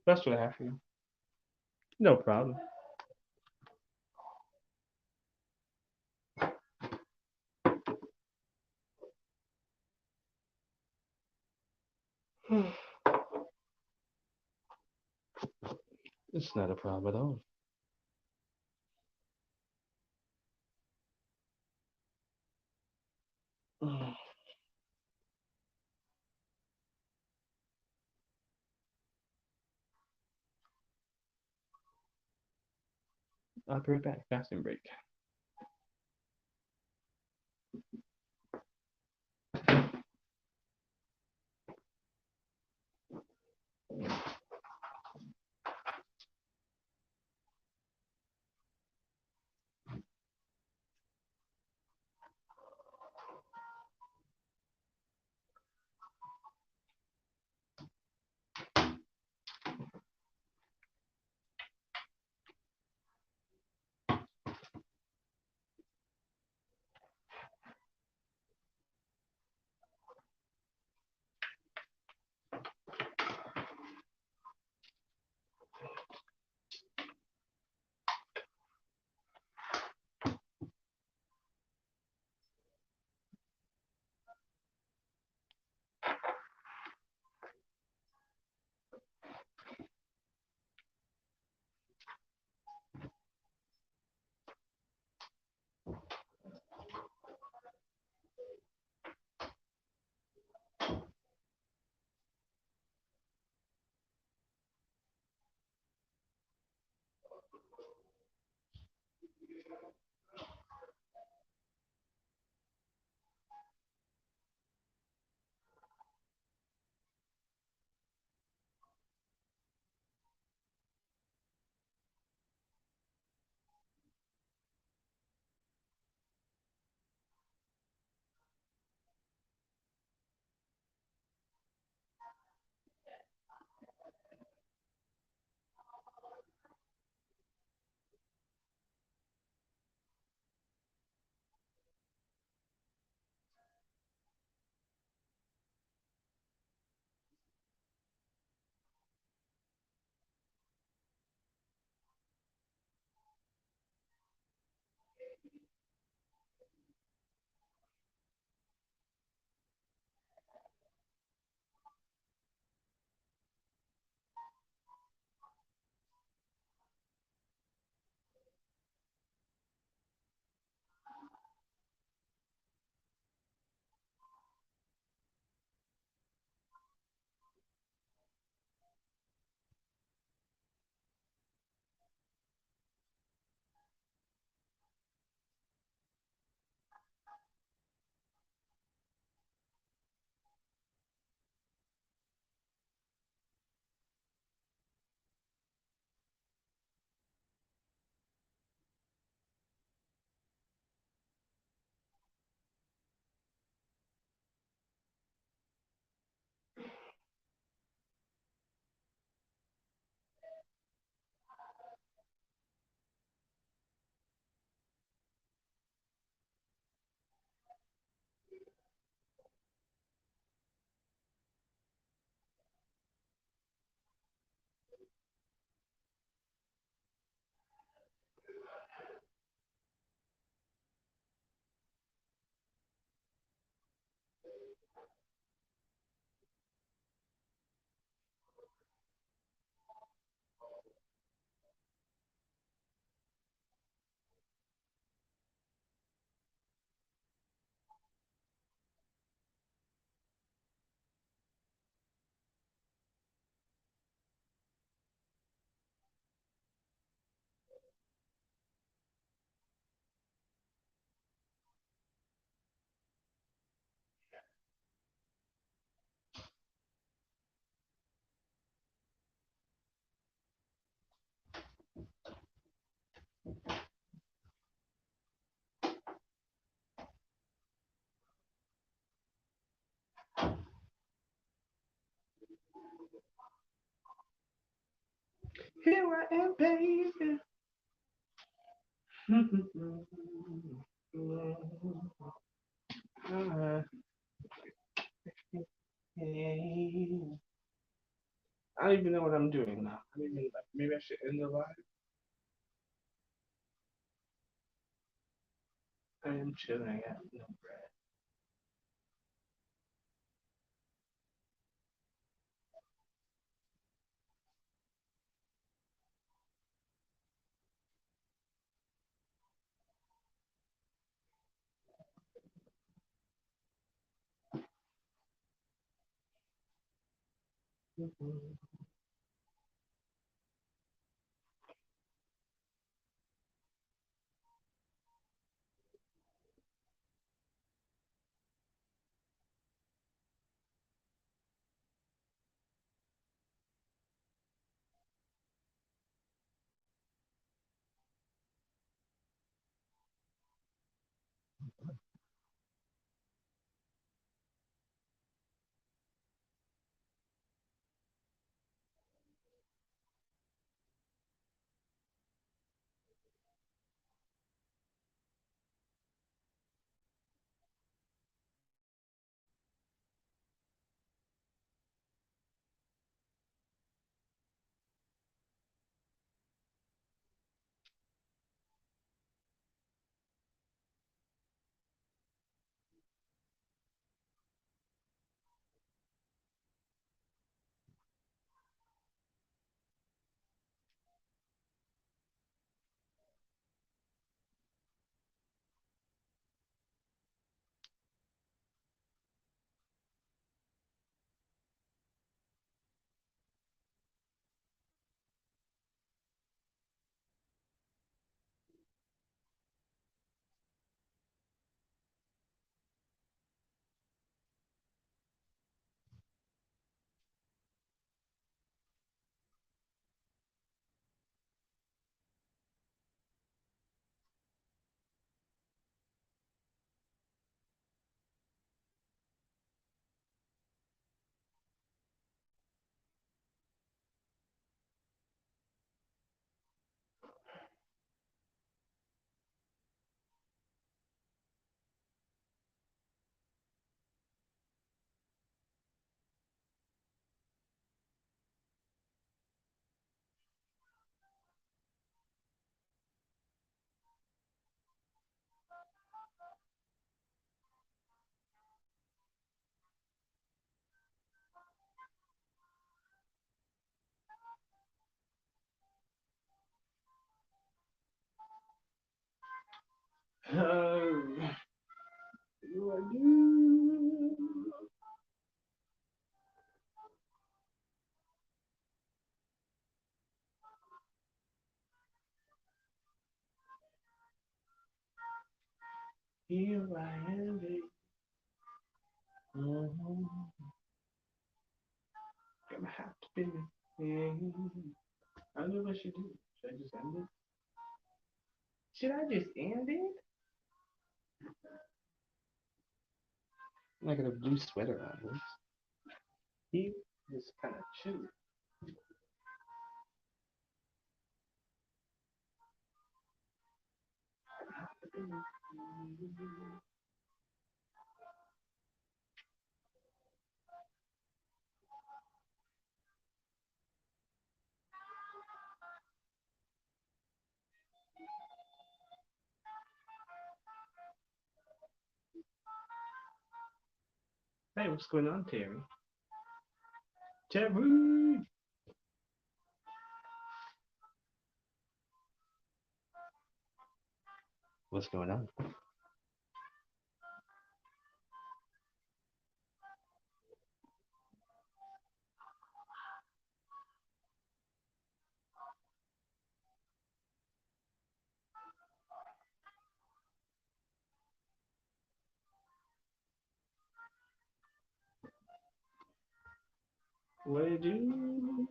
S1: That's what I have for you. No problem. It's not a problem at all. I'll be right back. Fasting break. Here I am, baby. I don't even know what I'm doing now. I don't even, maybe I should end the live. I am chilling. I got no bread. Do I do? Here I am, baby. Gonna have to be. I don't know what I should do. Should I just end it? Should I just end it? I got a blue sweater on. He is kind of chilly. Hey, what's going on, Terry? Terry! What's going on? What do you do?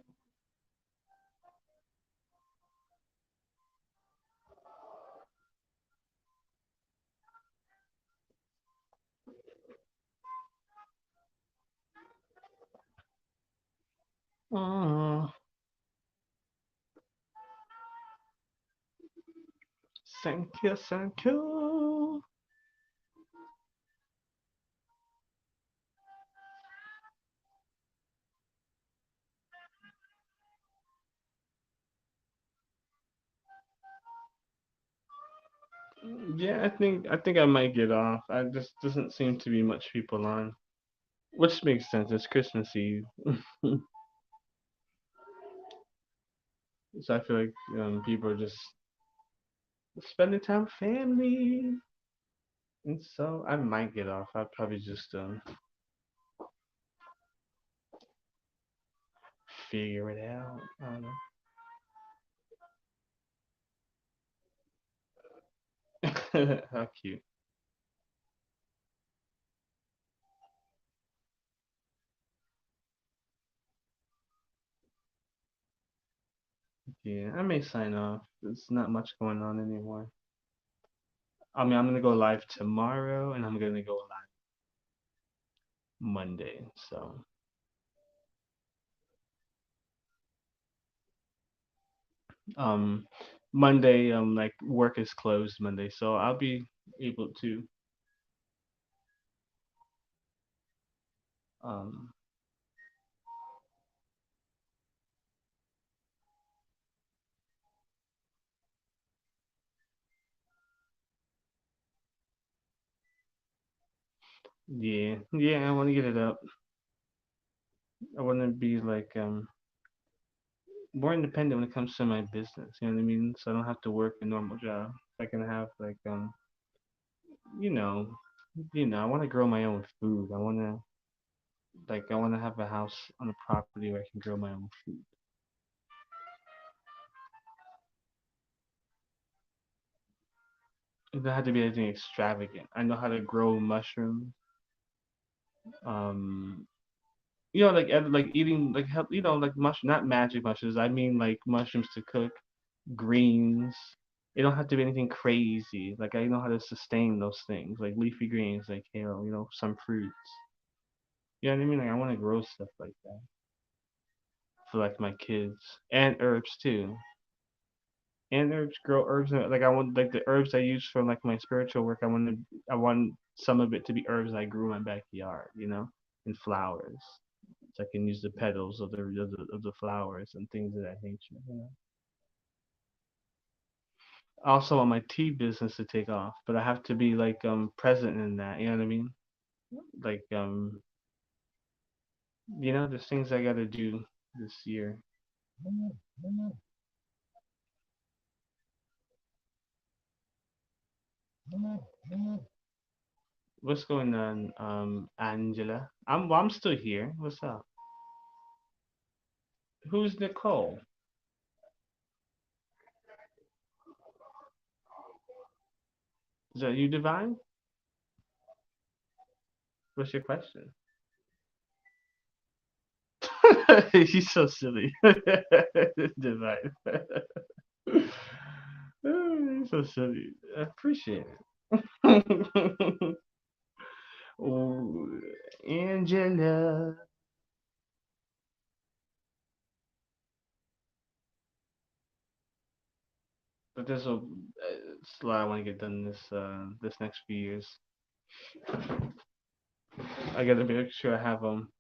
S1: Mm, thank you, thank you. Yeah, I think I might get off. I just doesn't seem to be much people on, which makes sense. It's Christmas Eve, so I feel like people are just spending time with family, and so I might get off. I'll probably just figure it out. I don't know. How cute. Yeah, I may sign off. There's not much going on anymore. I mean, I'm gonna go live tomorrow, and I'm gonna go live Monday. So, um, Monday, like work is closed Monday, so I'll be able to, um, yeah, yeah, I want to get it up. I want to be like more independent when it comes to my business. You know what I mean? So I don't have to work a normal job. I can have like you know, I want to grow my own food. I want to have a house on a property where I can grow my own food. It doesn't have to be anything extravagant. I know how to grow mushrooms. Um, like eating like like mushroom, not magic mushrooms. I mean like mushrooms to cook, greens. It don't have to be anything crazy. Like I know how to sustain those things, like leafy greens, like kale. Some fruits. You know what I mean? Like I want to grow stuff like that for like my kids and herbs too. And herbs, grow herbs. Like I want like the herbs I use for like my spiritual work. I want some of it to be herbs I grew in my backyard. And flowers. So I can use the petals of the flowers and things of that nature. I also want my tea business to take off, but I have to be like present in that. You know what I mean? Like there's things I gotta do this year. What's going on, Angela? I'm still here. What's up? Who's Nicole? Is that you, Divine? What's your question? He's so silly. Divine. He's so silly. I appreciate it. Oh, Angela. But it's a lot I want to get done this next few years. I gotta make sure I have them.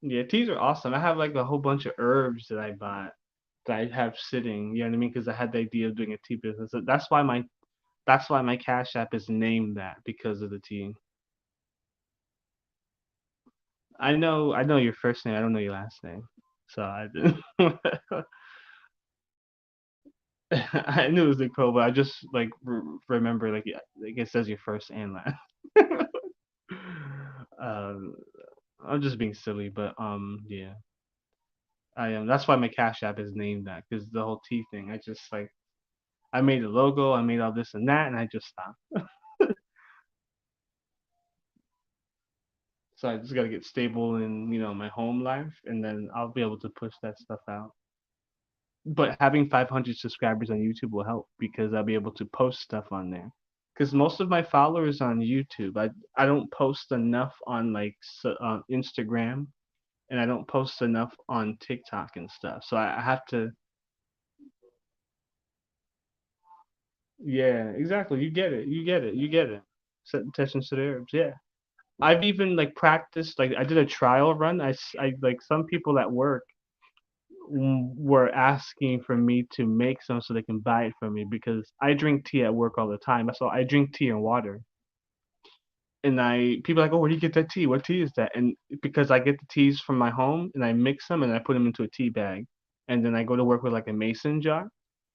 S1: Yeah, teas are awesome. I have like a whole bunch of herbs that I bought that I have sitting. You know what I mean? Because I had the idea of doing a tea business. So that's why my Cash App is named that because of the tea. I know your first name. I don't know your last name. So I knew it was Nicole, but I just like remember like it says your first and last. um, I'm just being silly, but yeah, I am. That's why my Cash App is named that because the whole T thing. I just like I made a logo, I made all this and that, and I just stopped. So I just gotta get stable in my home life, and then I'll be able to push that stuff out. But having 500 subscribers on YouTube will help because I'll be able to post stuff on there. because most of my followers on YouTube. I don't post enough on like Instagram, and I don't post enough on TikTok and stuff. So I have to. Yeah, exactly. You get it. You get it. You get it. Set attention to the herbs. Yeah. I've even like practiced. Like I did a trial run. I like some people at work were asking for me to make some so they can buy it from me because I drink tea at work all the time. So I drink tea and water. And people are like, oh, where do you get that tea? What tea is that? And because I get the teas from my home and I mix them and I put them into a tea bag, and then I go to work with like a mason jar,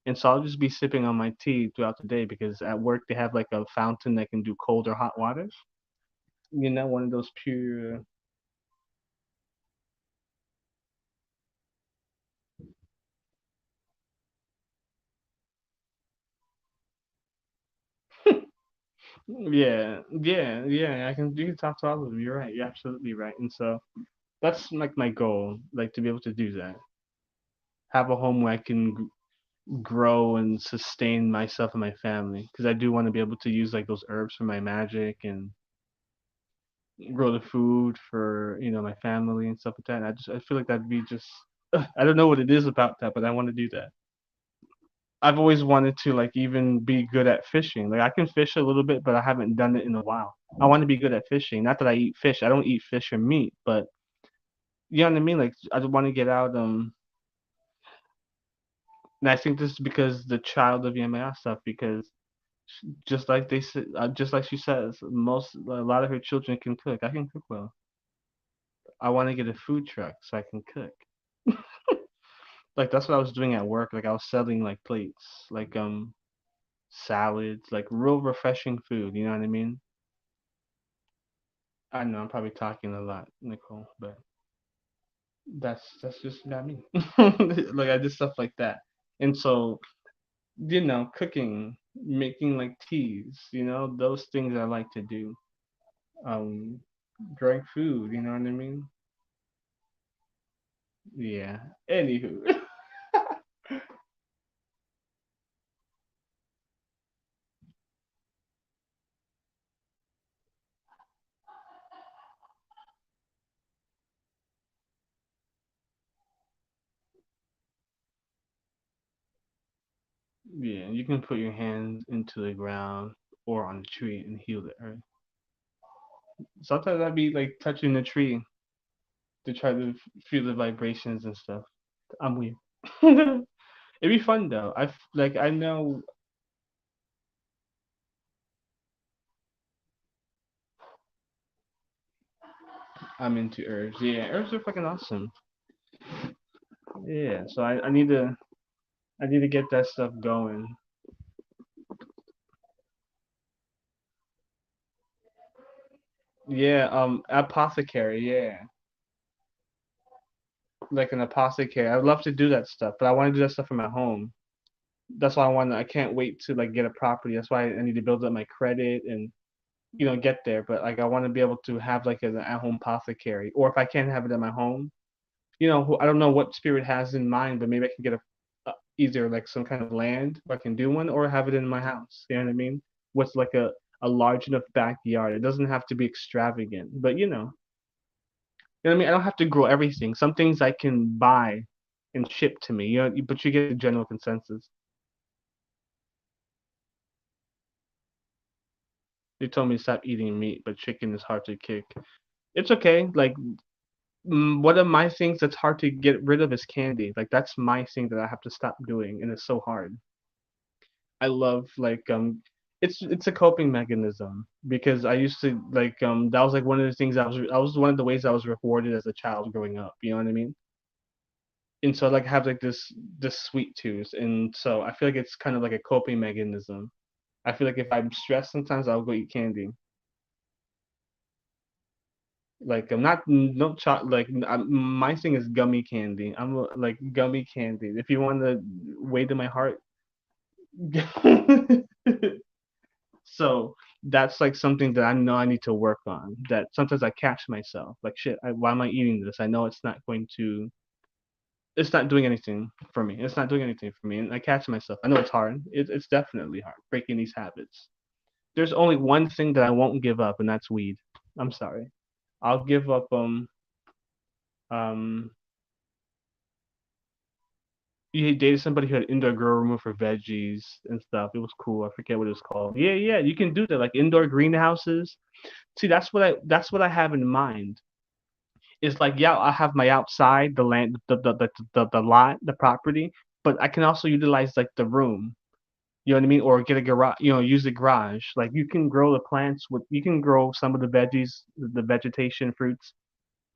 S1: and so I'll just be sipping on my tea throughout the day because at work they have like a fountain that can do cold or hot waters. One of those pure. Yeah, yeah, yeah. I can. You can talk to all of them. You're right. You're absolutely right. And so that's like my goal, like to be able to do that. Have a home where I can grow and sustain myself and my family because I do want to be able to use like those herbs for my magic and grow the food for my family and stuff like that. And I feel like that'd be just I don't know what it is about that, but I want to do that. I've always wanted to like even be good at fishing. Like I can fish a little bit, but I haven't done it in a while. I want to be good at fishing. Not that I eat fish. I don't eat fish or meat, but you know what I mean. Like I just want to get out. And I think this is because the child of Yamaya stuff because just like they said, just like she says, a lot of her children can cook. I can cook well. I want to get a food truck so I can cook. Like that's what I was doing at work. Like I was selling like plates, like salads, like real refreshing food. You know what I mean? I know I'm probably talking a lot, Nicole, but that's just not me. Like I did stuff like that, and so cooking, making like teas, those things I like to do. Um, Growing food. You know what I mean? Yeah. Anywho, yeah, you can put your hands into the ground or on the tree and heal the earth. Sometimes I'd be like touching the tree to try to feel the vibrations and stuff. I'm weird. It'd be fun though. I know I'm into herbs. Yeah, herbs are fucking awesome. Yeah, so I need to get that stuff going. Yeah, apothecary. Yeah, like an apothecary. I'd love to do that stuff, but I want to do that stuff from at home. That's why I can't wait to like get a property. That's why I need to build up my credit and get there. But like I want to be able to have like an at-home apothecary, or if I can't have it at my home, I don't know what spirit has in mind, but maybe I can get either like some kind of land where I can do one, or have it in my house. You know what I mean? What's like a large enough backyard. It doesn't have to be extravagant, but you know what I mean. I don't have to grow everything. Some things I can buy and ship to me. But you get the general consensus. They told me to stop eating meat, but chicken is hard to kick. It's okay. Like one of my things that's hard to get rid of is candy. Like that's my thing that I have to stop doing, and it's so hard. I love like it's a coping mechanism because I used to like that was like one of the things I was one of the ways I was rewarded as a child growing up. You know what I mean? And so like have like this sweet tooth, and so I feel like it's kind of like a coping mechanism. I feel like if I'm stressed, sometimes I'll go eat candy. Like I'm not no like my thing is gummy candy. Like gummy candy. If you want to weigh to my heart, so that's like something that I know I need to work on. That sometimes I catch myself like shit. Why am I eating this? I know it's not going to. It's not doing anything for me. It's not doing anything for me, and I catch myself. I know it's hard. It's definitely hard breaking these habits. there's only one thing that I won't give up, and that's weed. I'm sorry. I'll give up um you dated somebody who had indoor grow room for veggies and stuff. It was cool. I forget what it was called. Yeah, yeah, you can do that, like indoor greenhouses. See, that's what I have in mind. It's like, yeah, I have my outside, the land, the lot, the property, but I can also utilize like the room. You know what I mean? Or get a garage, use a garage. Like you can grow the plants with, you can grow some of the veggies, the vegetation, fruits,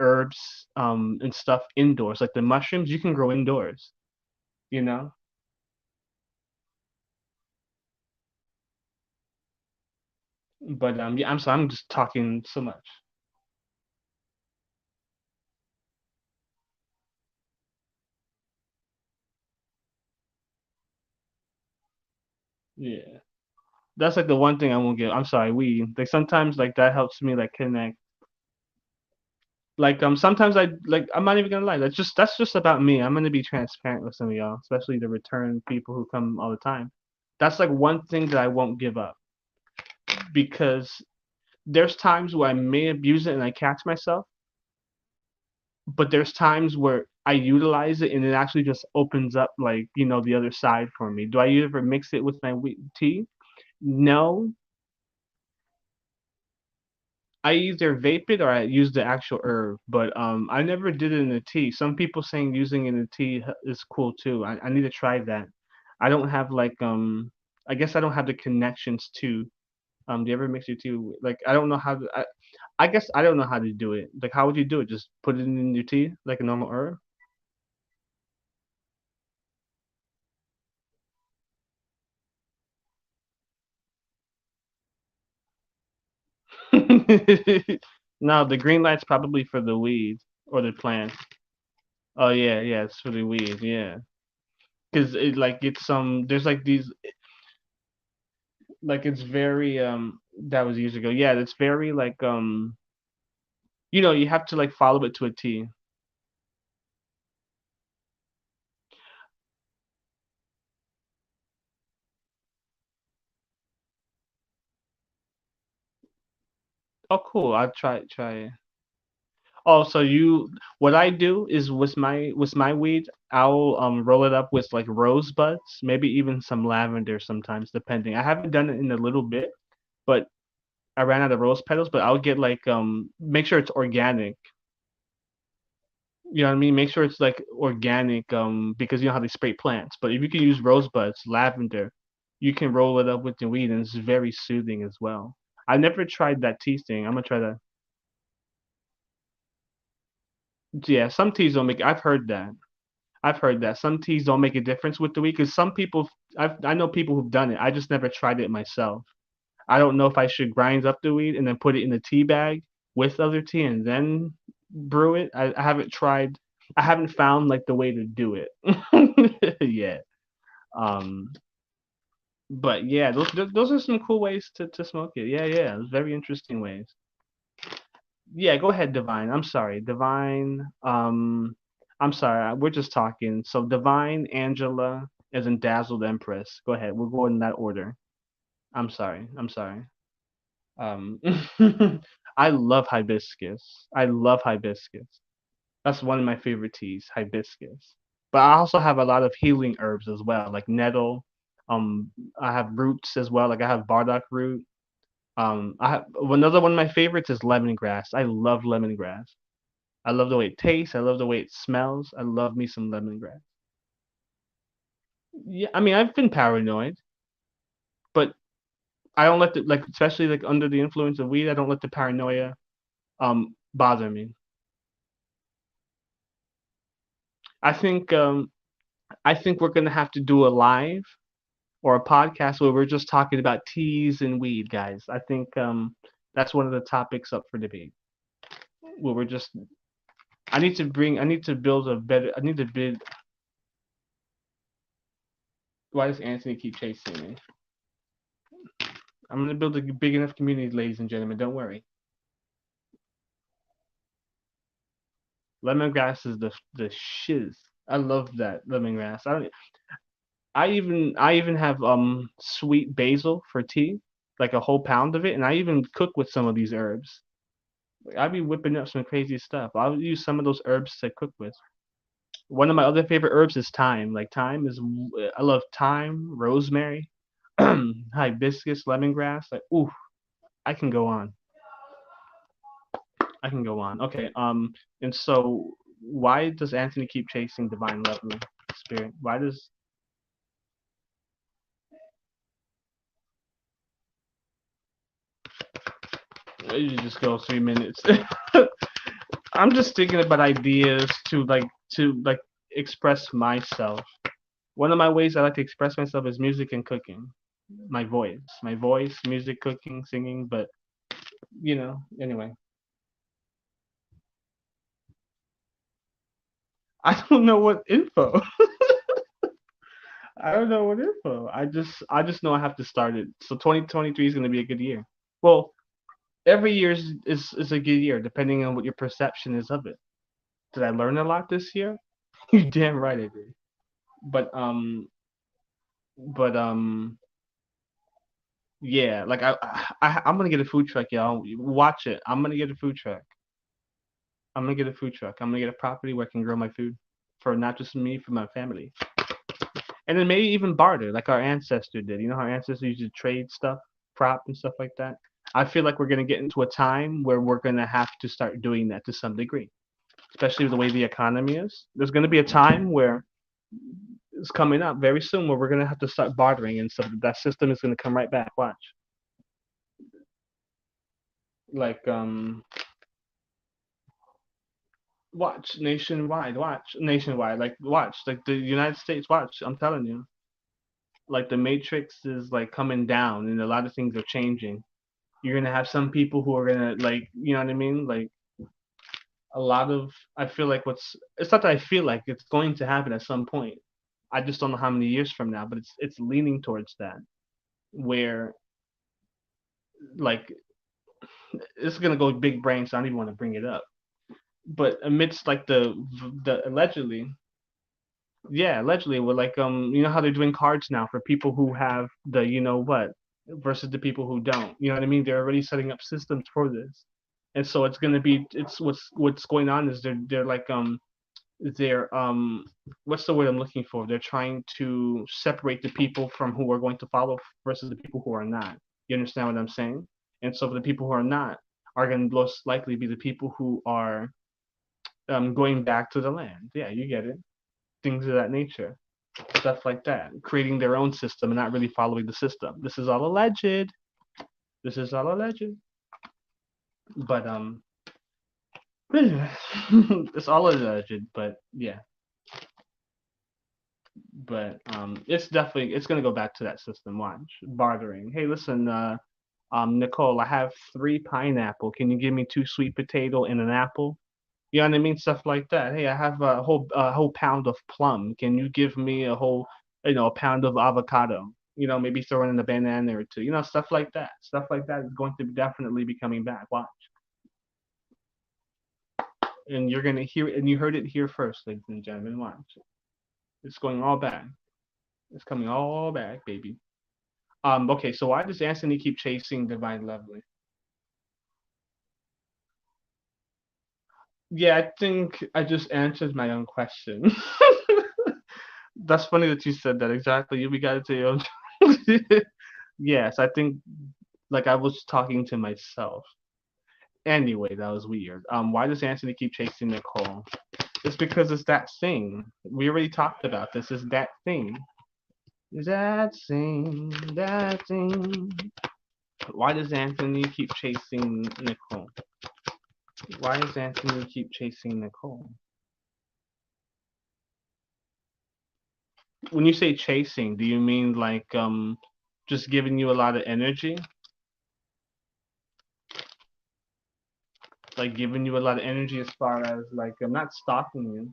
S1: herbs, and stuff indoors. Like the mushrooms, you can grow indoors. You know? But yeah, I'm sorry, I'm just talking so much. Yeah. That's like the one thing I won't give. I'm sorry, like sometimes like that helps me like connect. Like sometimes I'm not even gonna lie. That's just about me. I'm gonna be transparent with some of y'all, especially the return people who come all the time. That's like one thing that I won't give up because there's times where I may abuse it and I catch myself, but there's times where I utilize it and it actually just opens up like, the other side for me. Do I ever mix it with my wheat tea? No, I either vape it or I use the actual herb, but I never did it in a tea. Some people saying using it in a tea is cool too. I need to try that. I don't have like I guess I don't have the connections to do you ever mix your tea like I don't know how to I guess I don't know how to do it. Like how would you do it? Just put it in your tea like a normal herb? No, the green light's probably for the weed or the plant. Oh yeah, yeah, it's for the weed, yeah. Because it like it's there's like these like it's very that was years ago. Yeah, it's very like you have to like follow it to a T. Oh cool, I'll try. Oh, so what I do is with my weed, I'll roll it up with like rose buds, maybe even some lavender sometimes, depending. I haven't done it in a little bit, but I ran out of rose petals, but I'll get like make sure it's organic. You know what I mean? Make sure it's like organic, because you know how they spray plants. But if you can use rosebuds, lavender, you can roll it up with the weed, and it's very soothing as well. I never tried that tea thing. I'm gonna try that. Yeah, some teas don't make. I've heard that. I've heard that some teas don't make a difference with the weed because some people. I know people who've done it. I just never tried it myself. I don't know if I should grind up the weed and then put it in a tea bag with other tea and then brew it. I haven't tried. I haven't found like the way to do it yet. Um, but yeah, those are some cool ways to smoke it. Yeah, yeah, it's very interesting ways. Yeah, go ahead, Divine. I'm sorry, Divine. I'm sorry. We're just talking. So Divine, Angela, as in Dazzled Empress. Go ahead. We'll go in that order. I'm sorry. I'm sorry. Um, I love hibiscus. I love hibiscus. That's one of my favorite teas, hibiscus. But I also have a lot of healing herbs as well, like nettle. Um, I have roots as well. Like I have burdock root. I have another one of my favorites is lemongrass. I love lemongrass. I love the way it tastes. I love the way it smells. I love me some lemongrass. Yeah, I mean I've been paranoid, but I don't let the like especially like under the influence of weed. I don't let the paranoia bother me. I think um I think we're gonna have to do a live or a podcast where we're just talking about teas and weed, guys. I think that's one of the topics up for debate. Where we're just I need to build a better I need to build why does Anthony keep chasing me? I'm gonna build a big enough community, ladies and gentlemen. Don't worry. Lemongrass is the shiz. I love that lemongrass. I even have sweet basil for tea. like a whole pound of it, and I even cook with some of these herbs. Like, I'd be whipping up some crazy stuff. I'll use some of those herbs to cook with. One of my other favorite herbs is thyme. Like thyme is, I love thyme, rosemary, hibiscus, lemongrass. Like, ooh, I can go on. I can go on. Okay. And so why does Anthony keep chasing divine lovely spirit? Why does you just go 3 minutes? I'm just thinking about ideas to express myself. One of my ways I like to express myself is music and cooking. My voice, music, cooking, singing. But anyway, I don't know what info. I don't know what info. I just know I have to start it. So 2023 is going to be a good year. Well, every year is a good year depending on what your perception is of it. Did I learn a lot this year? You damn right I did. But yeah, like I'm gonna get a food truck, y'all. Watch it. I'm gonna get a food truck. I'm gonna get a food truck. I'm gonna get a property where I can grow my food for not just me, for my family. And then maybe even barter, like our ancestor did. You know how our ancestors used to trade stuff, crop and stuff like that. I feel like we're gonna get into a time where we're gonna have to start doing that to some degree, especially with the way the economy is. There's gonna be a time where it's coming up very soon where we're gonna have to start bartering and stuff. That system is gonna come right back. Watch. Like watch nationwide, like watch, like the United States, watch. I'm telling you, like the Matrix is like coming down, and a lot of things are changing. You're gonna have some people who are gonna like, you know what I mean, like a lot of. I feel like it's not that I feel like it's going to happen at some point. I just don't know how many years from now, but it's leaning towards that where like it's gonna go big brain, so I don't even want to bring it up. But amidst like the allegedly, yeah, allegedly, with like you know how they're doing cards now for people who have the you know what versus the people who don't. You know what I mean? They're already setting up systems for this, and so it's gonna be it's what's going on is they're like they're what's the word I'm looking for? They're trying to separate the people from who are going to follow versus the people who are not. You understand what I'm saying? And so the people who are not are going to most likely be the people who are going back to the land. Yeah, you get it. Things of that nature, stuff like that, creating their own system and not really following the system. This is all alleged. This is all alleged. But it's all alleged. But yeah, but it's gonna go back to that system. Watch bartering. Hey, listen, Nicole, I have 3 pineapple. Can you give me 2 sweet potato and an apple? You know what I mean? Stuff like that. Hey, I have a whole pound of plum. Can you give me a pound of avocado? Maybe throw in a banana or two. Stuff like that. Stuff like that is going to definitely be coming back. Watch, and you're gonna hear it, and you heard it here first, ladies and gentlemen. Watch, it's going all back. It's coming all back, baby. Okay, so why does Anthony keep chasing Divine Lovely? Yeah, I think I just answered my own question. That's funny that you said that. Exactly. We got it to your own. Yes, I think like I was talking to myself. Anyway, that was weird. Why does Anthony keep chasing Nicole? It's because it's that thing. We already talked about this. It's that thing. That thing. That thing. Why does Anthony keep chasing Nicole? Why does Anthony keep chasing Nicole? When you say chasing, do you mean like just giving you a lot of energy? Like giving you a lot of energy as far as like I'm not stalking you.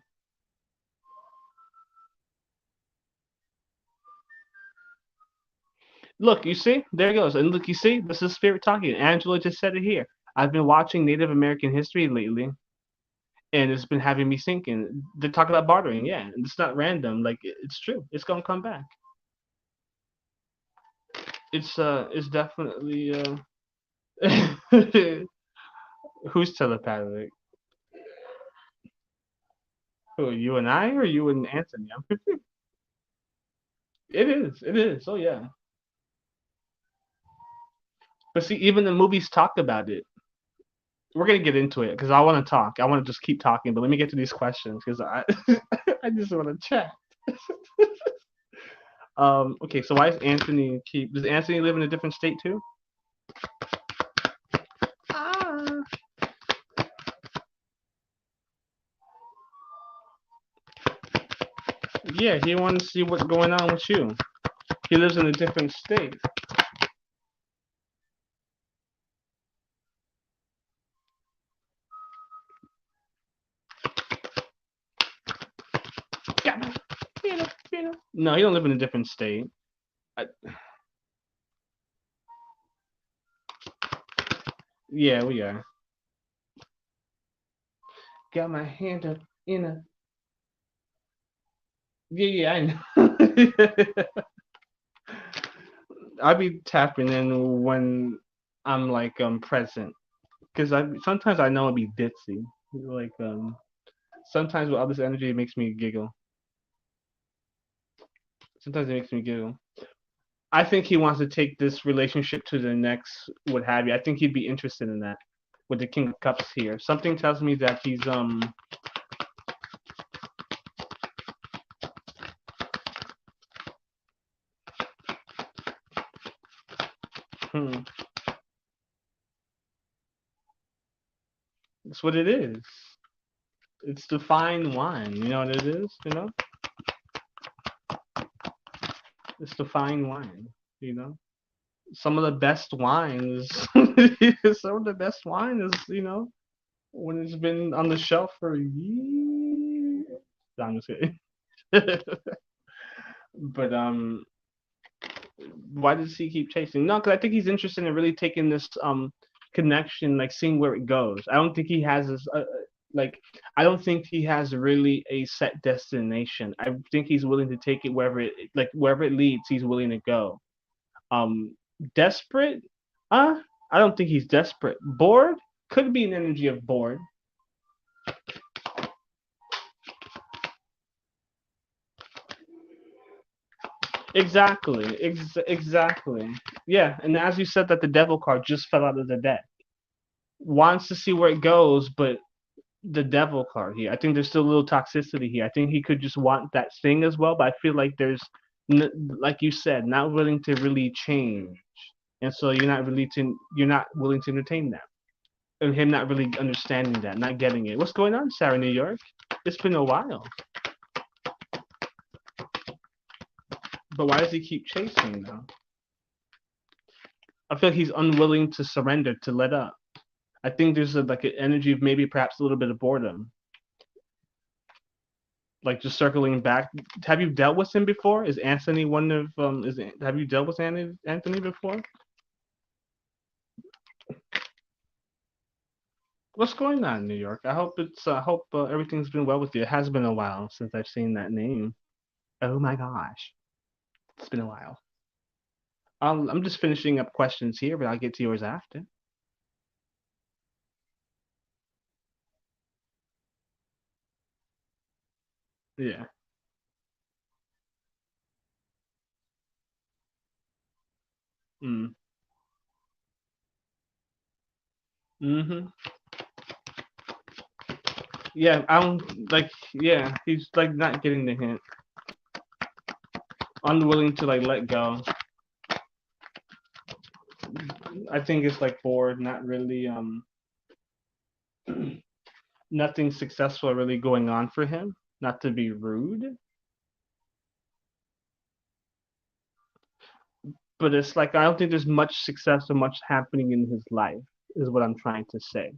S1: Look, you see, there it goes. And look, you see, this is spirit talking. Angela just said it here. I've been watching Native American history lately, and it's been having me thinking. They talk about bartering, yeah. It's not random. Like it's true. It's gonna come back. It's definitely who's telepathic? Who, you and I, or you and Anthony? I'm confused. It is. It is. Oh yeah. But see, even the movies talk about it. We're gonna get into it because I want to talk. I want to just keep talking, but let me get to these questions because I I just want to chat. Okay, so why does Anthony keep? Does Anthony live in a different state too? Ah. Yeah, he wants to see what's going on with you. He lives in a different state. No, he don't live in a different state. I, yeah, we are. Got my hand up in a. Yeah, yeah, I know. I be tapping in when I'm like present because I sometimes I know I'll be ditzy. Like sometimes with all this energy it makes me giggle. Sometimes it makes me giggle. I think he wants to take this relationship to the next what have you. I think he'd be interested in that with the King of Cups here. Something tells me that he's hmm, that's what it is. It's the fine wine. You know what it is? You know? It's the fine wine, you know? Some of the best wines some of the best wine is, when it's been on the shelf for years. No, I'm just kidding. But why does he keep chasing? No, because I think he's interested in really taking this connection, like seeing where it goes. I don't think he has this like I don't think he has really a set destination. I think he's willing to take it wherever it leads. He's willing to go. Um, Desperate? I don't think he's desperate. Bored? Could be an energy of bored. Exactly. Exactly. Yeah, and as you said that the devil card just fell out of the deck. Wants to see where it goes, but the devil card here. I think there's still a little toxicity here. I think he could just want that thing as well, but I feel like like you said, not willing to really change, and so you're not willing to entertain that, and him not really understanding that, not getting it. What's going on, Sarah, New York? It's been a while, but why does he keep chasing though? I feel like he's unwilling to surrender, to let up. I think there's like an energy of maybe perhaps a little bit of boredom, like just circling back. Have you dealt with him before? Is Anthony one of is have you dealt with Anthony before? What's going on in New York? I hope everything's been well with you. It has been a while since I've seen that name. Oh my gosh, it's been a while. I'm just finishing up questions here, but I'll get to yours after. Yeah. Mm. Mhm. Yeah, I'm like yeah, he's like not getting the hint. Unwilling to like let go. I think it's like bored, not really nothing successful really going on for him. Not to be rude, but it's like I don't think there's much success or much happening in his life, is what I'm trying to say.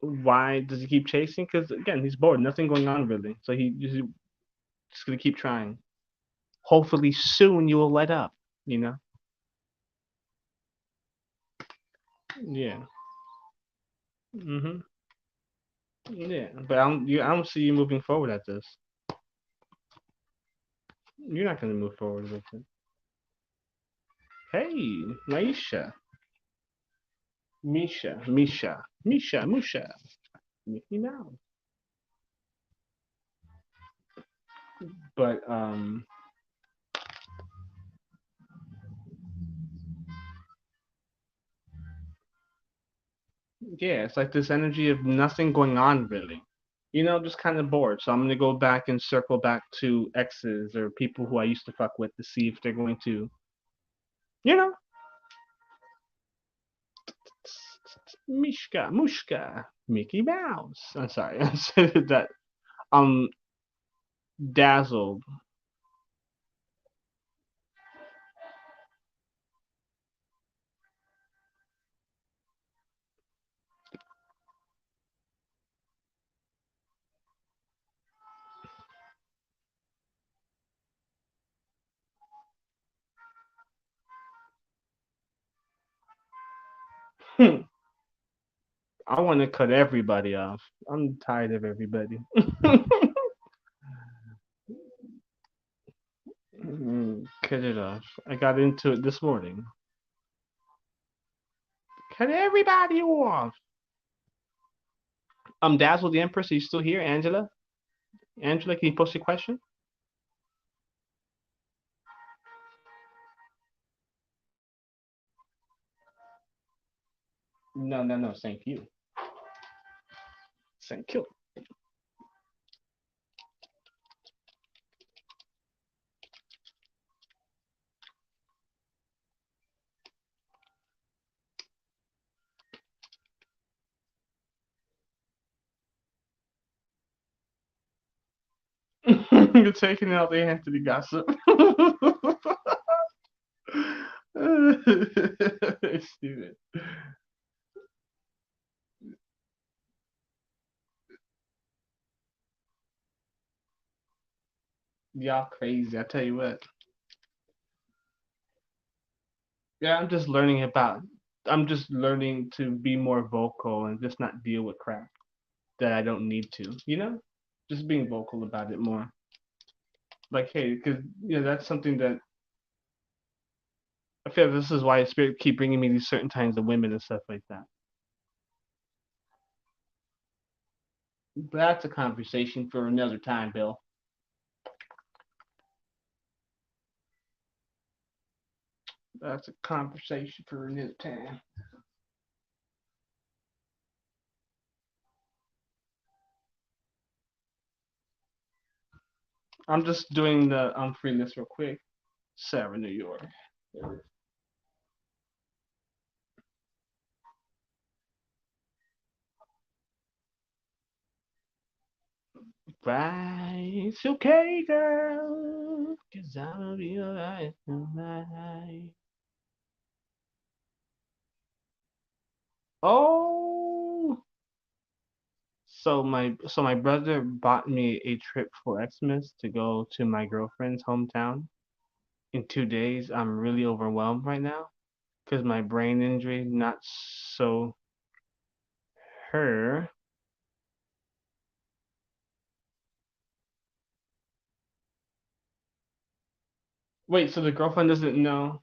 S1: Why does he keep chasing? Because again, he's bored. Nothing going on really. So he's just gonna keep trying. Hopefully soon you will let up. You know? Yeah. Mhm. Yeah. But I don't see you moving forward at this. You're not gonna move forward with it. Hey, Maisha, Misha, Mickey Mouse. But yeah, it's like this energy of nothing going on really. Just kind of bored. So I'm gonna go back and circle back to exes or people who I used to fuck with to see if they're going to, you know, Mushka, Mickey Mouse. I'm sorry, I said that. I'm dazzled. I want to cut everybody off. I'm tired of everybody. Cut it off. I got into it this morning. Cut everybody off. Dazzle the Empress. Are you still here, Angela? Angela, can you post a question? No, no, no. Thank you. Thank you. You're taking out the Anthony gossip. Stupid. Y'all crazy. I tell you what. Yeah, I'm just learning to be more vocal and just not deal with crap that I don't need to. Just being vocal about it more. Like, hey, because that's something that I feel this is why spirit keep bringing me these certain kinds of women and stuff like that. But that's a conversation for another time, Bill. That's a conversation for another time. I'm just doing the free list real quick. Sarah, New York. Right, it's okay, girl, 'cause I'll be alright tonight. Oh, so my brother bought me a trip for Xmas to go to my girlfriend's hometown in 2 days. I'm really overwhelmed right now because my brain injury, not so her. Wait, so the girlfriend doesn't know?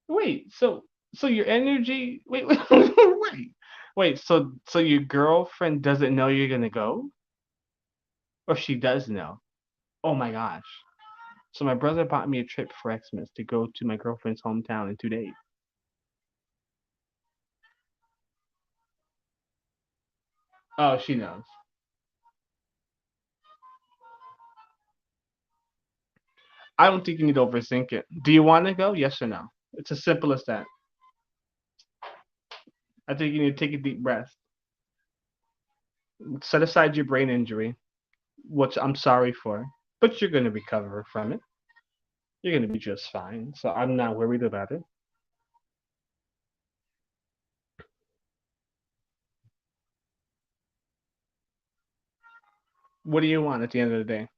S1: Wait, so your energy? Wait, wait, wait. So your girlfriend doesn't know you're gonna go, or she does know? Oh my gosh. So my brother bought me a trip for Xmas to go to my girlfriend's hometown in 2 days. Oh, she knows. I don't think you need to overthink it. Do you want to go? Yes or no? It's as simple as that. I think you need to take a deep breath. Set aside your brain injury, which I'm sorry for, but you're going to recover from it. You're going to be just fine. So I'm not worried about it. What do you want at the end of the day?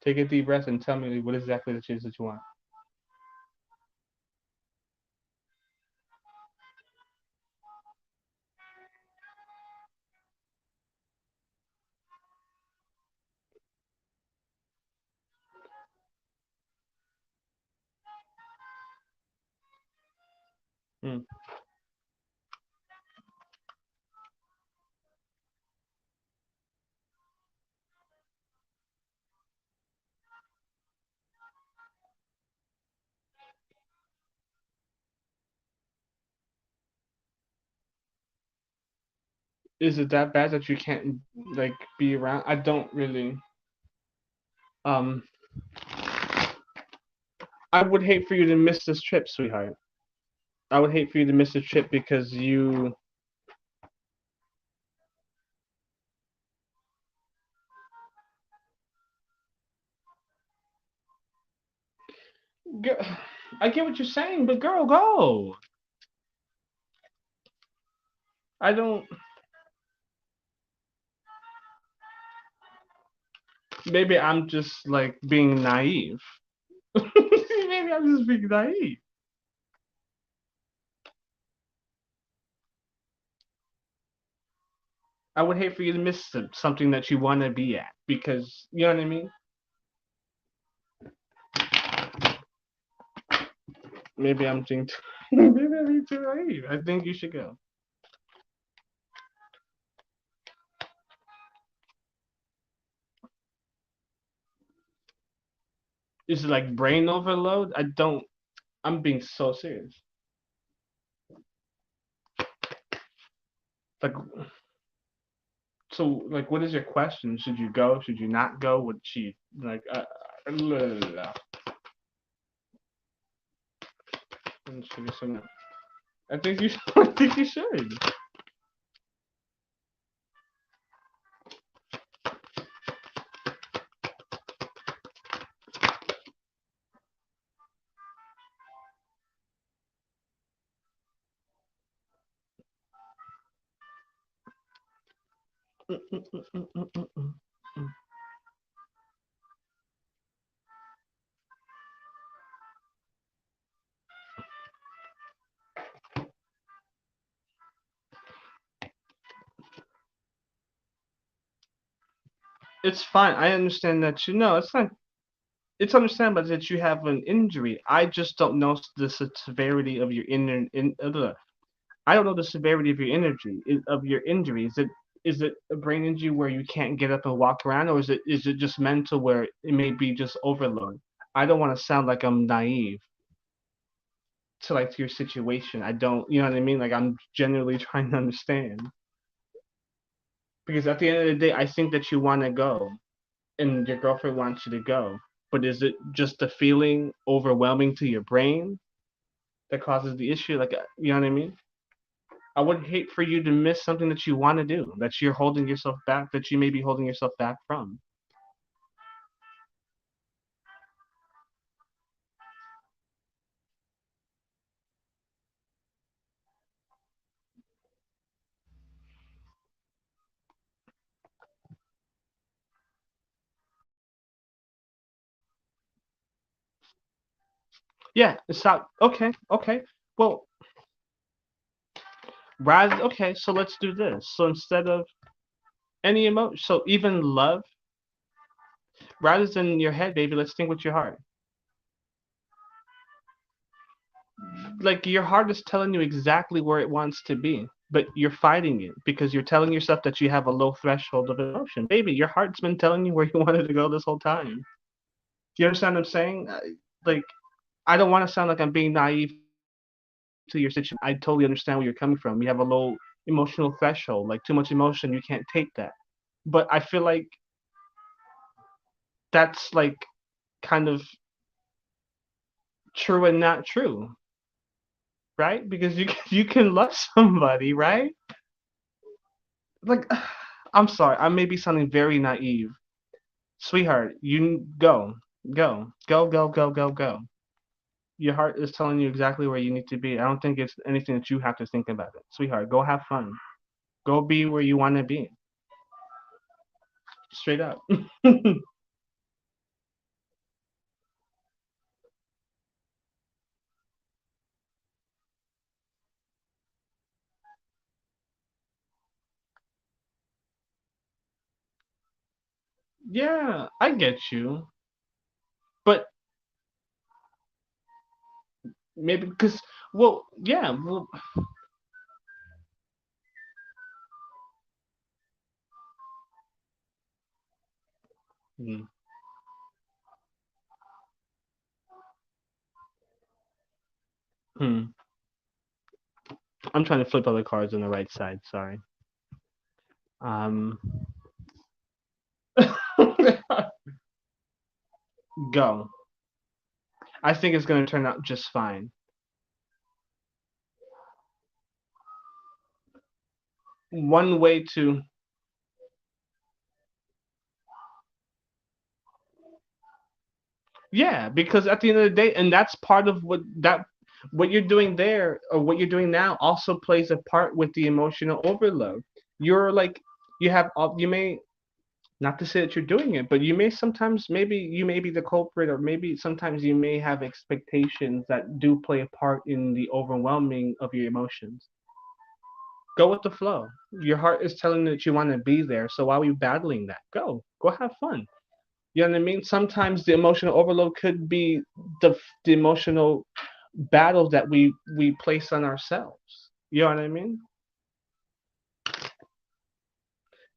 S1: Take a deep breath and tell me what exactly it is that you want. Hmm. Is it that bad that you can't like be around? I don't really. Um, I would hate for you to miss this trip, sweetheart. I would hate for you to miss this trip because you. Girl, I get what you're saying, but girl, go. I don't. Maybe I'm just like being naive. Maybe I'm just being naive. I would hate for you to miss something that you want to be at because you know what I mean. Maybe I'm being too, maybe I'm being too naive. I think you should go. Is it like brain overload? I don't. I'm being so serious. Like, so, like, what is your question? Should you go? Should you not go? Would she like? Should you say no? I think you. I think you should. It's fine. I understand that you know. It's not. It's understandable that you have an injury. I just don't know the severity of your I don't know the severity of your injury. Is it a brain injury where you can't get up and walk around, or is it just mental where it may be just overload? I don't want to sound like I'm naive to like to your situation. I don't, you know what I mean? Like I'm genuinely trying to understand because at the end of the day, I think that you want to go and your girlfriend wants you to go, but is it just the feeling overwhelming to your brain that causes the issue? Like, you know what I mean? I would hate for you to miss something that you want to do, that you're holding yourself back, that you may be holding yourself back from. Yeah, it's not okay. Okay, well, rather okay. So let's do this. So instead of any emotion, so even love, rather than your head, baby, let's think with your heart. Like your heart is telling you exactly where it wants to be, but you're fighting it because you're telling yourself that you have a low threshold of emotion. Baby, your heart's been telling you where you wanted to go this whole time. Do you understand what I'm saying? Like, I don't want to sound like I'm being naive to your situation. I totally understand where you're coming from. You have a low emotional threshold, like too much emotion, you can't take that. But I feel like that's like kind of true and not true, right? Because you can love somebody, right? Like I'm sorry, I may be sounding very naive. Sweetheart, you go. Go. Go, go, go, go, go. Your heart is telling you exactly where you need to be. I don't think it's anything that you have to think about it. Sweetheart, go have fun. Go be where you want to be. Straight up. Yeah, I get you. But Maybe because, well, yeah, well, hmm, hmm. I'm trying to flip other cards on the right side. Sorry. Um, go. I think it's going to turn out just fine. One way to, yeah, because at the end of the day, and that's part of what you're doing there, or what you're doing now also plays a part with the emotional overload. You're like, you may, not to say that you're doing it, but you may sometimes, maybe you may be the culprit, or maybe sometimes you may have expectations that do play a part in the overwhelming of your emotions. Go with the flow. Your heart is telling you that you want to be there, so why are you battling that? Go have fun. You know what I mean? Sometimes the emotional overload could be the emotional battles that we place on ourselves. You know what I mean?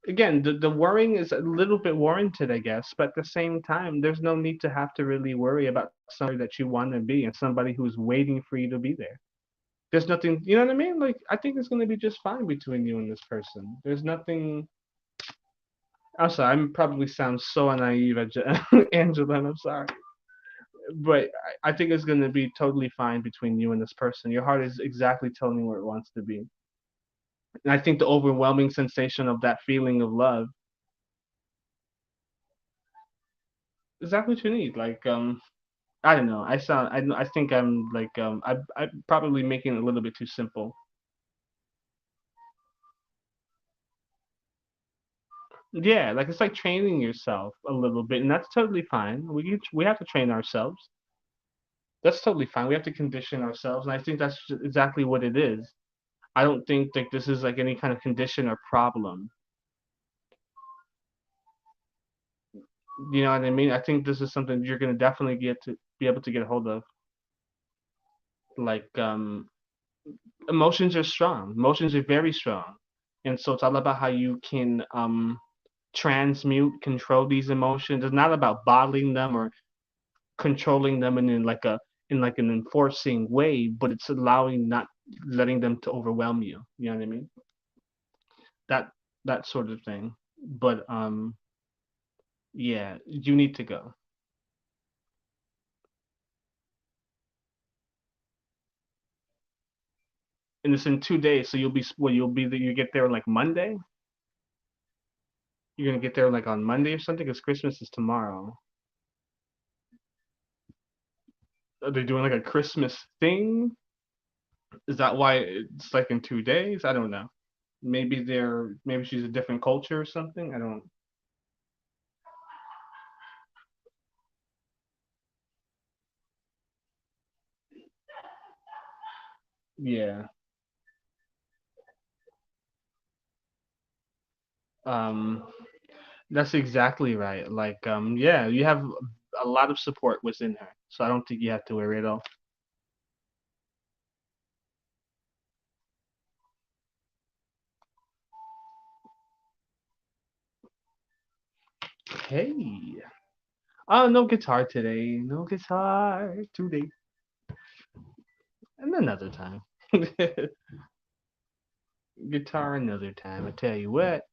S1: Again, the worrying is a little bit warranted, I guess, but at the same time, there's no need to have to really worry about somebody that you want to be and somebody who's waiting for you to be there. There's nothing, you know what I mean? Like, I think it's going to be just fine between you and this person. There's nothing. I'm sorry, I probably sound so naive, Angela, and I'm sorry. But I think it's going to be totally fine between you and this person. Your heart is exactly telling you where it wants to be. And I think the overwhelming sensation of that feeling of love is exactly what you need. Like, I don't know. I think I'm like, I'm probably making it a little bit too simple. Yeah, like it's like training yourself a little bit, and that's totally fine. We have to train ourselves. That's totally fine. We have to condition ourselves, and I think that's exactly what it is. I don't think like this is like any kind of condition or problem. You know what I mean? I think this is something you're gonna definitely get to be able to get a hold of. Like, emotions are strong. Emotions are very strong, and so it's all about how you can transmute, control these emotions. It's not about bottling them or controlling them in like an enforcing way, but it's allowing, not letting them to overwhelm you. You know what I mean? That that sort of thing. But yeah, you need to go. And it's in 2 days, so you get there like Monday. You're gonna get there like on Monday or something, because Christmas is tomorrow. Are they doing like a Christmas thing? Is that why it's like in 2 days? I don't know. Maybe she's a different culture or something. I don't. Yeah. Um, that's exactly right. Like, yeah, you have a lot of support within her, so I don't think you have to worry at all. Hey. Oh, no guitar today. No guitar today. And another time. Guitar another time. I tell you what.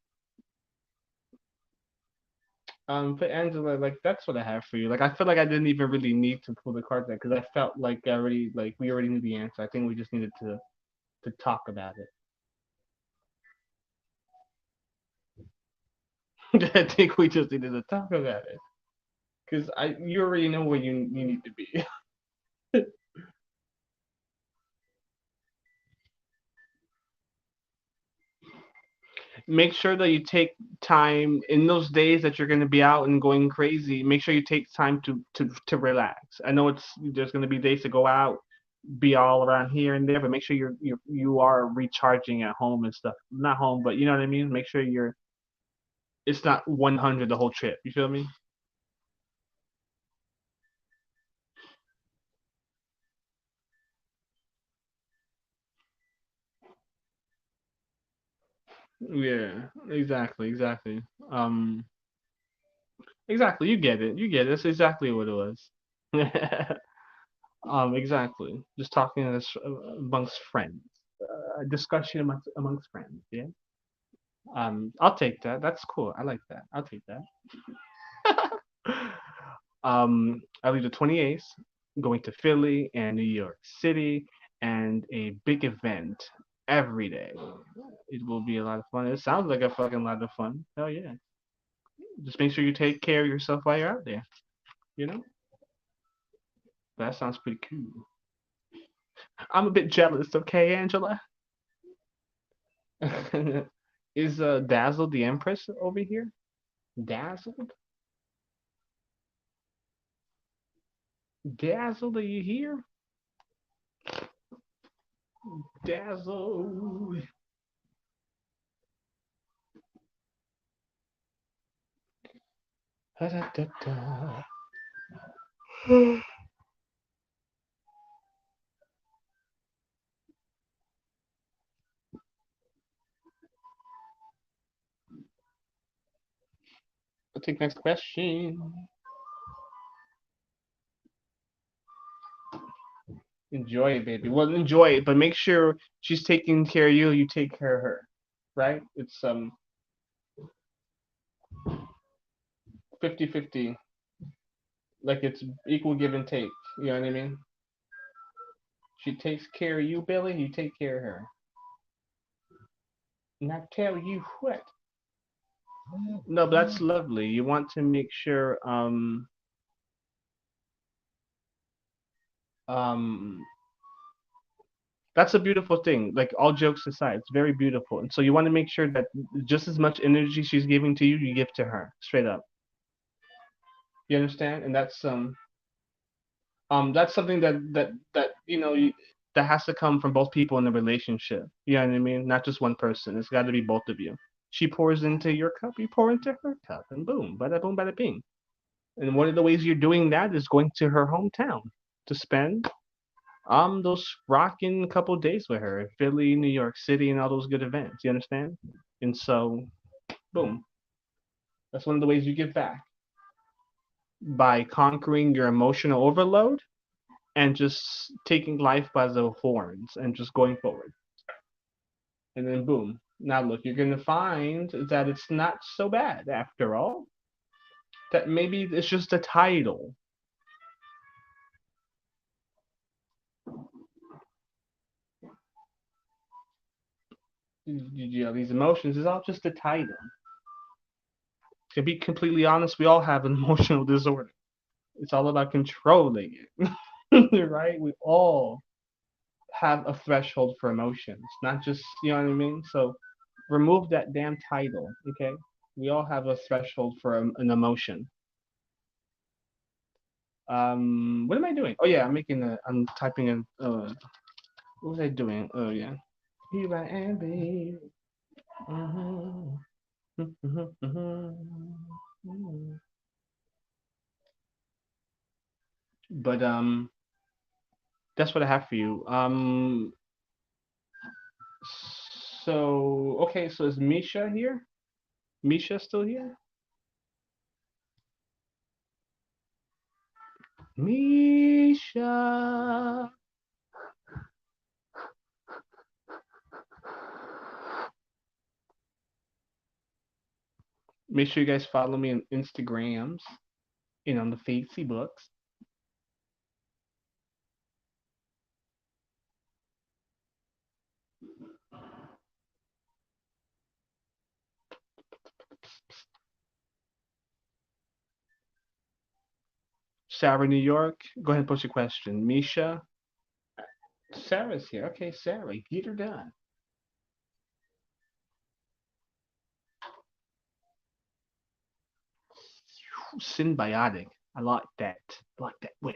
S1: But Angela, like that's what I have for you. Like I feel like I didn't even really need to pull the cards out because I felt like we already knew the answer. I think we just needed to talk about it. I think we just needed to talk about it because I you already know where you need to be. Make sure that you take time in those days that you're going to be out and going crazy. Make sure you take time to relax. I know there's going to be days to go out, be all around here and there, but make sure you are recharging at home and stuff. Not home, but you know what I mean. Make sure it's not 100 the whole trip. You feel me? Yeah, exactly, exactly. Um, exactly. You get it. You get it. That's exactly what it was. Exactly. Just talking amongst friends. Discussion amongst friends. Yeah. I'll take that. That's cool. I like that. I'll take that. I leave the 28th, going to Philly and New York City, and a big event every day. It will be a lot of fun. It sounds like a fucking lot of fun. Hell yeah. Just make sure you take care of yourself while you're out there. You know? That sounds pretty cool. I'm a bit jealous, okay, Angela? Is Dazzle the Empress over here? Dazzled? Dazzled, are you here? Dazzle. Da-da-da-da. I'll take next question. Enjoy it, baby. Well, enjoy it, but make sure she's taking care of you. You take care of her, right? It's 50-50, like it's equal give and take. You know what I mean? She takes care of you, Billy. You take care of her. And I tell you what. No, but that's lovely. You want to make sure um that's a beautiful thing. Like all jokes aside, it's very beautiful. And so you want to make sure that just as much energy she's giving to you, you give to her straight up. You understand? And that's something that that has to come from both people in the relationship. You know what I mean? Not just one person. It's got to be both of you. She pours into your cup, you pour into her cup, and boom, bada bing. And one of the ways you're doing that is going to her hometown to spend those rocking couple days with her, Philly, New York City, and all those good events. You understand? And so, boom, that's one of the ways you give back by conquering your emotional overload and just taking life by the horns and just going forward. And then boom. Now look, you're gonna find that it's not so bad after all. That maybe it's just a title. You know, these emotions is all just a title. To be completely honest, we all have an emotional disorder. It's all about controlling it, right? We all have a threshold for emotions, not just, you know what I mean? So remove that damn title, okay? We all have a threshold for an emotion. What am I doing? Oh yeah, I'm typing in. What was I doing? Oh yeah. Here I am, baby. Mhm. Mhm, mhm. But that's what I have for you. So okay, so is Misha here? Misha still here? Misha. Make sure you guys follow me on Instagrams and on the Facebooks. Sarah, New York. Go ahead and post your question. Misha. Sarah's here. Okay, Sarah, get her done. Symbiotic. I like that. I like that word.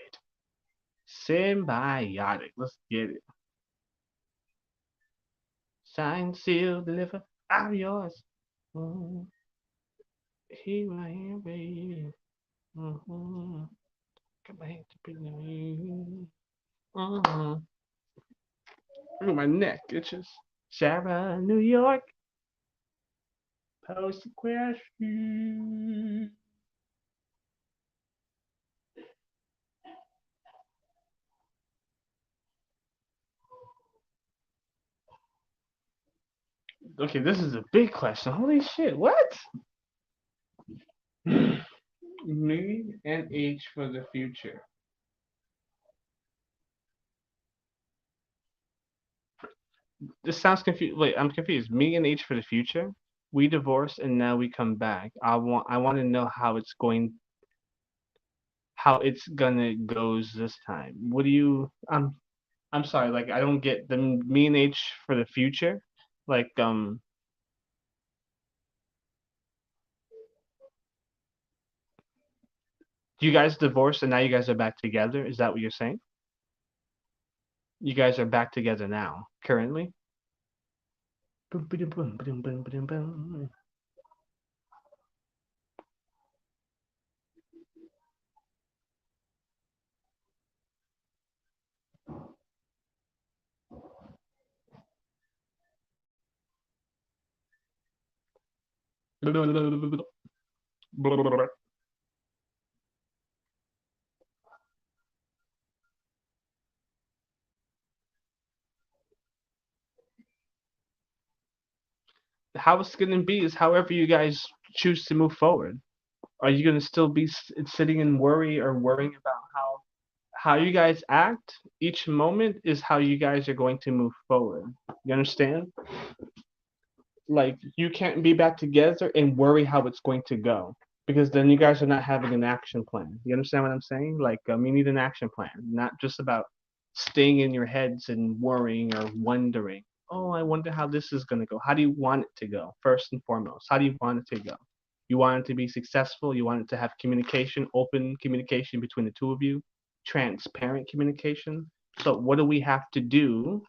S1: Symbiotic. Let's get it. Sign, seal, deliver. I'm yours. Mm, here I am, baby. Mm-hmm. Come back to be you. Mm-hmm. Ooh, my neck itches. Sarah, New York. Post question. Okay, this is a big question. Holy shit, what? Me and H for the future. This sounds confused. Wait, I'm confused. Me and H for the future? We divorced and now we come back. I want to know how it's gonna goes this time. What do you I'm sorry, like I don't get the me and H for the future. Like you guys divorced and now you guys are back together? Is that what you're saying? You guys are back together now, currently? How it's gonna be is however you guys choose to move forward. Are you gonna still be sitting in worry or worrying about how you guys act each moment is how you guys are going to move forward. You understand? Like you can't be back together and worry how it's going to go because then you guys are not having an action plan. You understand what I'm saying? Like you need an action plan, not just about staying in your heads and worrying or wondering. Oh, I wonder how this is going to go. How do you want it to go? First and foremost, how do you want it to go? You want it to be successful. You want it to have communication, open communication between the two of you, transparent communication. So, what do we have to do?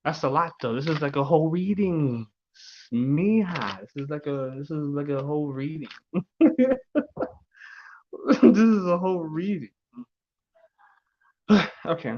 S1: That's a lot, though. This is like a whole reading. Mija, this is like a whole reading. This is a whole reading. Okay.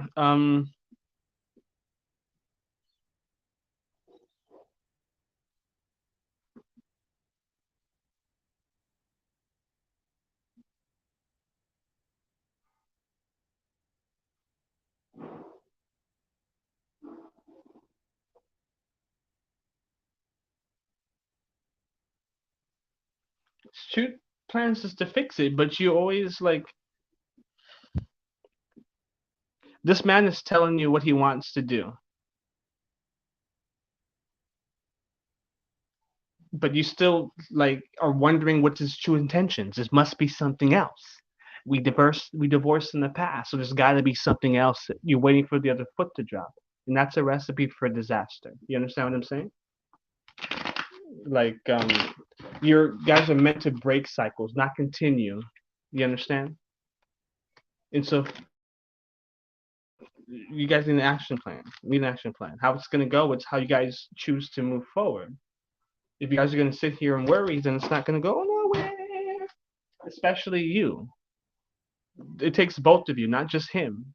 S1: Shoot plans is to fix it, but you always like this man is telling you what he wants to do, but you still like are wondering what's his true intentions. This must be something else. We divorced in the past, so there's got to be something else. You're waiting for the other foot to drop, and that's a recipe for disaster. You understand what I'm saying? Like your guys are meant to break cycles, not continue. You understand? And so you guys need an action plan. Need an action plan. How it's gonna go, it's how you guys choose to move forward. If you guys are gonna sit here and worry, then it's not gonna go nowhere. Especially you. It takes both of you, not just him.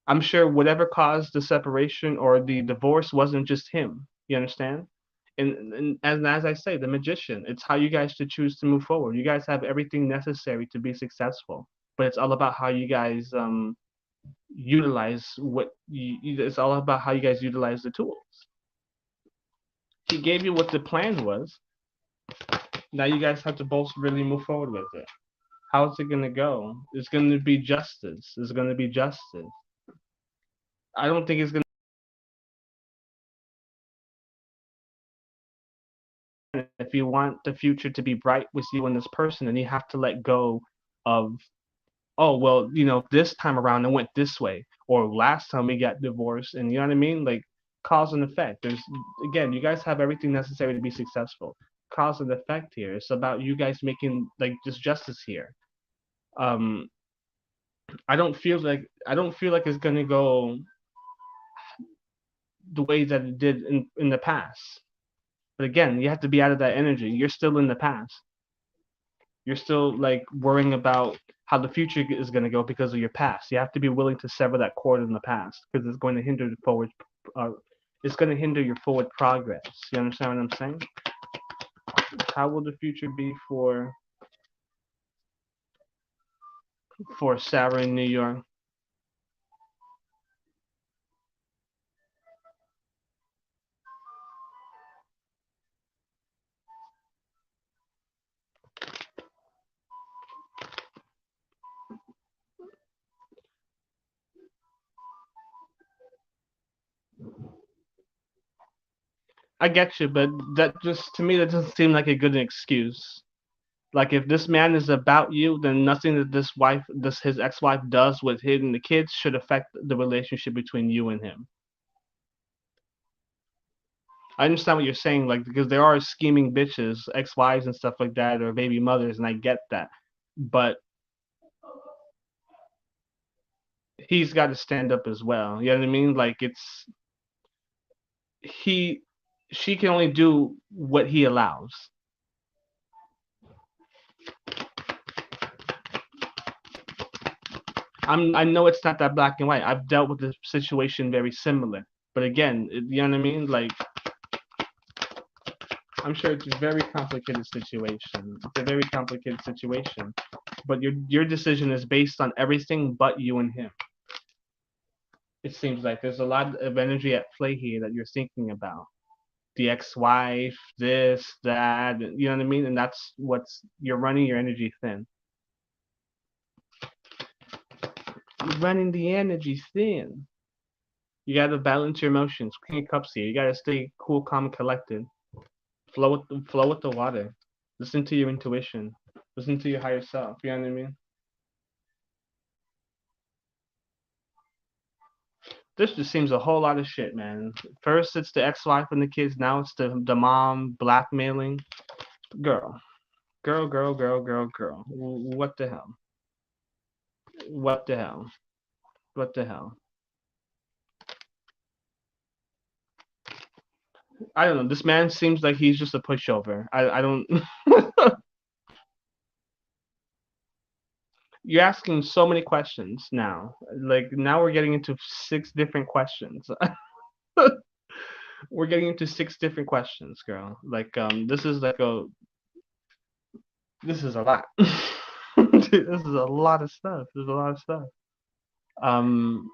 S1: I'm sure whatever caused the separation or the divorce wasn't just him. You understand? And as I say, the magician, it's how you guys should choose to move forward. You guys have everything necessary to be successful, but it's all about how you guys utilize it's all about how you guys utilize the tools. He gave you what the plan was. Now you guys have to both really move forward with it. How's it gonna go? It's gonna be justice. It's gonna be justice. I don't think it's gonna. If you want the future to be bright with you and this person, then you have to let go of, oh well, this time around it went this way, or last time we got divorced, and you know what I mean, like cause and effect. There's again, you guys have everything necessary to be successful. Cause and effect here. It's about you guys making like just justice here. Um, I don't feel like it's gonna go the way that it did in the past. But again, you have to be out of that energy. You're still in the past. You're still like worrying about how the future is going to go because of your past. You have to be willing to sever that cord in the past because it's going to hinder the forward. Uh, it's going to hinder your forward progress. You understand what I'm saying? How will the future be for Sarah in New York? I get you, but that just to me that doesn't seem like a good excuse. Like if this man is about you, then nothing that this his ex-wife does with him and the kids should affect the relationship between you and him. I understand what you're saying, like because there are scheming bitches, ex-wives and stuff like that, or baby mothers, and I get that. But he's got to stand up as well. You know what I mean? Like he, she can only do what he allows. I know it's not that black and white. I've dealt with a situation very similar. But again, you know what I mean? Like I'm sure it's a very complicated situation. It's a very complicated situation. But your decision is based on everything but you and him. It seems like there's a lot of energy at play here that you're thinking about. The ex-wife, this, that, you know what I mean? And that's what's you're running your energy thin. You're running the energy thin. You gotta balance your emotions. Queen of Cups here. You gotta stay cool, calm, and collected. Flow with the water. Listen to your intuition. Listen to your higher self. You know what I mean? This just seems a whole lot of shit, man. First it's the ex-wife and the kids. Now it's the mom blackmailing. Girl, girl. What the hell? What the hell? What the hell? I don't know. This man seems like he's just a pushover. I don't. You're asking so many questions now. Like now we're getting into six different questions. We're getting into six different questions, girl. Like this is like a this is a lot. This is a lot of stuff. There's a lot of stuff. Um,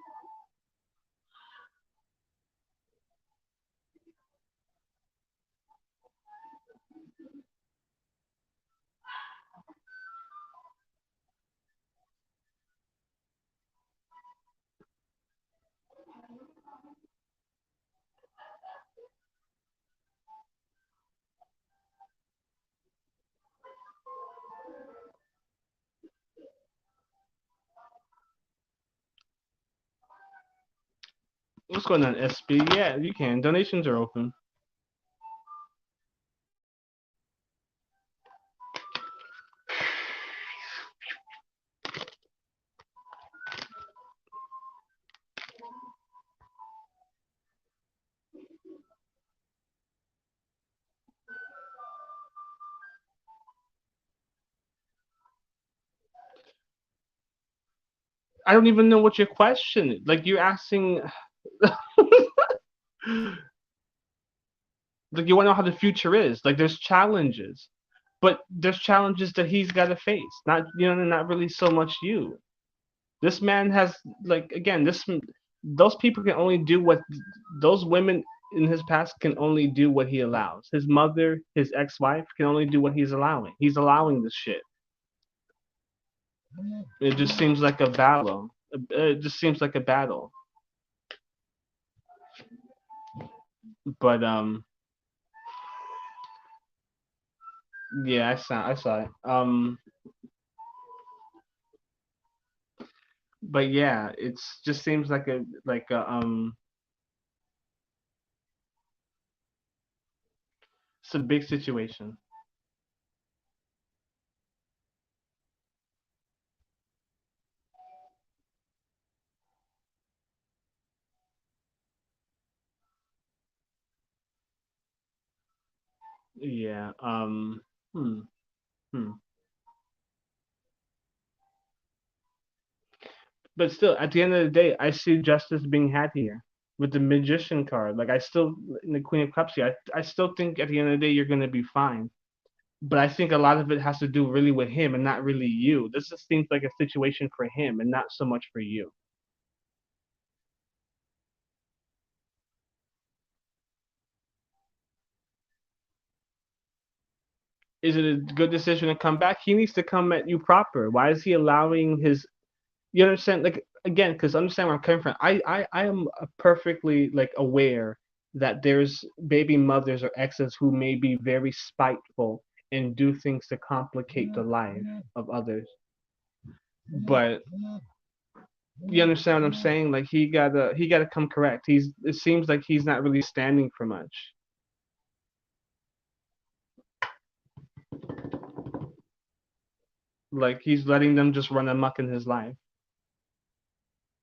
S1: what's going on, SB? Yeah, you can. Donations are open. I don't even know what your question is. Like you're asking, like you want to know how the future is. Like there's challenges, but there's challenges that he's got to face. Not not really so much you. This man has like again this those people can only do what those women in his past can only do what he allows. His mother, his ex-wife can only do what he's allowing. He's allowing this shit. It just seems like a battle. It just seems like a battle. But yeah, I saw it. But yeah, it's just seems like a it's a big situation. Yeah. Hmm. Hmm. But still, at the end of the day, I see justice being had here with the magician card. Like I still in the Queen of Cups here. I still think at the end of the day you're gonna be fine. But I think a lot of it has to do really with him and not really you. This just seems like a situation for him and not so much for you. Is it a good decision to come back? He needs to come at you proper. Why is he allowing his? You understand? Like again, because understand where I'm coming from. I am perfectly like aware that there's baby mothers or exes who may be very spiteful and do things to complicate the life of others. But you understand what I'm saying? Like he gotta come correct. It seems like he's not really standing for much. Like he's letting them just run amok in his life.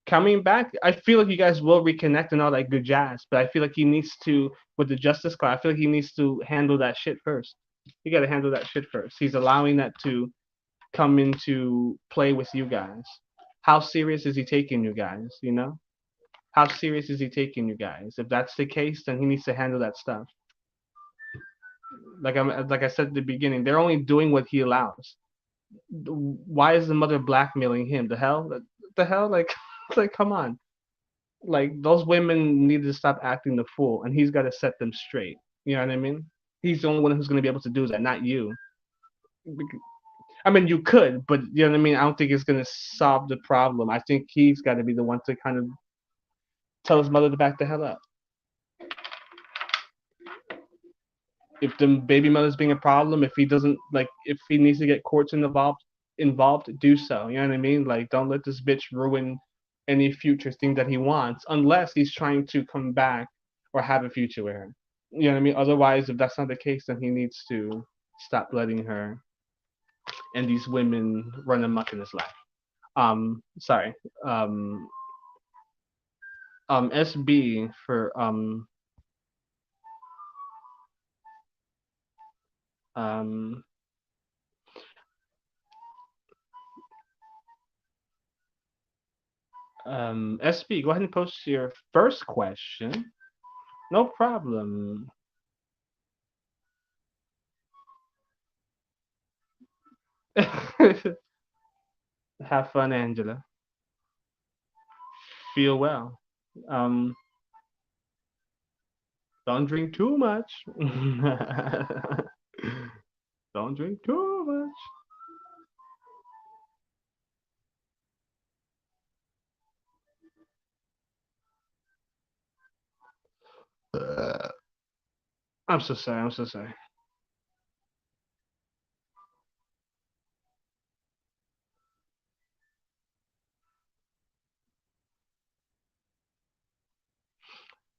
S1: Coming back, I feel like you guys will reconnect and all that good jazz, but I feel like he needs to with the Justice Card. I feel like he needs to handle that shit first. He got to handle that shit first. He's allowing that to come into play with you guys. How serious is he taking you guys? You know, how serious is he taking you guys? If that's the case, then he needs to handle that stuff. Like I said at the beginning, they're only doing what he allows. Why is the mother blackmailing him? The hell? The hell? Like, like come on. Like those women need to stop acting the fool, and he's got to set them straight. You know what I mean? He's the only one who's going to be able to do that, not you. I mean, you could, but you know what I mean. I don't think it's going to solve the problem. I think he's got to be the one to kind of tell his mother to back the hell up. If the baby mother's being a problem, if he doesn't like, if he needs to get courts involved, do so. You know what I mean? Like, don't let this bitch ruin any future thing that he wants, unless he's trying to come back or have a future with her. You know what I mean? Otherwise, if that's not the case, then he needs to stop letting her and these women run amok in his life. Sorry. Um, SB for um, SB. Go ahead and post your first question. No problem. Have fun, Angela. Feel well. Um, don't drink too much. Don't drink too much. I'm so sorry. I'm so sorry.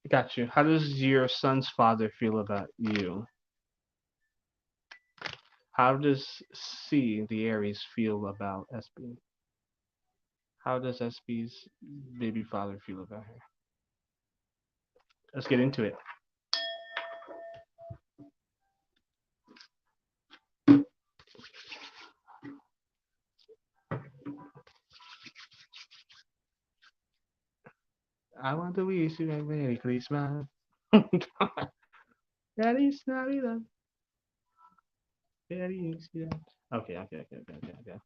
S1: Got you. How does your son's father feel about you? How does C, the Aries, feel about SB? How does SB's baby father feel about her? Let's get into it. I want to wish you a Merry Christmas. Feliz Navidad. Feliz Navidad. Okay, okay, okay, okay, okay, okay.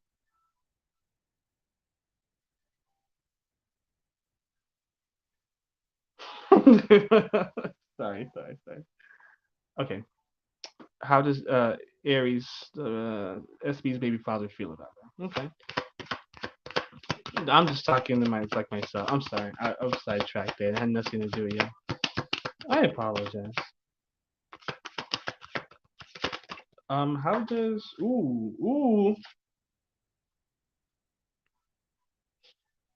S1: Sorry. Okay. How does Aries, SB's baby father feel about that? Okay. I'm just talking to myself. I'm sorry. I was sidetracked there. It had nothing to do with you. I apologize. How does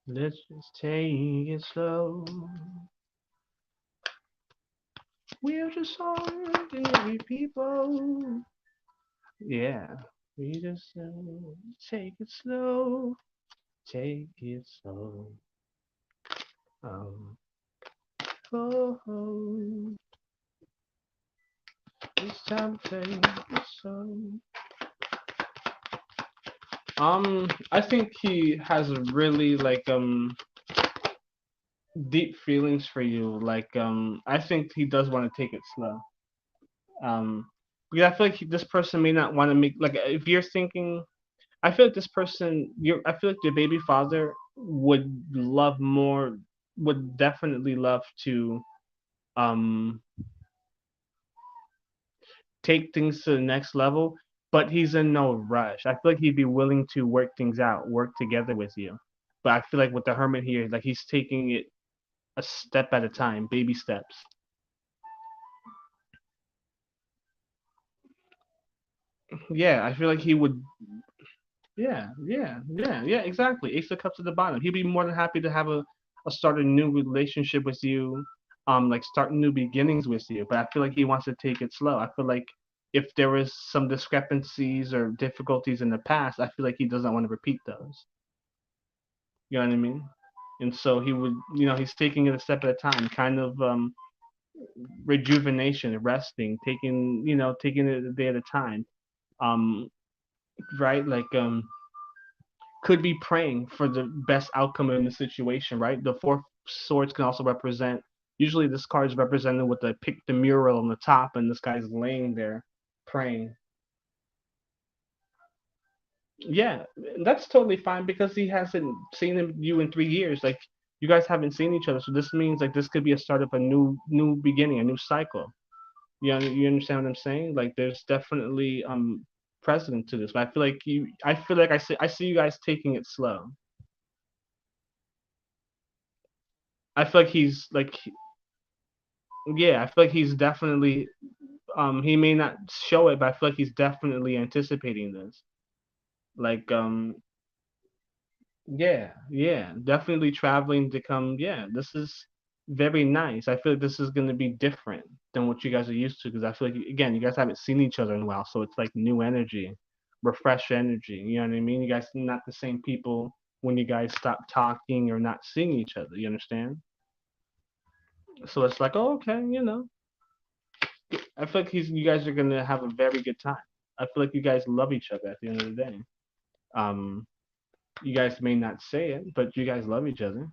S1: let's just take it slow. We're just ordinary people. Yeah. We just take it slow. Take it slow. Um, oh, it's time to take it slow. I think he has really like deep feelings for you. Like I think he does want to take it slow. Um, because I feel like this person may not want to make like if you're thinking, I feel like this person, I feel like the baby father would love more, would definitely love to um take things to the next level, but he's in no rush. I feel like he'd be willing to work things out, work together with you. But I feel like with the hermit here, like he's taking it a step at a time, baby steps. Yeah, I feel like he would. Yeah, exactly. Ace of Cups at the bottom. He'd be more than happy to have a start a new relationship with you, like start new beginnings with you. But I feel like he wants to take it slow. I feel like if there was some discrepancies or difficulties in the past, I feel like he doesn't want to repeat those. You know what I mean? And so he would, he's taking it a step at a time, kind of rejuvenation, resting, taking it a day at a time. Um, right? Like could be praying for the best outcome in the situation, right? The four swords can also represent. Usually, this card is represented with the mural on the top, and this guy's laying there praying. Yeah, that's totally fine because he hasn't seen you in 3 years. Like you guys haven't seen each other, so this means like this could be a start of a new beginning, a new cycle. You understand what I'm saying? Like there's definitely precedent to this, but I feel like I see you guys taking it slow. I feel like he's like yeah, I feel like he's definitely he may not show it, but I feel like he's definitely anticipating this. Like yeah, definitely traveling to come. Yeah, this is very nice. I feel like this is going to be different than what you guys are used to because I feel like again, you guys haven't seen each other in a while, so it's like new energy, refresh energy. You know what I mean? You guys are not the same people when you guys stop talking or not seeing each other. You understand? So it's like, oh, okay, I feel like you guys are gonna have a very good time. I feel like you guys love each other at the end of the day. Um, you guys may not say it, but you guys love each other.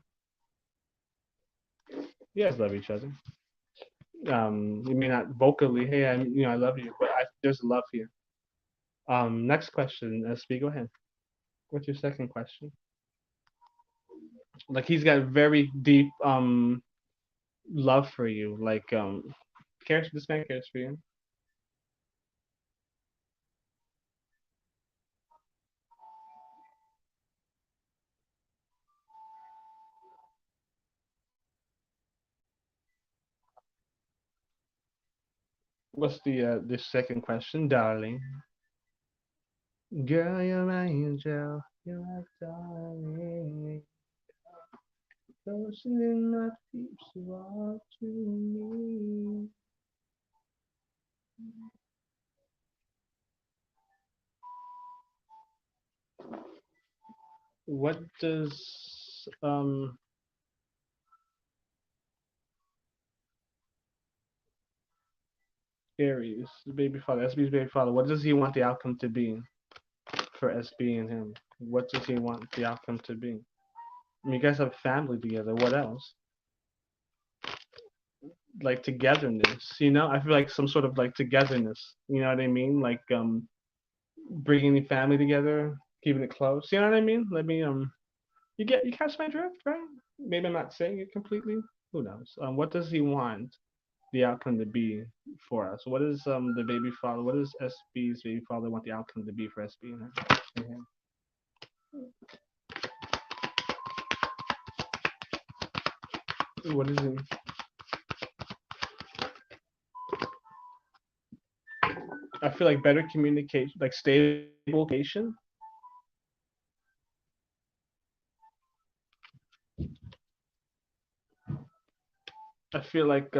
S1: You guys love each other. You may not vocally, hey, I love you, but there's love here. Next question, SB, go ahead. What's your second question? Like he's got very deep love for you. Like cares this man cares for you. What's the second question, darling? Girl, you're my angel. You're my darling. Closer than my feet you are to me. What does Aries, the baby father, SB's baby father, what does he want the outcome to be for SB and him? What does he want the outcome to be? I mean, you guys have family together. What else? Like togetherness, I feel like some sort of like togetherness. You know what I mean? Like bringing the family together, keeping it close. You know what I mean? Let me you catch my drift, right? Maybe I'm not saying it completely. Who knows? What does he want the outcome to be for us? What is the baby father? What does SB's baby father want the outcome to be for SB and him? What is it? I feel like better communication, like stable communication. I feel like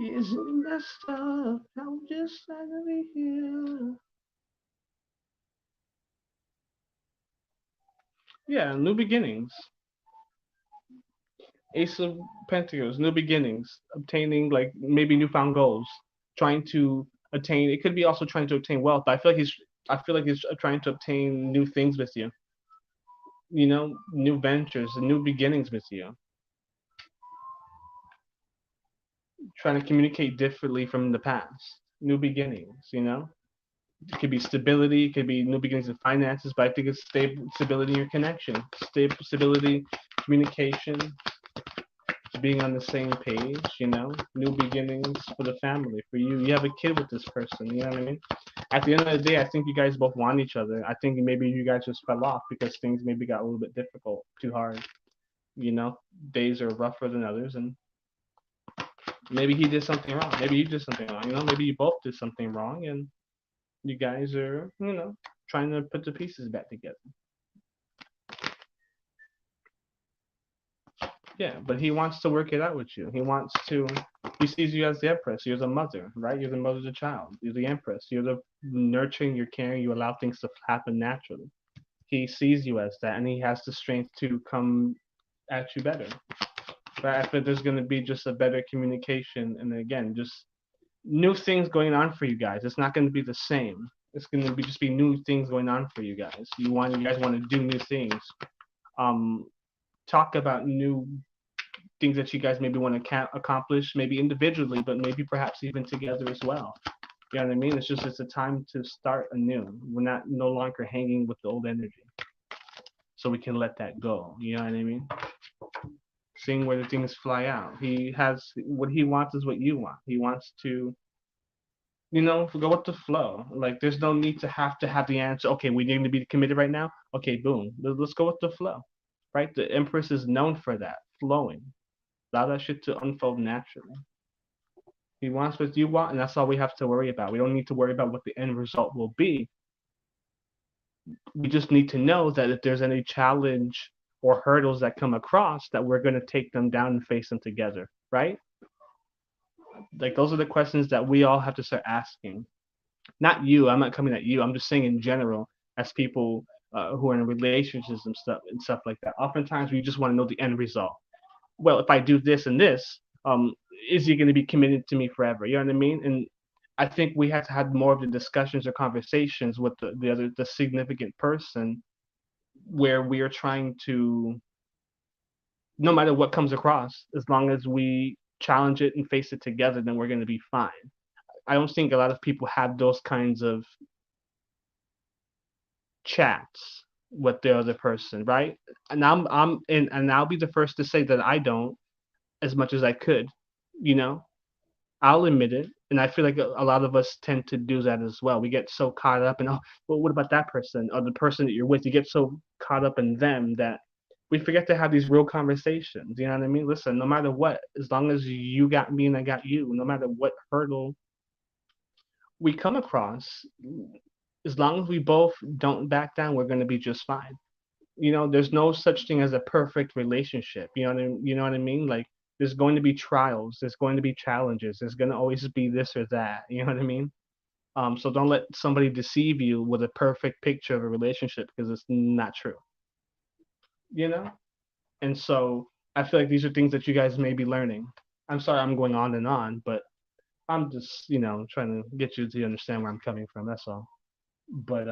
S1: isn't that stuff? I'm just trying to be here. Yeah, new beginnings. Ace of Pentacles, new beginnings, obtaining like maybe newfound goals, trying to attain. It could be also trying to obtain wealth. But I feel like he's trying to obtain new things with you. You know, new ventures, new beginnings with you. Trying to communicate differently from the past. New beginnings. You know, it could be stability. It could be new beginnings in finances. But I think it's stability in your connection, stability, communication, being on the same page, you know, new beginnings for the family, for you. You have a kid with this person, you know what I mean? At the end of the day, I think you guys both want each other. I think maybe you guys just fell off because things maybe got a little bit difficult, too hard, you know? Days are rougher than others, and maybe he did something wrong. Maybe you did something wrong, you know? Maybe you both did something wrong, and you guys are, you know, trying to put the pieces back together. Yeah, but he wants to work it out with you. He sees you as the empress. You're the mother, right? You're the mother of the child. You're the empress. You're the nurturing, you're caring, you allow things to happen naturally. He sees you as that, and he has the strength to come at you better. But I feel there's going to be just a better communication, and again, just new things going on for you guys. It's not going to be the same. It's going to be just be new things going on for you guys. You guys want to do new things. Um, talk about new things that you guys maybe want to accomplish, maybe individually, but maybe perhaps even together as well. You know what I mean? It's a time to start anew. We're not no longer hanging with the old energy, so we can let that go. You know what I mean? Seeing where the things fly out. He has what he wants is what you want. He wants to, you know, go with the flow. Like there's no need to have the answer. Okay, we need to be committed right now. Okay, boom. Let's go with the flow. Right? The Empress is known for that, flowing. Allow that shit to unfold naturally. He wants what you want, and that's all we have to worry about. We don't need to worry about what the end result will be. We just need to know that if there's any challenge or hurdles that come across, that we're going to take them down and face them together, right? Like those are the questions that we all have to start asking. Not you. I'm not coming at you. I'm just saying in general, as people who are in relationships and stuff like that. Oftentimes, we just want to know the end result. Well, if I do this and this, is he going to be committed to me forever? You know what I mean? And I think we have to have more of the discussions or conversations with the significant person where we are trying to, no matter what comes across, as long as we challenge it and face it together, then we're going to be fine. I don't think a lot of people have those kinds of chats with the other person, right? And and I'll be the first to say that I don't as much as I could, you know. I'll admit it, and I feel like a lot of us tend to do that as well. We get so caught up in, oh, well, what about that person or the person that you're with? You get so caught up in them that we forget to have these real conversations. You know what I mean? Listen, no matter what, as long as you got me and I got you, no matter what hurdle we come across, as long as we both don't back down, we're going to be just fine. You know, there's no such thing as a perfect relationship. You know what I mean? Like there's going to be trials, there's going to be challenges, there's going to always be this or that. You know what I mean? So don't let somebody deceive you with a perfect picture of a relationship because it's not true. You know? And so I feel like these are things that you guys may be learning. I'm sorry I'm going on, but I'm just, you know, trying to get you to understand where I'm coming from. That's all. But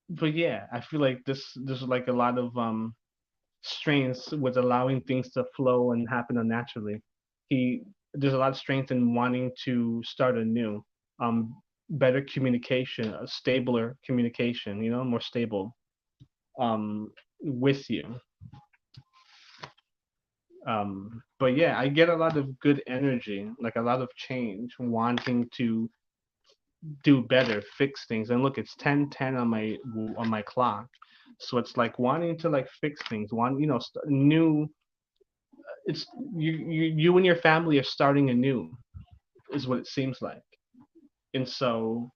S1: but yeah, I feel like there's like a lot of strengths with allowing things to flow and happen unnaturally. He There's a lot of strength in wanting to start anew. Better communication, a stabler communication, you know, more stable with you. But yeah, I get a lot of good energy, like a lot of change, wanting to do better, fix things. And look, it's 10:10 on my clock, so it's like wanting to like fix things. One, you know, new. It's you and your family are starting anew, is what it seems like. And so,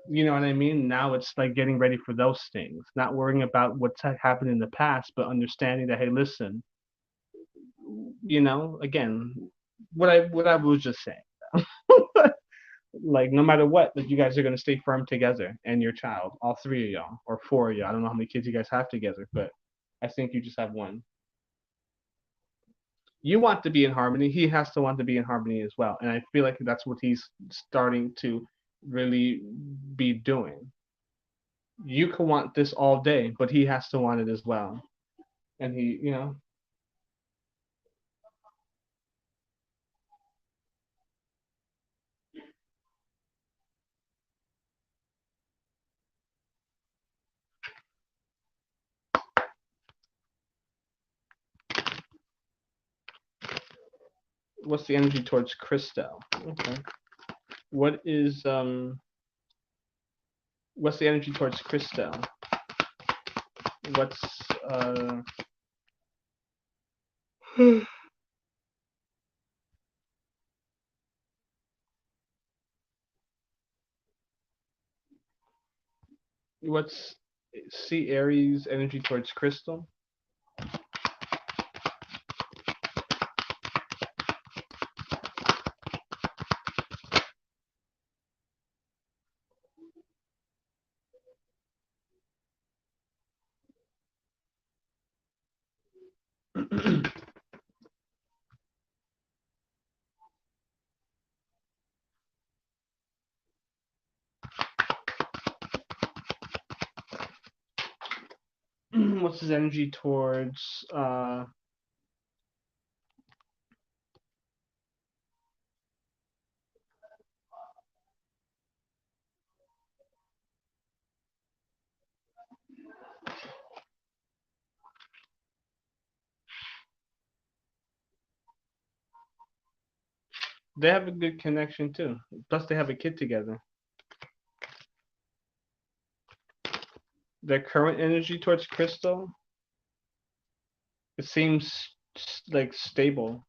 S1: you know what I mean. Now it's like getting ready for those things, not worrying about what's happened in the past, but understanding that hey, listen, you know, again, what I was just saying. Like no matter what, that you guys are gonna stay firm together and your child, all three of y'all or four of y'all. I don't know how many kids you guys have together, but I think you just have one. You want to be in harmony. He has to want to be in harmony as well. And I feel like that's what he's starting to really be doing. You can want this all day, but he has to want it as well. And he, what's the energy towards Christelle? Okay. What is what's the energy towards Christelle? What's what's see Aries energy towards Crystal? What's his energy towards they have a good connection too. Plus they have a kid together. Their current energy towards Crystal, it seems like stable.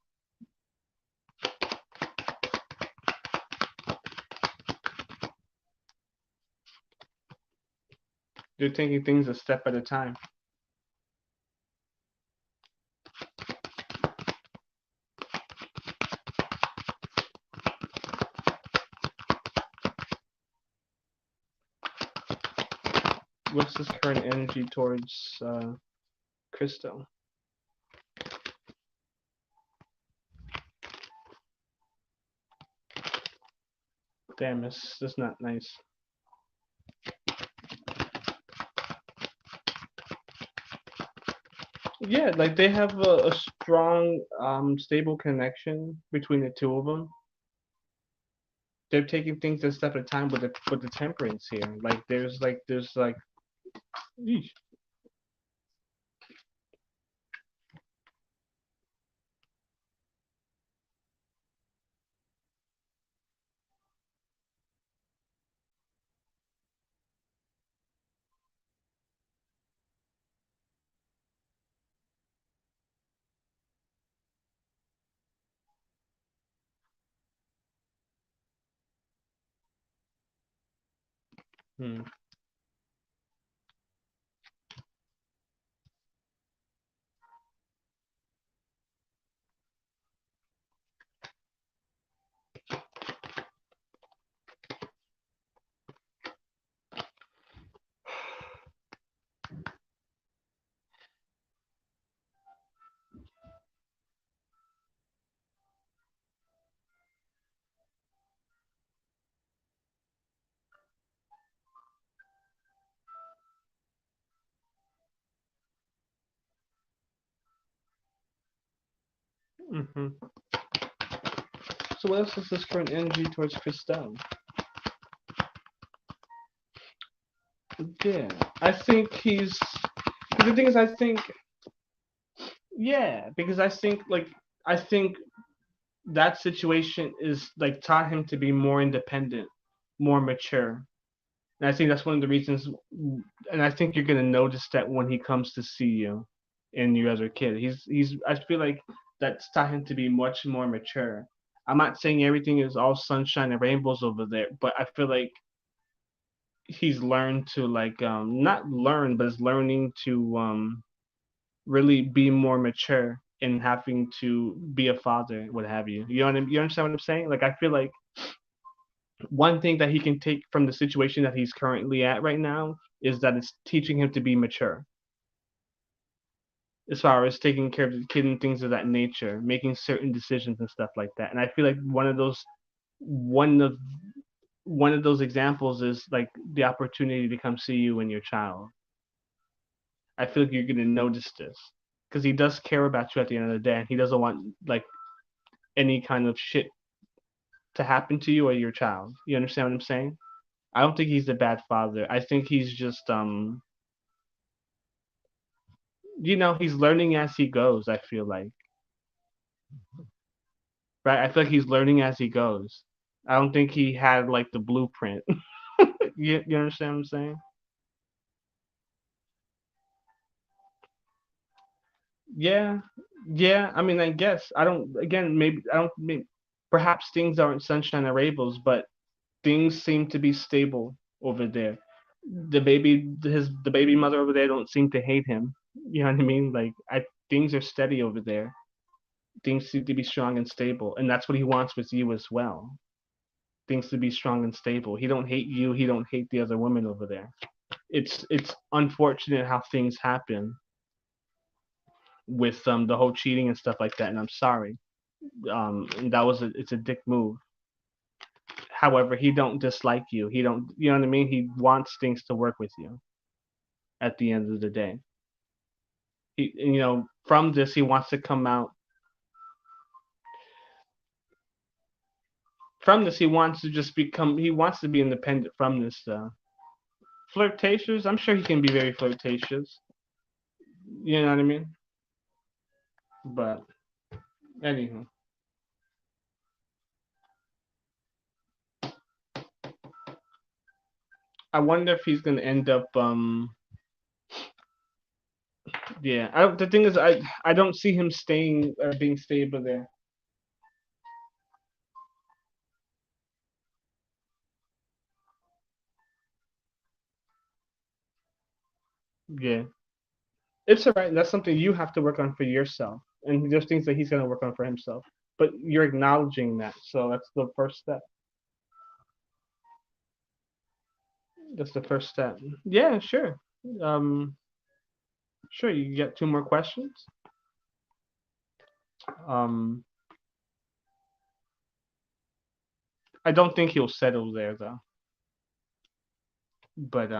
S1: They're taking things a step at a time. What's his current energy towards Crystal? Damn, that's not nice. Yeah, like they have a strong, stable connection between the two of them. They're taking things a step at a time with the temperance here. Like there's like eesh. Hmm. Mm-hmm. So what else is this current energy towards Christelle? Yeah, I think he's. The thing is, I think yeah, because I think that situation is like taught him to be more independent, more mature. And I think that's one of the reasons. And I think you're gonna notice that when he comes to see you, and you as a kid, he's. I feel like that's taught him to be much more mature. I'm not saying everything is all sunshine and rainbows over there, but I feel like he's learned to like not learn, but is learning to really be more mature in having to be a father, what have you. You understand what I'm saying? Like I feel like one thing that he can take from the situation that he's currently at right now is that it's teaching him to be mature. as far as taking care of the kid and things of that nature, making certain decisions and stuff like that. And I feel like one of one of those examples is like the opportunity to come see you and your child. I feel like you're gonna notice this because he does care about you at the end of the day, and he doesn't want like any kind of shit to happen to you or your child. You understand what I'm saying? I don't think he's a bad father. I think he's just he's learning as he goes. I feel like, right? I feel like he's learning as he goes. I don't think he had like the blueprint. You understand what I'm saying? Yeah, yeah. I mean, I guess I don't. Again, maybe I don't. Maybe, perhaps things aren't sunshine and rainbows, but things seem to be stable over there. The baby mother over there don't seem to hate him. You know what I mean? Like things are steady over there. Things seem to be strong and stable, and that's what he wants with you as well. Things to be strong and stable. He don't hate you. He don't hate the other women over there. It's unfortunate how things happen with the whole cheating and stuff like that, and I'm sorry. And that was it's a dick move. However, he don't dislike you. He don't, you know what I mean? He wants things to work with you at the end of the day. From this, he wants to come out. From this, he wants to just become. He wants to be independent from this. Flirtatious. I'm sure he can be very flirtatious. You know what I mean? But anywho, I wonder if he's gonna end up. Yeah. The thing is, I don't see him staying or being stable there. Yeah. It's all right. That's something you have to work on for yourself. And there's things that he's gonna work on for himself. But you're acknowledging that, so that's the first step. That's the first step. Yeah, sure. Um, sure. You get two more questions. Um, I don't think he'll settle there though. But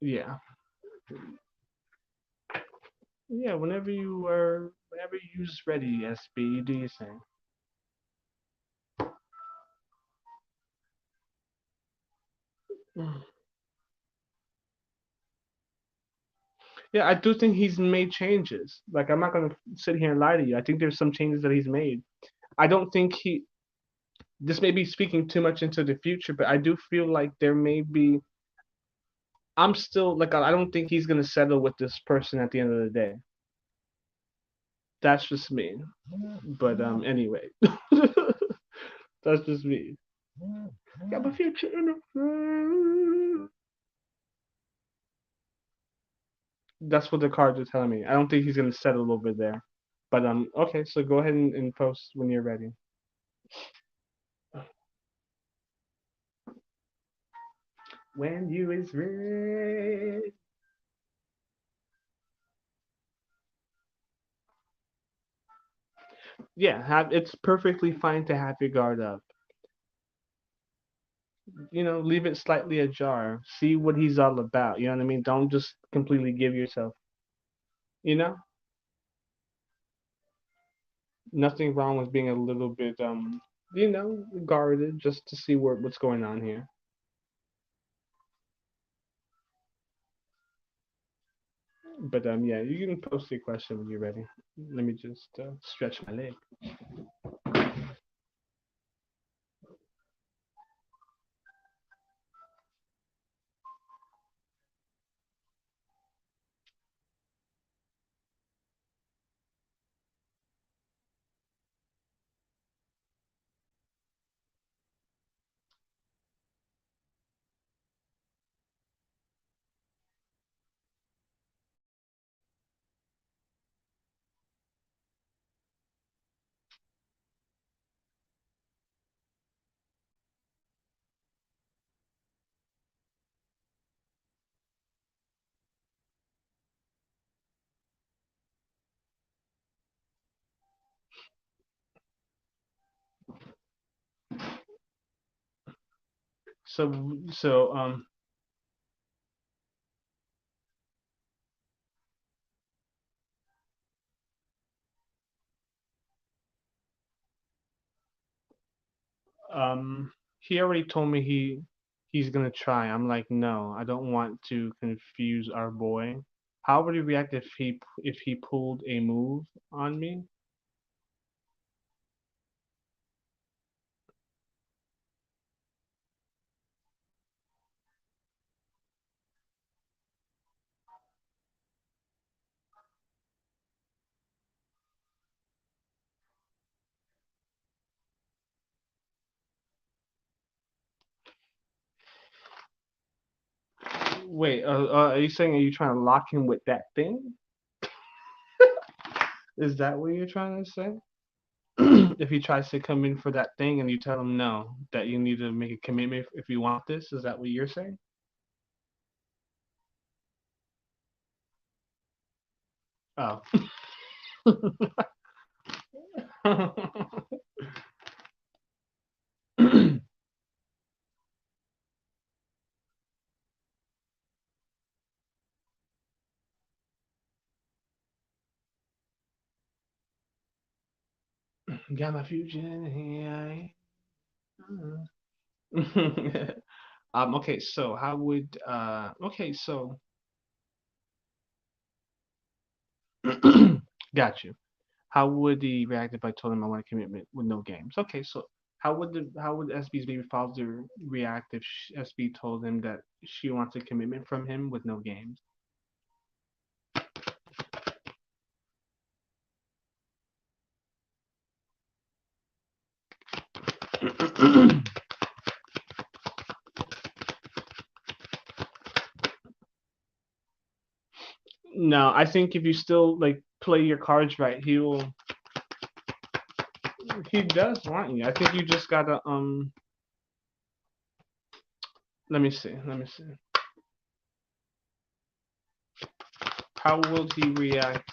S1: yeah, yeah. Whenever you's ready, SB, you do your thing. Yeah, I do think he's made changes. Like I'm not gonna sit here and lie to you. I think there's some changes that he's made. I don't think he. This may be speaking too much into the future, but I do feel like there may be. I'm still like I don't think he's gonna settle with this person at the end of the day. That's just me. But anyway, that's just me. Yeah, but future. That's what the cards are telling me. I don't think he's gonna settle over there. But okay. So go ahead and post when you're ready. When you is ready. Yeah, it's perfectly fine to have your guard up. Leave it slightly ajar. See what he's all about. You know what I mean? Don't just completely give yourself. You know, nothing wrong with being a little bit guarded just to see what's going on here. But yeah, you can post your question when you're ready. Let me just stretch my leg. So he already told me he's gonna try. I'm like, no, I don't want to confuse our boy. How would he react if he pulled a move on me? Wait, are you saying, are you trying to lock him with that thing? Is that what you're trying to say? If he tries to come in for that thing and you tell him no, that you need to make a commitment if you want this, is that what you're saying? Oh. Got my future in here. Okay, so how would okay, so got you. How would he react if I told him I want a commitment with no games? Okay, so how would SB's baby father react if SB told him that she wants a commitment from him with no games? No, I think if you still like play your cards right, he does want you. I think you just gotta let me see. Let me see. How will he react?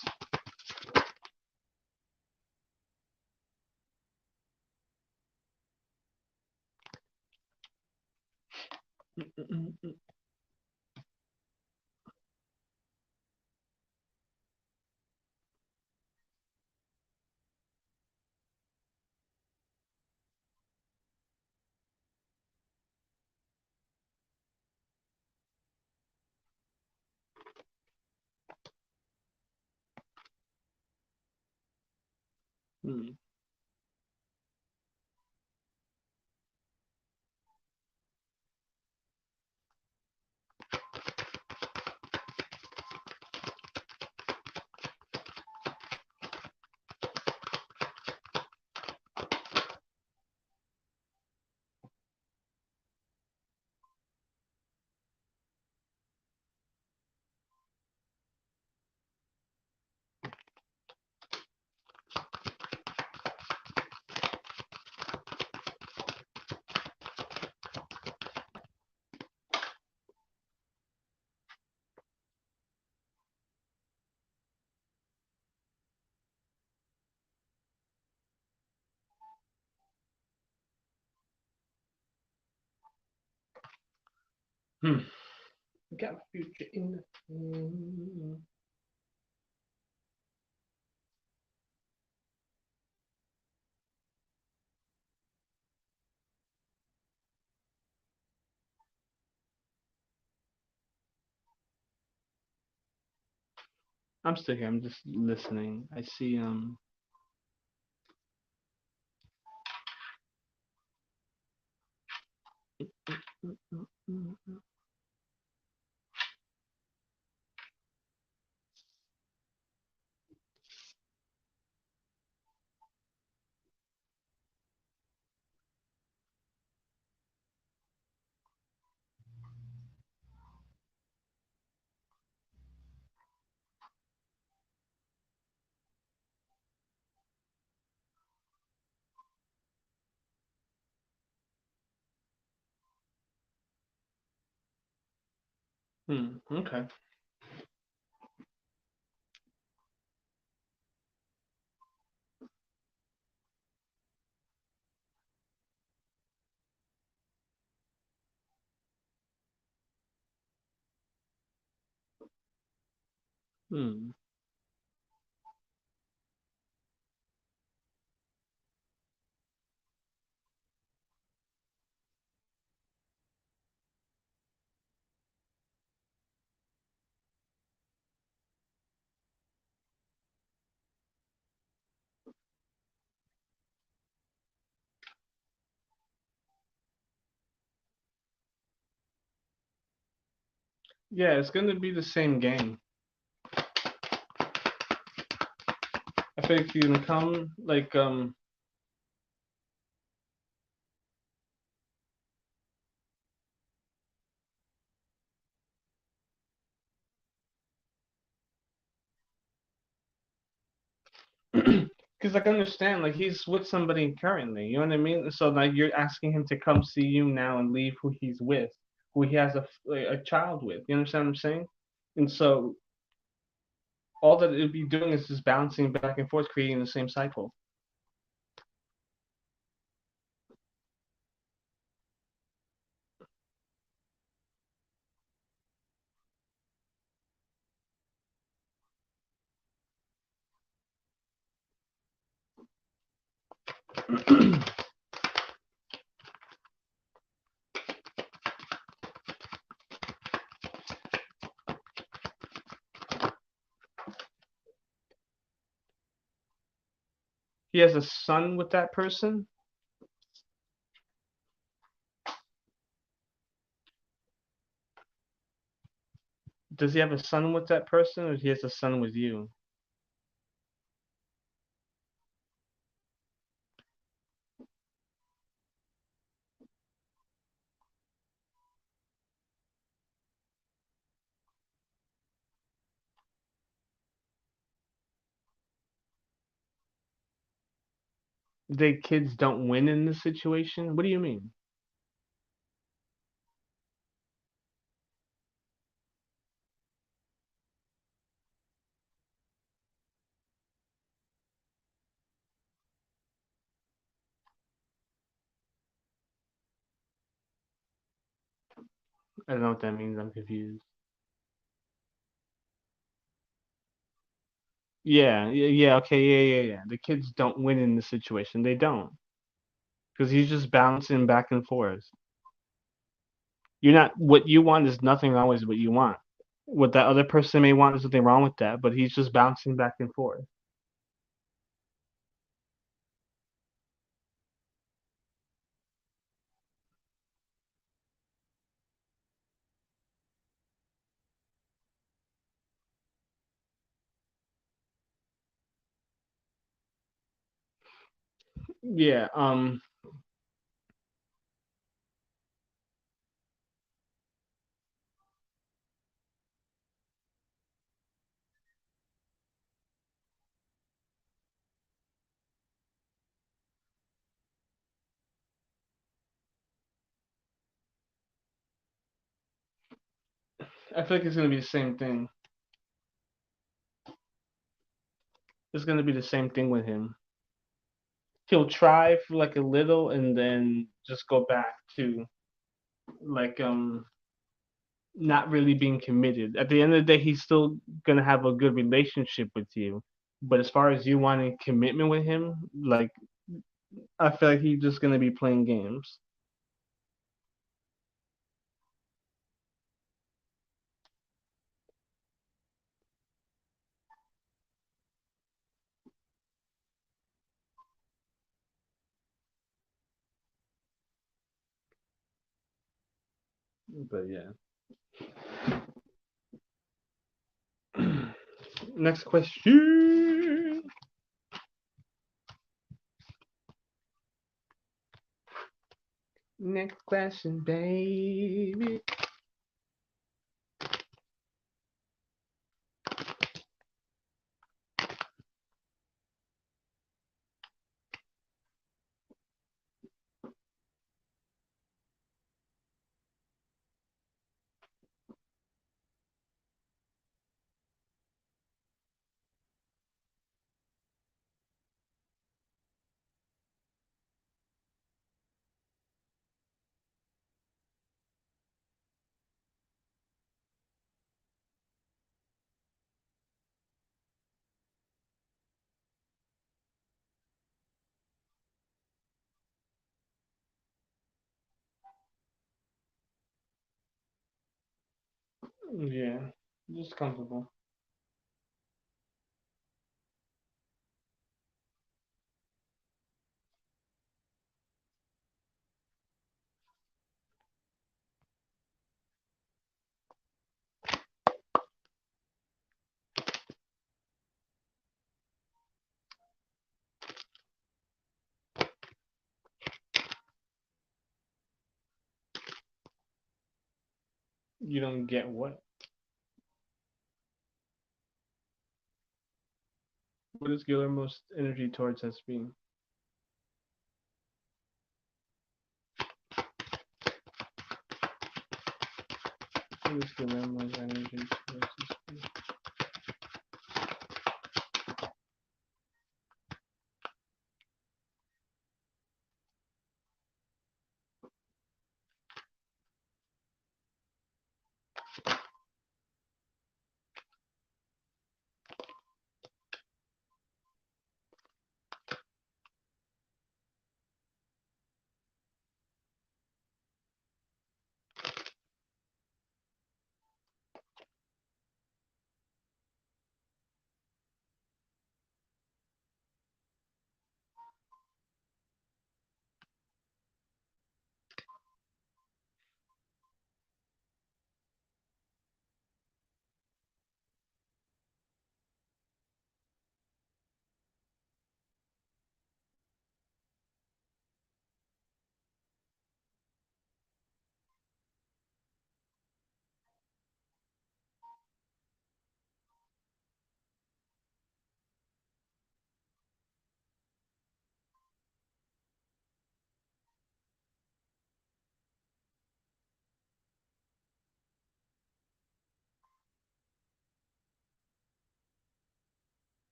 S1: Hmm. Hmm. Got my future in the. I'm still here. I'm just listening. I see. Okay. Hmm. Yeah, it's gonna be the same game. I think you can come like because I can understand like he's with somebody currently, you know what I mean? So like you're asking him to come see you now and leave who he's with, who he has a child with. You understand what I'm saying? And so all that it'd be doing is just bouncing back and forth, creating the same cycle. He has a son with that person. Does he have a son with that person, or he has a son with you? The kids don't win in this situation. What do you mean? I don't know what that means. I'm confused. Yeah, yeah, yeah. Okay, yeah, yeah, yeah. The kids don't win in this situation. They don't, because he's just bouncing back and forth. You're not. What you want is nothing wrong with what you want. What that other person may want is nothing wrong with that, but he's just bouncing back and forth. Yeah. I feel like it's gonna be the same thing. It's gonna be the same thing with him. He'll try for like a little and then just go back to like not really being committed. At the end of the day, he's still gonna have a good relationship with you. But as far as you wanting commitment with him, like I feel like he's just gonna be playing games. But yeah. Next question. Next question, baby. Yeah, just comfortable. You don't get what? What is Guillermo's energy towards SP? What is Guillermo's energy towards SP?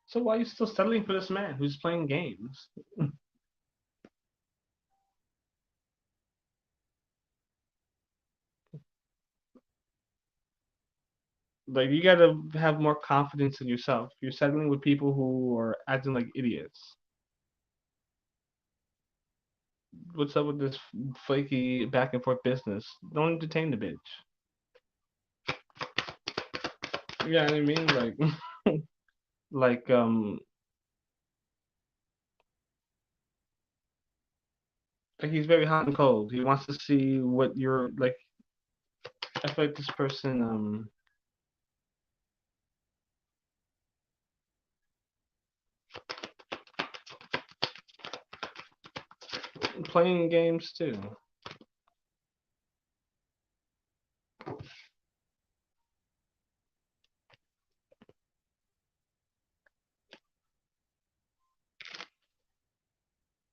S1: So why are you still settling for this man who's playing games? Like you gotta have more confidence in yourself. You're settling with people who are acting like idiots. What's up with this flaky back and forth business? Don't entertain the bitch. Yeah, I mean, like, like he's very hot and cold. He wants to see what you're like. I feel like this person, playing games too.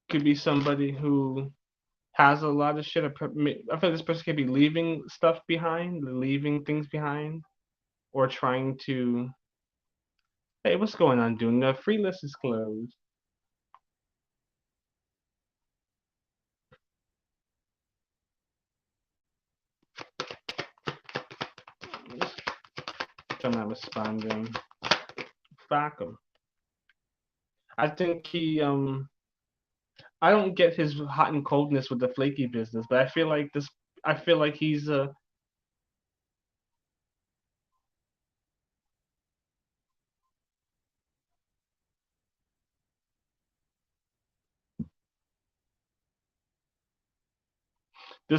S1: Could be somebody who has a lot of shit. I feel like this person could be leaving stuff behind, leaving things behind, or trying to. Hey, what's going on, dude? The free list is closed. I'm not responding. Fuck him. I think he I don't get his hot and coldness with the flaky business, but I feel like this. I feel like he's there's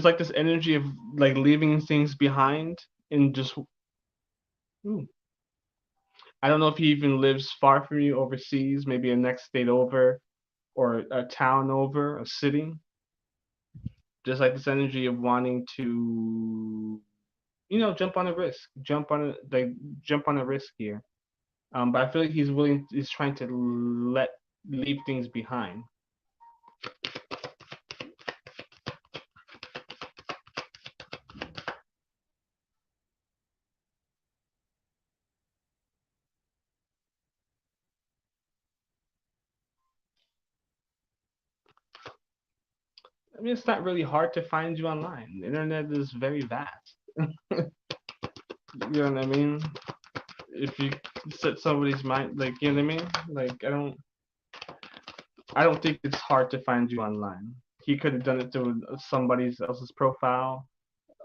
S1: like this energy of like leaving things behind and just. Ooh, I don't know if he even lives far from you overseas, maybe a next state over or a town over, a city. Just like this energy of wanting to, jump on a risk, jump on a risk here. But I feel like he's trying to leave things behind. I mean, it's not really hard to find you online. The internet is very vast. You know what I mean? If you set somebody's mind, like, you know what I mean? Like, I don't think it's hard to find you online. He could have done it through somebody else's profile,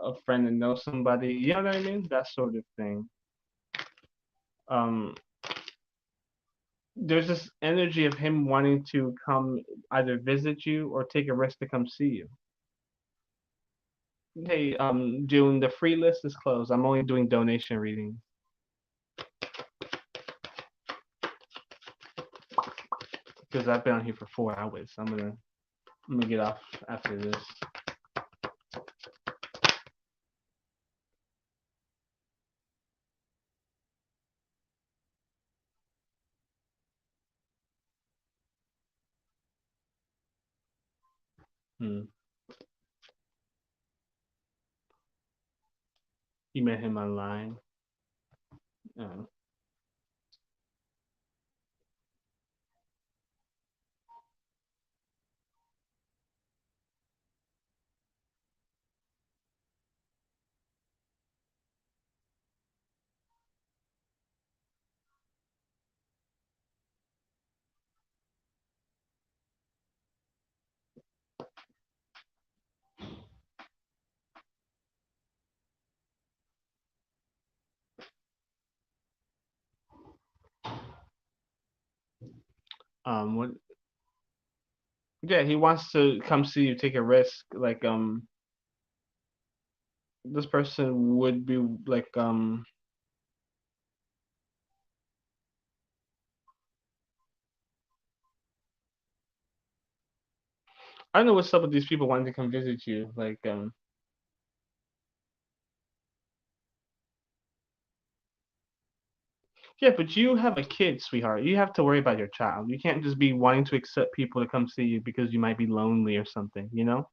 S1: a friend that knows somebody. You know what I mean? That sort of thing. Um, there's this energy of him wanting to come either visit you or take a risk to come see you. Hey, June, the free list is closed. I'm only doing donation readings because I've been on here for 4 hours. I'm gonna get off after this. Hmm. You met him online. Uh, what? Yeah, he wants to come see you, take a risk. Like, this person would be like, I don't know what's up with these people wanting to come visit you. Like, yeah, but you have a kid, sweetheart. You have to worry about your child. You can't just be wanting to accept people to come see you because you might be lonely or something, you know?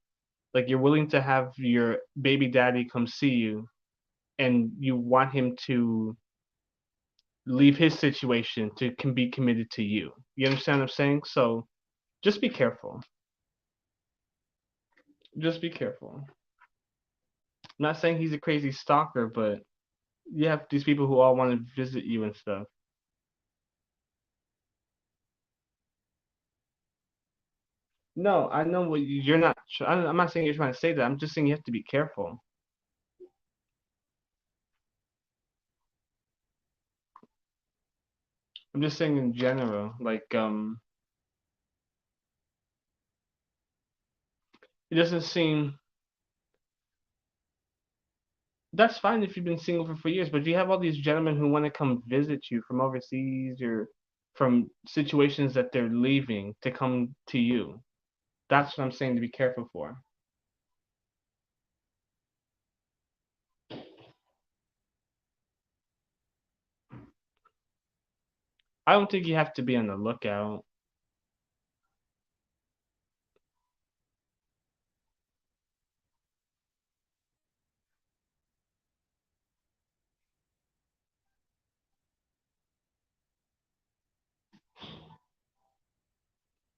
S1: Like, you're willing to have your baby daddy come see you and you want him to leave his situation to can be committed to you. You understand what I'm saying? So just be careful. Just be careful. I'm not saying he's a crazy stalker, but you have these people who all want to visit you and stuff. No, I know what you're not. I'm not saying you're trying to say that. I'm just saying you have to be careful. I'm just saying in general, like, it doesn't seem that's fine if you've been single for 4 years, but you have all these gentlemen who want to come visit you from overseas or from situations that they're leaving to come to you. That's what I'm saying to be careful for. I don't think you have to be on the lookout.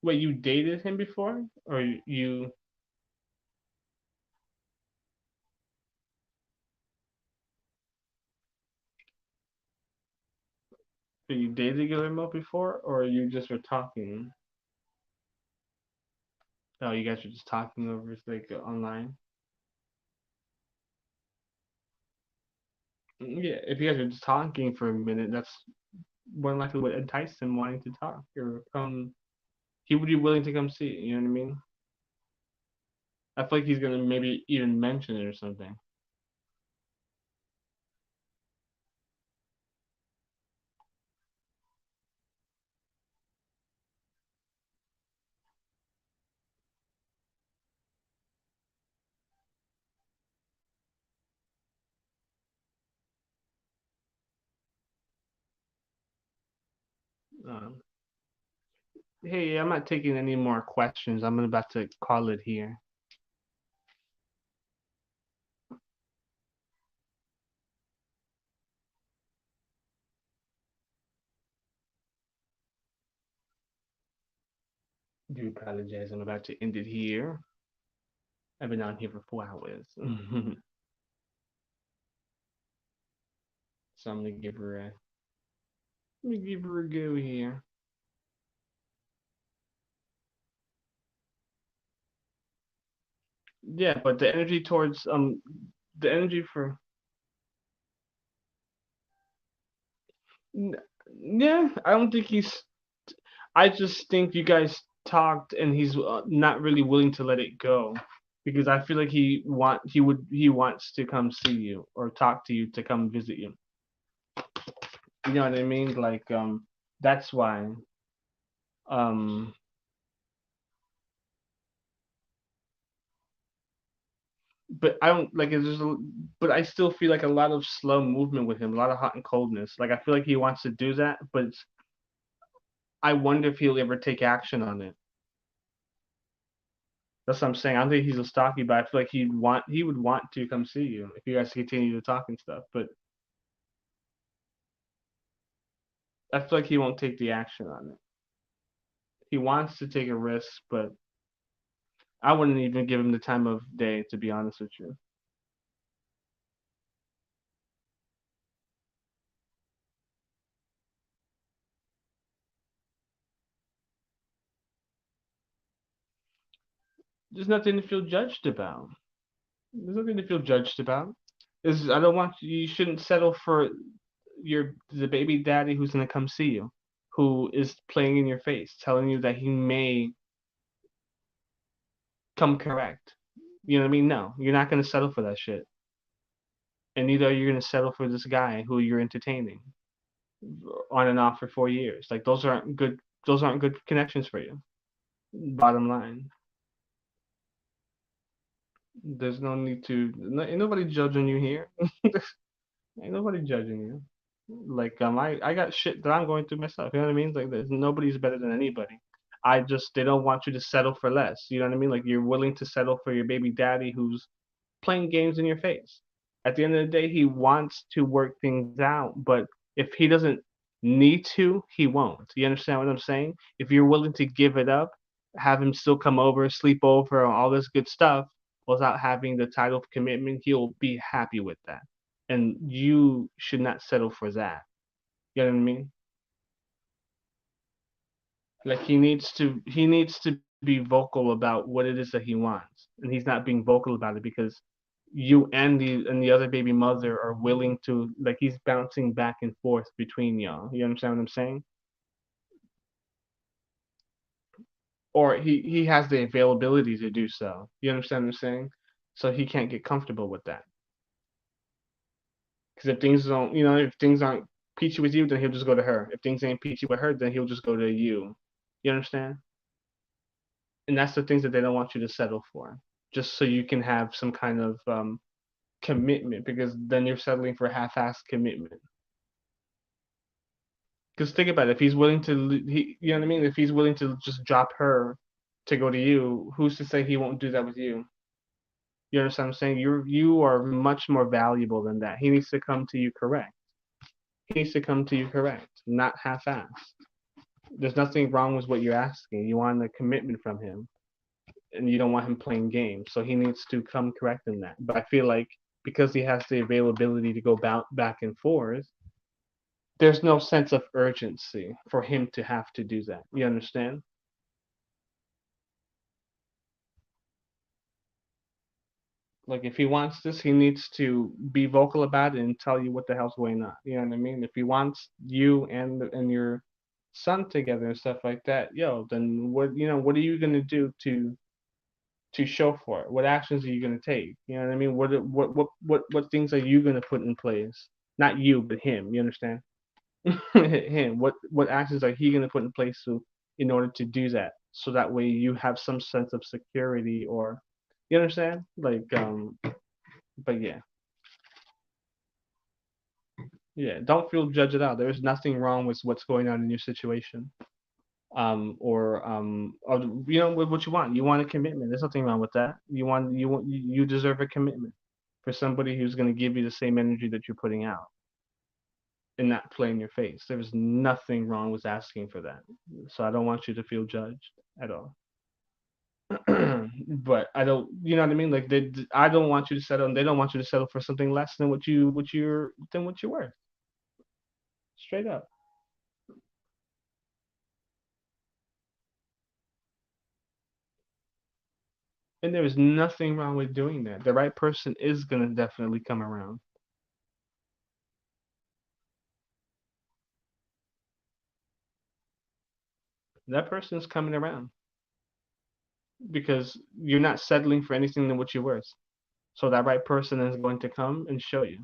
S1: Wait, you dated him before, or you dated Guillermo before, or you just were talking? Oh, you guys were just talking over like online. Yeah, if you guys were just talking for a minute, that's more likely what enticed him wanting to talk or come. He would be willing to come see. You know what I mean? I feel like he's gonna maybe even mention it or something. Um, hey, I'm not taking any more questions. I'm about to call it here. Do apologize. I'm about to end it here. I've been on here for 4 hours. So I'm gonna give her a go here. Yeah, but the energy towards the energy for N- yeah, I don't think he's. I just think you guys talked, and he's not really willing to let it go, because I feel like he wants to come see you or talk to you to come visit you. You know what I mean? Like that's why. Um, but I don't like it's just. But I still feel like a lot of slow movement with him, a lot of hot and coldness. Like I feel like he wants to do that, but I wonder if he'll ever take action on it. That's what I'm saying. I don't think he's a stocky, but I feel like he would want to come see you if you guys continue to talk and stuff. But I feel like he won't take the action on it. He wants to take a risk, but I wouldn't even give him the time of day, to be honest with you. There's nothing to feel judged about. There's nothing to feel judged about. Is I don't want you shouldn't settle for the baby daddy who's gonna come see you, who is playing in your face, telling you that he may come correct. You know what I mean? No, you're not gonna settle for that shit. And neither are you gonna settle for this guy who you're entertaining on and off for 4 years. Like those aren't good. Those aren't good connections for you. Bottom line, there's no need to. No, ain't nobody judging you here. Ain't nobody judging you. Like I got shit that I'm going through myself. You know what I mean? Like there's nobody's better than anybody. I just they don't want you to settle for less. You know what I mean? Like you're willing to settle for your baby daddy who's playing games in your face. At the end of the day, he wants to work things out, but if he doesn't need to, he won't. You understand what I'm saying? If you're willing to give it up, have him still come over, sleep over, all this good stuff without having the title of commitment, he'll be happy with that. And you should not settle for that. You know what I mean? Like he needs to be vocal about what it is that he wants, and he's not being vocal about it because you and the other baby mother are willing to like he's bouncing back and forth between y'all. You understand what I'm saying? Or he has the availability to do so. You understand what I'm saying? So he can't get comfortable with that because if things aren't peachy with you, then he'll just go to her. If things ain't peachy with her, then he'll just go to you. You understand? And that's the things that they don't want you to settle for, just so you can have some kind of commitment, because then you're settling for half-assed commitment. Because think about it, if he's willing to, you know what I mean? If he's willing to just drop her to go to you, who's to say he won't do that with you? You understand what I'm saying? You are much more valuable than that. He needs to come to you correct. He needs to come to you correct, not half-assed. There's nothing wrong with what you're asking. You want a commitment from him, and you don't want him playing games. So he needs to come correct in that. But I feel like because he has the availability to go back and forth, there's no sense of urgency for him to have to do that. You understand? Like if he wants this, he needs to be vocal about it and tell you what the hell's going on. You know what I mean? If he wants you and your son together and stuff like that, yo, then what are you gonna do to show for it? What actions are you gonna take? You know what I mean? What things are you gonna put in place? Not you, but him. You understand? Him. What actions are he gonna put in place in order to do that? So that way you have some sense of security, or you understand? Like but yeah, don't feel judged out. There's nothing wrong with what's going on in your situation. Or with what you want. You want a commitment. There's nothing wrong with that. You deserve a commitment for somebody who's going to give you the same energy that you're putting out and not play in your face. There's nothing wrong with asking for that. So I don't want you to feel judged at all. But I don't, you know what I mean? Like I don't want you to settle, and they don't want you to settle for something less than what you're worth. Straight up. And there is nothing wrong with doing that. The right person is gonna definitely come around. That person is coming around because you're not settling for anything than what you're worth. So that right person is going to come and show you.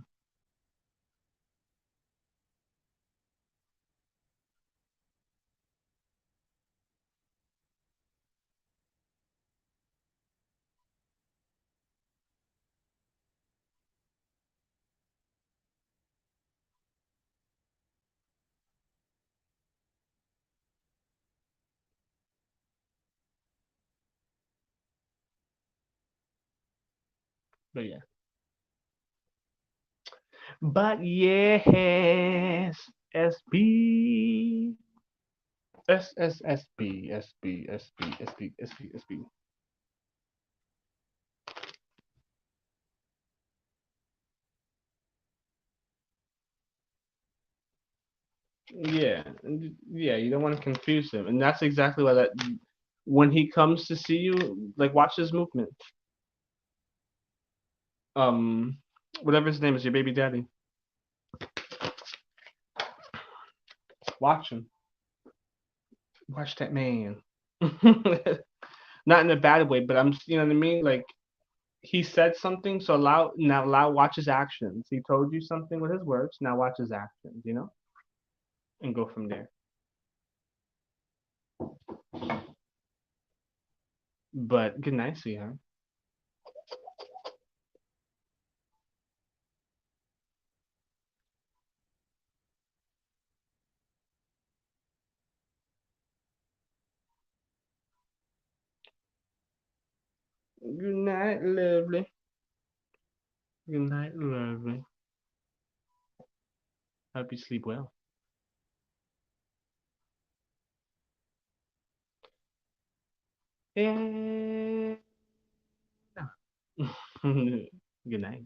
S1: But yeah. But yes, SB. SSSB, SB, SB, SB, SB, SB. Yeah, yeah, you don't want to confuse him, and that's exactly why that when he comes to see you, like watch his movement. Um, whatever his name is, your baby daddy. Watch him. Watch that man. Not in a bad way, but you know what I mean. Like he said something, so allow watch his actions. He told you something with his words. Now watch his actions. And go from there. But good night, sweetheart. Good night, lovely. Good night, lovely. Hope you sleep well. And good night.